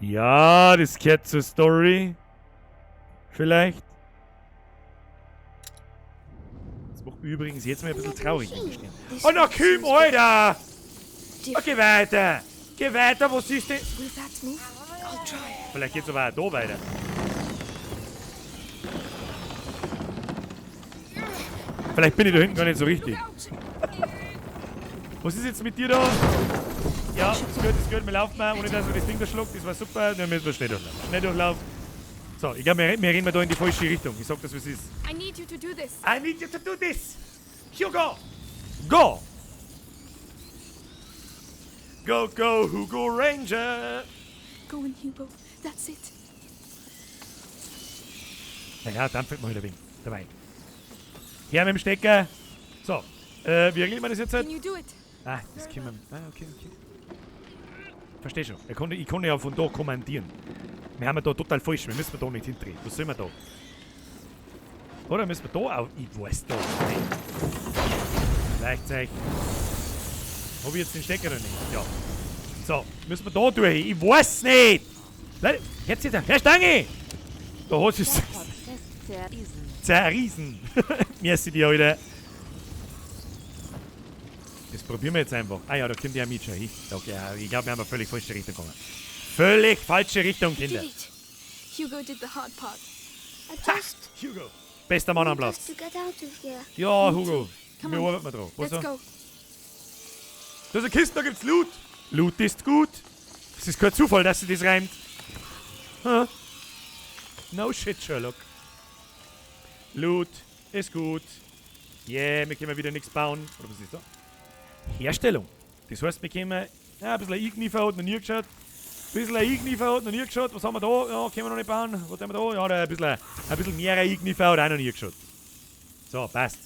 Ja, das gehört zur Story. Vielleicht. Das macht mich übrigens jetzt mal ein bisschen traurig. Oh, na komm, Alter! Oh, geh weiter! Geh weiter, was ist denn? Will that move? I'll try. Vielleicht geht's aber auch da weiter. Vielleicht bin ich da hinten gar nicht so richtig. Was ist jetzt mit dir da? Ja, ist gut, wir laufen mal, ohne dass wir das Ding da schluckt. Das war super, dann müssen wir schnell durchlaufen. Schnell durchlaufen. So, ich glaube, wir rennen da in die falsche Richtung. Ich sag das, was ist. I need you to do this. I need you to do this! Hugo! Go! Go, go, Hugo Ranger! Go in, Hugo. That's it. Naja, dann fällt mal wieder Wind. Dabei. Her mit dem Stecker. So, wie regelt man das jetzt? Can you do it? Ah, das können wir. Ah, okay. Versteh schon. Ich konnte ja von da kommandieren. Wir haben ja da total falsch. Wir müssen da nicht hindrehen. Was sollen wir da? Oder müssen wir da auch? Ich weiß da nicht. Gleichzeitig. Habe ich jetzt den Stecker oder nicht? Ja. So, müssen wir da durch? Ich weiß nicht! Leute, jetzt hier, Herr Stange! Da hast du es. Zerriesen. Merci dir, Alter. Das probieren wir jetzt einfach. Ah ja, da kommt ja mit schon hin. Okay, ich glaube, wir haben eine völlig falsche Richtung gekommen. Völlig falsche Richtung, Kinder. Did it. Hugo did the hard part. I just Hugo. Bester Mann am want us Platz. to get out of here. Ja, Hugo. Come Wir on. arbeiten mal drauf. Was Let's so? go. Da ist eine Kiste, da gibt's Loot. Loot ist gut. Es ist kein Zufall, dass sie das reimt. Huh? No shit, Sherlock. Loot ist gut. Yeah, wir können wieder nichts bauen. Oder was ist da? Herstellung. Das heißt, wir können ein bisschen Ignifer hat noch nie geschaut. Was haben wir da? Ja, können wir noch nicht bauen. Was haben wir da? Ja, ein bisschen mehr Ignifer hat auch noch nie geschaut. So, passt.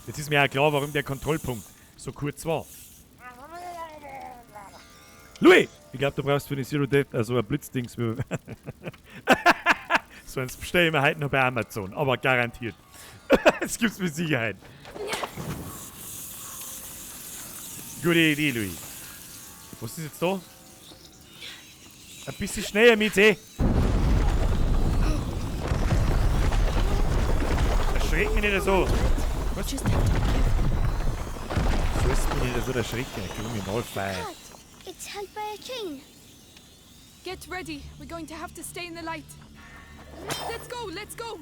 Jetzt ist mir auch klar, warum der Kontrollpunkt so kurz war. Louis! Ich glaube, du brauchst für den Zero Death so ein Blitzdings. Sonst bestelle ich mir heute noch bei Amazon. Aber garantiert. Das gibt's mit Sicherheit. Gute Idee, Louis. Was ist jetzt da? Ein bisschen schneller mit, eh. Erschreck mich nicht so. Was? Just Sollst mich nicht so erschrecken. Ich will mich mal feiern. Cat, it's held by a chain. get ready. We're going to have to stay in the light. Let's go. Let's go.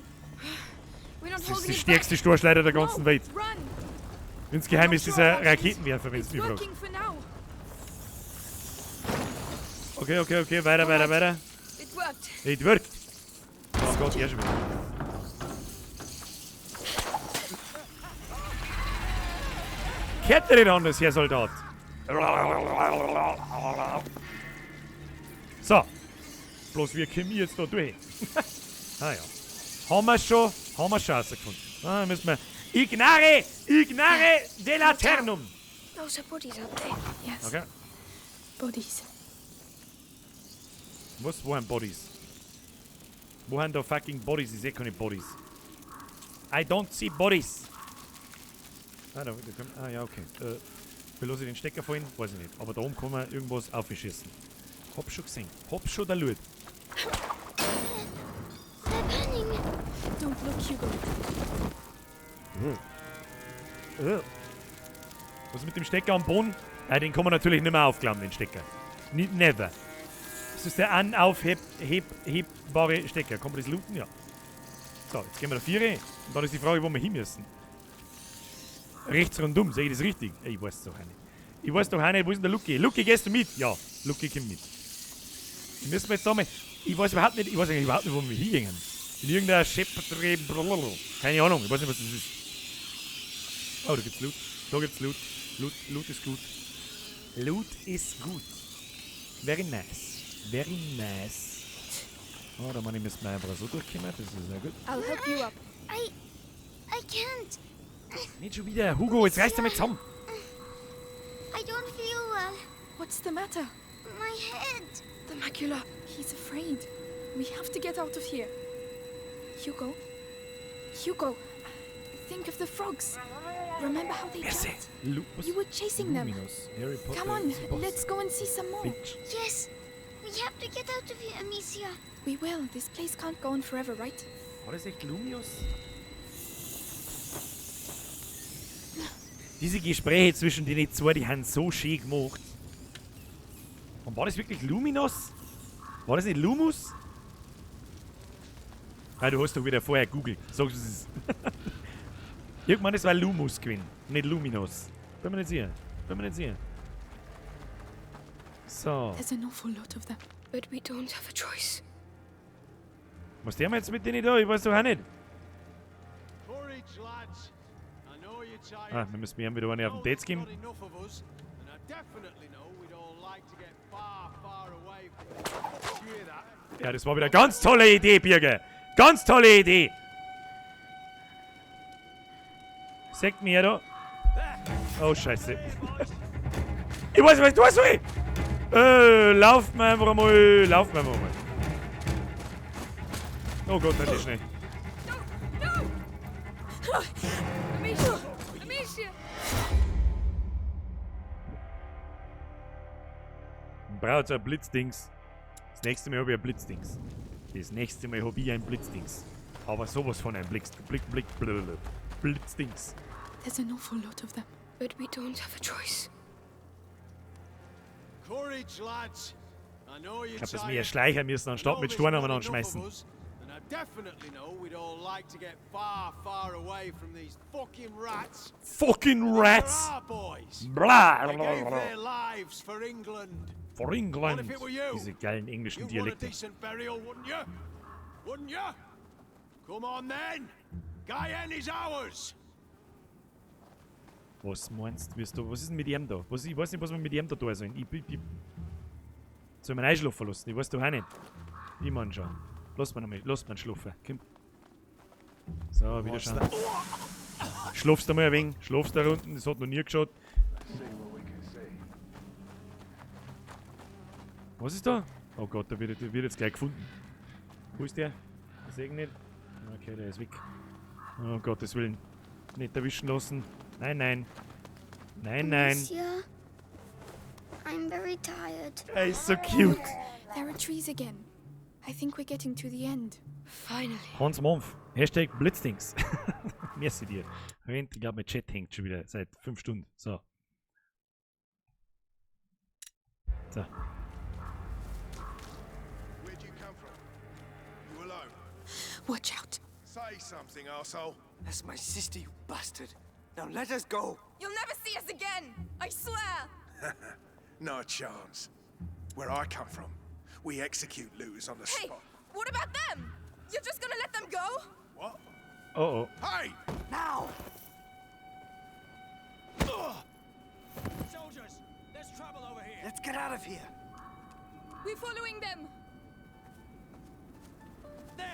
We're not Das ist holding die it stärkste Stoßleiter der back. ganzen No, Welt. Run. Insgeheim ist dieser Raketenwerfer, wenn es It's mich fragt. working for now. Okay, weiter. It worked. It worked. Oh Gott, ja schon wieder. Kennt ihr nicht anders, Herr Soldat? So. Bloß wir kommen jetzt da durch. Ah ja. Haben wir schon rausgefunden. Ah, müssen wir... Ignare de laternum. Those are bodies, aren't they? Yes. Okay. Bodies. Wo haben Bodies? Wo haben da fucking Bodies? Ich sehe keine Bodies. I don't see Bodies. Ja, okay. Wie los ich den Stecker vorhin? Weiß ich nicht. Aber da oben kann man irgendwas aufschießen. Hab schon gesehen. Hab schon der Loot. They're burning. Don't look, Hugo. Was mit dem Stecker am Boden? Den kann man natürlich nicht mehr aufklappen, den Stecker. Never. Das ist der hebbare Stecker. Kann man das looten? Ja. So, jetzt gehen wir da 4. Und dann ist die Frage, wo wir hin müssen. Rechts rundum, sehe ich das richtig? Ich weiß es doch nicht. Ich weiß doch auch nicht, wo ist denn der Lucky? Lucky, gehst du mit? Ja, Lucky kommt mit. Die müssen wir jetzt da mal... Ich weiß eigentlich überhaupt nicht, wo wir hingehen. In irgendeiner Schepperdreh... Keine Ahnung, ich weiß nicht, was das ist. Oh, da gibt's Loot. Da gibt's Loot. Loot ist gut. Loot ist gut. Very nice. Very nice. Oh, da meine ich, müssen wir einfach so durchkommen. Das ist sehr gut. I'll help you up. I can't. Nicht schon wieder. Hugo, jetzt reißt er mich zusammen. I don't feel well. What's the matter? My head. The macula. He's afraid. We have to get out of here. Hugo? Hugo! Think of the frogs. Remember how they Merci. jumped? You were chasing them. Luminous. Harry Potter. Come on, is the boss. let's go and see some more. Bitch. Yes. We have to get out of here, Amicia. We will. This place can't go on forever, right? War das echt Lumios? Diese Gespräche zwischen den zwei, die haben so schön gemacht. Und war das wirklich Luminos? War das nicht Lumus? Ah, du hast doch wieder vorher googelt. Sagst du es? Irgendwann, das war Lumus gewesen, nicht Luminos. Bin mir nicht sicher. So. There's an awful lot of them. But we don't have a choice. Was der jetzt mit denen da? Ich weiß doch auch nicht. Courage, lads. I know you're tired. Ah, wir müssen mir wieder eine auf den Dates geben. Not enough of us, and I definitely know we'd all like to get far, far away from. Hear that? Ja, das war wieder eine ganz tolle Idee, Birge. Ganz tolle Idee. Sagt mir da. Oh, scheiße. Ich weiß, was du hast, lauft mir einfach mal. Oh Gott, nicht schnell. Amicia! Amicia! Braucht so ein Blitzdings. Das nächste Mal habe ich ein Blitzdings. Aber sowas von einem Blitzdings. There's an awful lot of them. But we don't have a choice. Courage, lads. I know you're Ich glaube, dass wir tired. schleichen müssen, anstatt mit Sturm aneinander schmeißen. And I definitely know we'd all like to get far, far away from these fucking rats. Fucking rats! There are boys. Blah, They blah, gave blah. their lives for England. For What England. if it were you? Diese geilen englischen You'd want a Dialekte. decent burial, wouldn't you? Wouldn't you? Come on then. Guyenne is ours. Was meinst du? Was ist denn mit ihm da? Ich weiß nicht, was wir mit ihm da tun sollen. Soll man einschlafen lassen? Ich weiß doch auch nicht. Ich meine schon. Lass mal schlafen. Komm. So, wieder schauen. Schlafst du mal ein wenig. Schlafst da unten. Das hat noch nie geschaut. Was ist da? Oh Gott, der wird jetzt gleich gefunden. Wo ist der? Ich sehe ihn nicht. Okay, der ist weg. Oh Gottes Willen. Nicht erwischen lassen. Nein. Amicia, I'm very tired. Er ist so cute. There are trees again. I think we're getting to the end. Finally. Hans Monf. Hashtag Blitzdings. Merci dir. Ich glaube, mein Chat hängt schon wieder seit 5 Stunden. So. Where'd you come from? You alone? Watch out. Say something, arsehole. That's my sister, you bastard. Now let us go. You'll never see us again. I swear. Not a chance. Where I come from, we execute looters on the Hey, spot. what about them? You're just gonna let them go? What? Oh. Hey! Now! Soldiers, there's trouble over here. Let's get out of here. We're following them. There!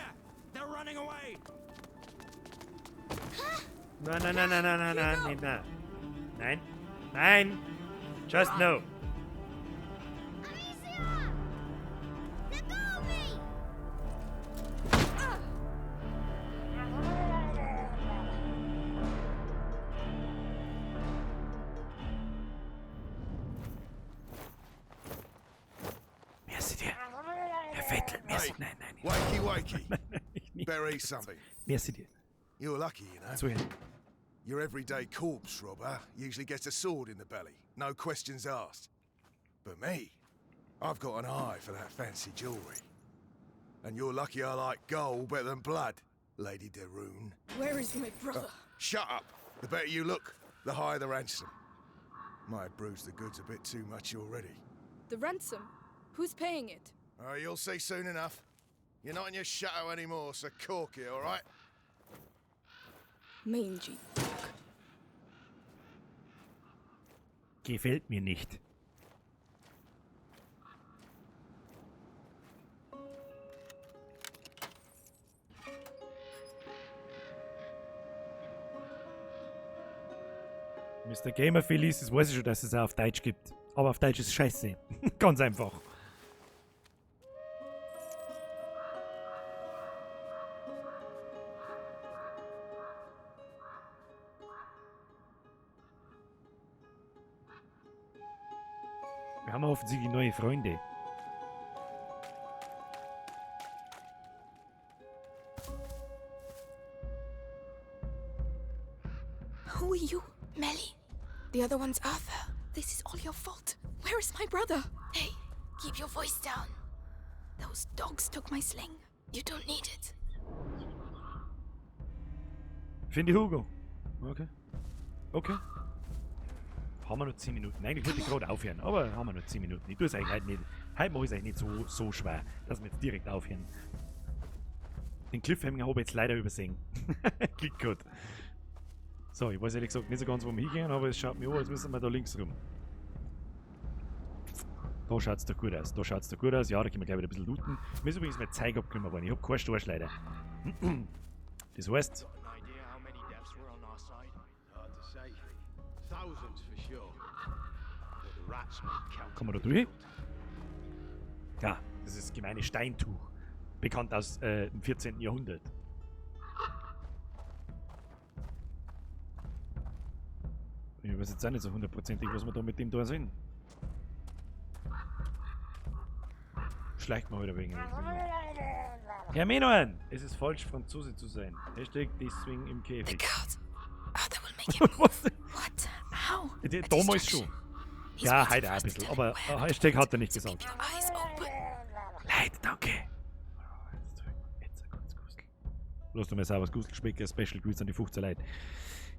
They're running away. Nein. Nein. Just no. Amicia! Let go of me! Merci dir. Herr Vettel, merci. Nein. Wakey. Bury something. Merci dir. You're lucky, you know. So, Your everyday corpse robber usually gets a sword in the belly. No questions asked. But me, I've got an eye for that fancy jewelry. And you're lucky I like gold better than blood, Lady de Rune. Where is my brother? Shut up! The better you look, the higher the ransom. Might have bruised the goods a bit too much already. The ransom? Who's paying it? You'll see soon enough. You're not in your shadow anymore, so cork it, alright? Mangy. gefällt mir nicht. Mr. Gamer Felice, das weiß ich schon, dass es auch auf Deutsch gibt. Aber auf Deutsch ist scheiße. Ganz einfach. Wir haben offensichtlich neue Freunde. you, Melly. The other one's Arthur. This is all your fault. Where is my brother? Hey, keep your voice down. Those dogs took my sling. You don't need it. Finde ich Hugo. Okay. Okay. Haben wir noch 10 Minuten. Eigentlich wollte ich gerade aufhören, aber haben wir noch 10 Minuten. Ich tue es eigentlich heute nicht. Heute mache ich es eigentlich nicht so schwer, dass wir jetzt direkt aufhören. Den Cliffhanger habe ich jetzt leider übersehen. Klingt gut. So, ich weiß ehrlich gesagt nicht so ganz, wo wir hingehen, aber es schaut mir an, als müssen wir da links rum. Da schaut es doch gut aus. Da schaut es doch gut aus. Ja, da können wir gleich wieder ein bisschen looten. Mir ist übrigens mein Zeug abgenommen worden. Ich habe keinen Storch leider. Das heißt... Kann man da durch? Ja, das ist das gemeine Steintuch. Bekannt aus dem 14. Jahrhundert. Ich weiß jetzt auch nicht so hundertprozentig, was wir da mit dem da sind. Schleicht mal wieder wegen. Herr Menon! Es ist falsch, Franzose zu sein. Hashtag deswegen im Käfig. Was? What? How? Damals schon. Ja, heute auch ein bisschen. Aber Hashtag hat er nicht gesagt. Leid, danke. Lass du mir sagen, was Gustelspieker, Special Grüße an die 15 Leute.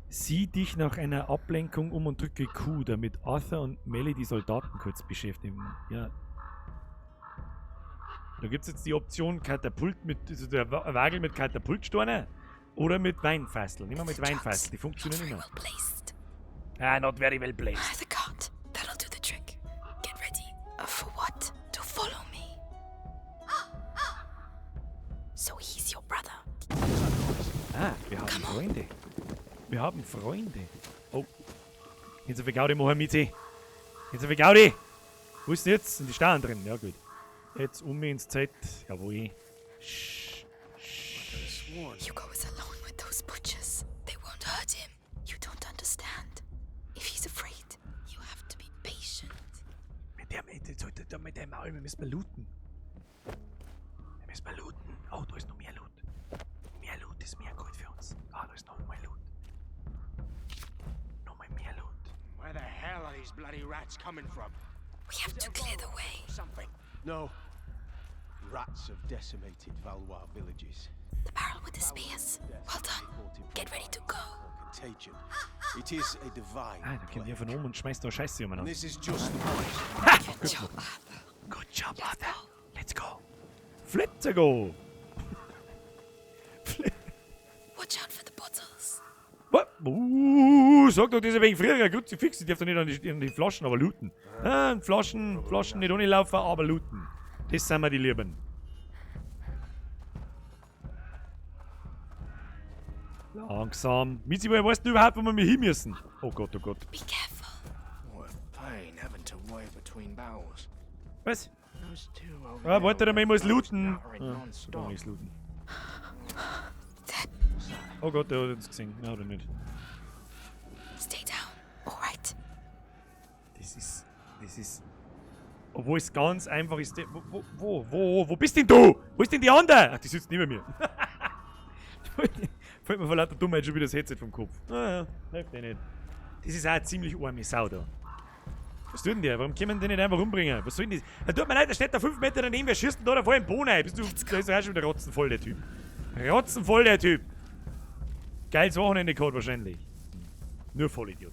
Sieh dich nach einer Ablenkung um und drücke Q, damit Arthur und Melly die Soldaten kurz beschäftigen. Ja. Da gibt es jetzt die Option Katapult mit, also der Wagel mit Katapultsteinen oder mit Weinfasteln. Immer mit Weinfasteln, die funktionieren immer. Ah, not very well placed. The cart. That'll do the trick. Get ready. For what? To follow me. So he's your brother. Ah, wir haben Freunde. Wir haben Freunde. Oh. Jetzt auf Gaudi machen mit sie. Jetzt auf Gaudi. Wo ist denn jetzt? Sind die Sterne drin? Ja, gut. Jetzt mich ins Z. Jawohl. Shh. Hugo is alone with those butchers. They won't hurt him. You don't understand. If he's afraid, you have to be patient. Mit dem Maul, wir müssen mal looten. Wir müssen mal looten. Oh, da ist noch mehr Loot. Mehr Loot ist mehr gut für uns. Ah, da ist noch mehr Loot. Noch mal mehr Loot. Where the hell are these bloody rats coming from? We have to clear the way. Something. No. Rats have decimated Valois villages. The barrel with the spears. Well done. Get ready to go. Contagion. It is a divine. Ah, da kommt ihr von oben und schmeißt da Scheiße um. This is just the point. Ha! Good job, Arthur. Good job, Arthur. Let's go. Let's go. Watch out for the bottles. Was? Sag doch, das ist ein wenig früher. Gut, sie fixen. Die dürfen nicht an die Flaschen, aber looten. Ah, Flaschen nicht runterlaufen, aber looten. Das sind wir die Lieben. Langsam. Mitzi, woher weißt du überhaupt, wo wir hin müssen? Oh Gott, oh Gott. Be careful. What pain having to wait between battles. Was? Those two over Ah, warte, there ich muss looten. stuttering Ah, non-stop. da muss looten. Oh Gott, der hat uns gesehen. Nein, oder nicht? Stay down. Alright. Das ist... Obwohl es ganz einfach ist... Wo bist denn du? Wo ist denn die andere? Ach, die sitzt neben mir. Fällt mir vor lauter Dummheit schon wieder das Headset vom Kopf. Naja, hilft dir nicht. Das ist auch eine ziemlich arme Sau da. Was tut denn der? Warum können wir den nicht einfach umbringen? Was soll denn das? Da tut mir leid, da steht da 5 Meter daneben. Wer schießt denn da vor im Bohnen ein? Da ist ja auch schon wieder rotzenvoll, der Typ. Rotzenvoll, der Typ. Geiles Wochenende gehabt wahrscheinlich. Nur Vollidiot.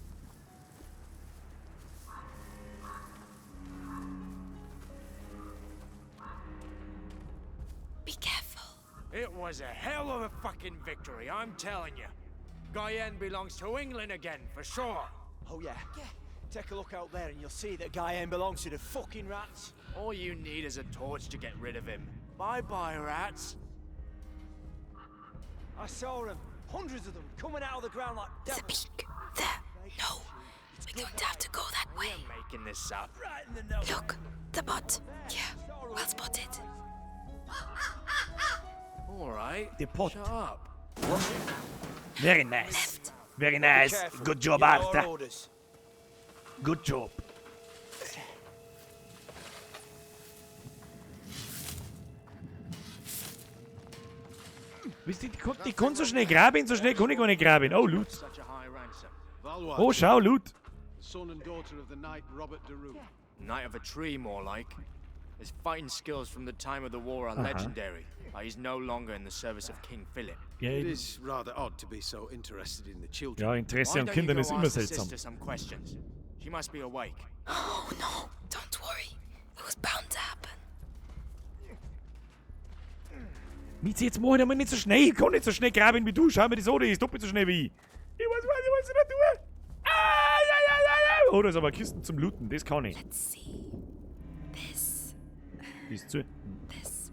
Be careful. It was a hell of a fucking victory, I'm telling you. Guyenne belongs to England again, for sure. Oh yeah. Take a look out there and you'll see that Guyenne belongs to the fucking rats. All you need is a torch to get rid of him. Bye-bye, rats. I saw them. Hundreds of them coming out of the ground like The devils. peak. There. No. We're going to have to go that way. We're making this up. Right in the nose. Look. The bot. Yeah. Well spotted. All right. The pot. Shut up. Very nice. Left. Very Be nice. careful. Good job, Your Arthur. orders. Good job. Wisst ihr, die kann so schnell graben, so schnell kann ich gar nicht graben. Oh, Loot. Such a high ransom. Malwa. Oh, schau, Loot. Son and daughter of the knight Robert de Rue. Knight of a tree, more like. His fighting skills from the time of the war are legendary, but he's no longer in the service of King Philip. Ja, It is rather odd to be so interested in the children. ja, Interesse Why an don't you Kindern go ist immer ask the seltsam. sister some questions? She must be awake. Oh no, don't worry. It was bound to happen. Mietz, jetzt mach ich mal nicht so schnell. Ich kann nicht so schnell graben wie du. Schau mir das an, die ist doppelt so schnell wie ich. Ich weiß nicht tun. Ah, ja. Oh, da ist aber Kisten zum Looten. Das kann ich. Let's see. This. Die ist zu. This.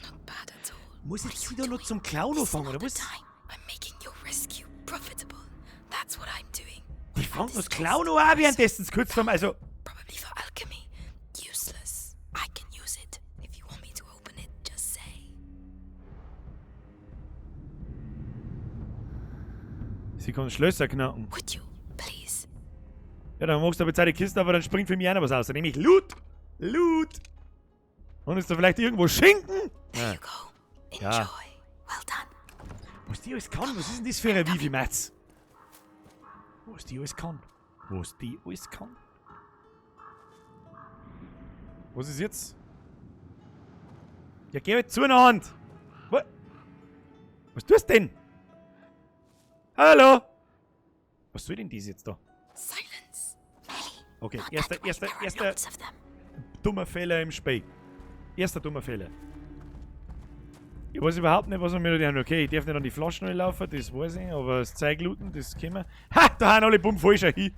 Not bad at all. Muss What jetzt are you wieder noch doing? zum Clown This is anfangen, not oder the was? time. I'm making your rescue profitable. That's what I'm doing. Die fangen das Clown an, währenddessen kurz vorm. Also. Probably for alchemy. Useless. I can use it. If you want me to open it, just say. Sie kann Schlösser knacken. Would you, please? Ja, dann machst du aber jetzt eine Kiste, aber dann springt für mich auch noch was aus. Nämlich Loot. Loot. Und ist da vielleicht irgendwo Schinken? There you go. Enjoy. Ja. Well done. Was die alles kann? Was ist denn das für eine Vivi-Matz? Was die alles kann? Was die alles kann? Was ist jetzt? Ja, geh jetzt zu einer Hand. Was tust du denn? Hallo? Was soll denn dies jetzt da? Silence. Ellie. Okay, Not erster that way. There are loads of them. dummer Fehler im Spiel. Erster dummer Fehler. Ich weiß überhaupt nicht, was wir mit denen. Okay, ich darf nicht an die Flaschen laufen, das weiß ich, aber das Zeug looten, das können wir. Ha! Da haben alle Bumm voll schon hin.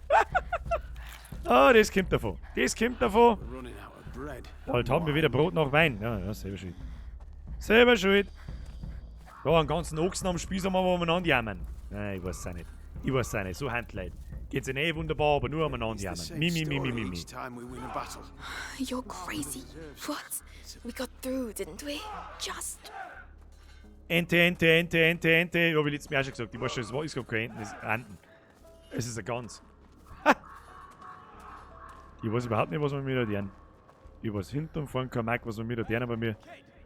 Ah, das kommt davon. Das kommt davon. We're running out of bread. Bald haben wir wieder Brot nach Wein. Ja, selber schuld. Selber schuld. Da einen ganzen Ochsen am Spieß haben wir umeinander jammern. Nein, ich weiß es auch nicht. Ich weiß es auch nicht. So Handleid. Geht's ihnen eh wunderbar, aber nur umeinander It's the jammern. same Mi. story each time we win a battle. You're crazy. What? We got through, didn't we? Just. Ente. Ja, wie letztes Mal auch schon gesagt. Ich weiß schon, es gab keine Enten, es ist Enten. Es ist eine Gans. Ha! Ich weiß überhaupt nicht, was wir mit da tun. Ich weiß hinten und vorne kein Mark, was wir mit da tun, aber wir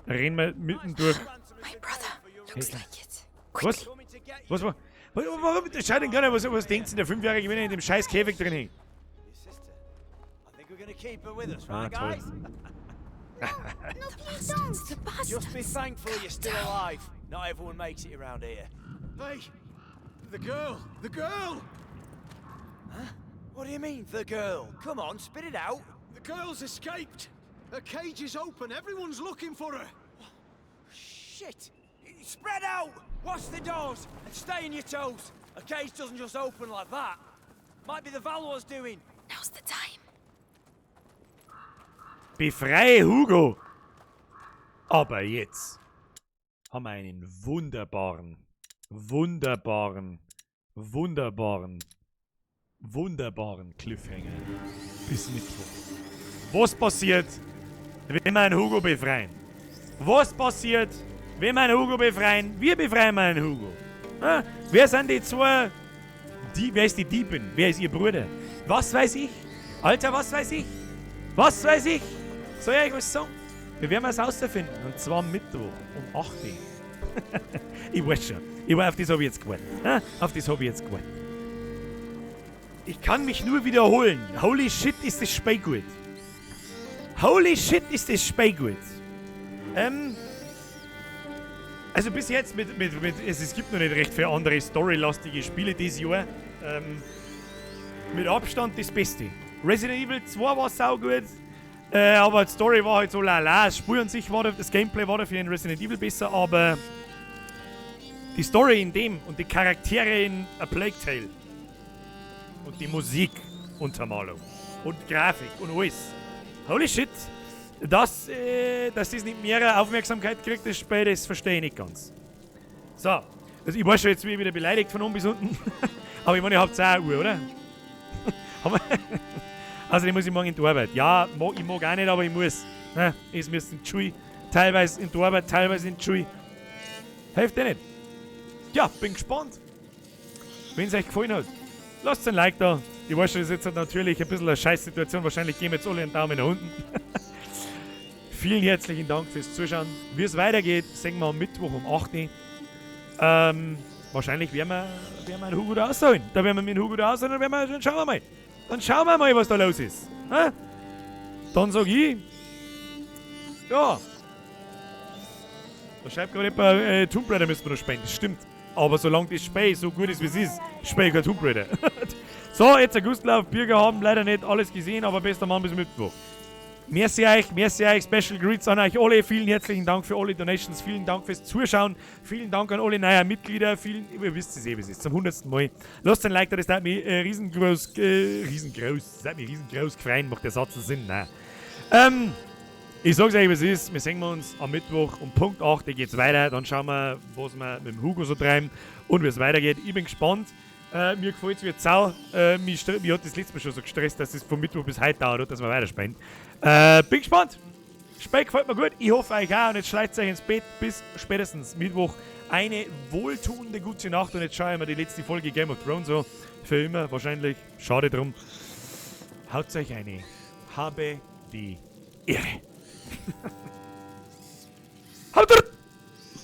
rennen mitten durch. My brother. Looks like it. Was? Was? Warum? Schau den gar nicht, was denkt der 5-Jährige, wenn er in dem scheiß Käfig drin hängt? Your sister. I think we're gonna keep her with us, Ah, right, toll. guys? No, please don't. The bastards. Just be thankful you're still alive. Not everyone makes it around here. Hey! The girl! The girl! What do you mean, the girl? Come on, spit it out. The girl's escaped! Her cage is open. Everyone's looking for her. Shit! Spread out! Watch the doors and stay on your toes. A cage doesn't just open like that. Might be the Valois doing. Now's the time. Befreie Hugo! Aber jetzt haben wir einen wunderbaren Cliffhanger. Bis Mittwoch. Was passiert, wenn wir einen Hugo befreien? Was passiert, wenn wir einen Hugo befreien? Wie befreien wir einen Hugo? Wer sind die zwei? Wer ist die Diebin? Wer ist ihr Bruder? Was weiß ich? Alter, was weiß ich? Was weiß ich? Soll ich euch was sagen? Wir werden es herausfinden. Und zwar am Mittwoch um 8 Uhr. Ich weiß schon. Auf das habe ich jetzt gewartet. Auf das habe ich jetzt gewartet. Ich kann mich nur wiederholen. Holy shit, ist das Spiel gut. Holy shit, ist das Spiel gut. Also bis jetzt es gibt noch nicht recht viele andere storylastige Spiele dieses Jahr. Mit Abstand das Beste. Resident Evil 2 war saugut. Aber die Story war halt so lala. Das Spiel an sich war das Gameplay war dafür in Resident Evil besser, aber die Story in dem und die Charaktere in A Plague Tale und die Musik, Untermalung und Grafik und alles. Holy shit! Dass das nicht mehr Aufmerksamkeit kriegt, das Spiel, das verstehe ich nicht ganz. So, also ich war schon jetzt wieder beleidigt von oben bis unten. Aber ich meine, ihr habt 10 Uhr, oder? Außerdem muss ich morgen in die Arbeit. Ja, ich mag auch nicht, aber ich muss. Es müssen in die Schule, teilweise in die Arbeit, teilweise in die Schule. Hilft dir nicht. Ja, bin gespannt. Wenn es euch gefallen hat, lasst ein Like da. Ich weiß schon, das ist jetzt natürlich ein bisschen eine Scheißsituation. Wahrscheinlich geben jetzt alle einen Daumen nach unten. Vielen herzlichen Dank fürs Zuschauen. Wie es weitergeht, sehen wir am Mittwoch um 8 Uhr. wahrscheinlich werden wir einen Hugo da rausholen. Da werden wir mit dem Hugo da rausholen, dann schauen wir mal. Dann schauen wir mal, was da los ist. Hä? Dann sag ich, ja. Da schreibt gerade jemand, Tomb Raider müssen wir noch spielen. Das stimmt. Aber solange das Spiel so gut ist, wie es ist, spiele ich kein Tomb Raider. So, jetzt ein Gustlauf. Bürger haben leider nicht alles gesehen, aber bester Mann bis Mittwoch. Merci euch. Special Greets an euch alle. Vielen herzlichen Dank für alle Donations. Vielen Dank fürs Zuschauen. Vielen Dank an alle neuen Mitglieder. Ihr wisst es eh, wie es ist. Zum 100. Mal. Lasst ein Like da, das hat mich riesengroß gefreut. Macht der Satz einen Sinn? Nein. Ich sag's euch, wie es ist. Wir sehen uns am Mittwoch um Punkt 8. Da geht's weiter. Dann schauen wir, was wir mit dem Hugo so treiben und wie es weitergeht. Ich bin gespannt. Mir gefällt es wie Sau. Mich hat das letzte Mal schon so gestresst, dass es von Mittwoch bis heute dauert, dass wir weiterspielen. Bin gespannt. Spiel gefällt mir gut. Ich hoffe euch auch. Und jetzt schleicht euch ins Bett bis spätestens Mittwoch. Eine wohltuende gute Nacht. Und jetzt schaue ich mir die letzte Folge Game of Thrones so. Für immer wahrscheinlich. Schade drum. Haut euch eine. Habe die Ehre. Haut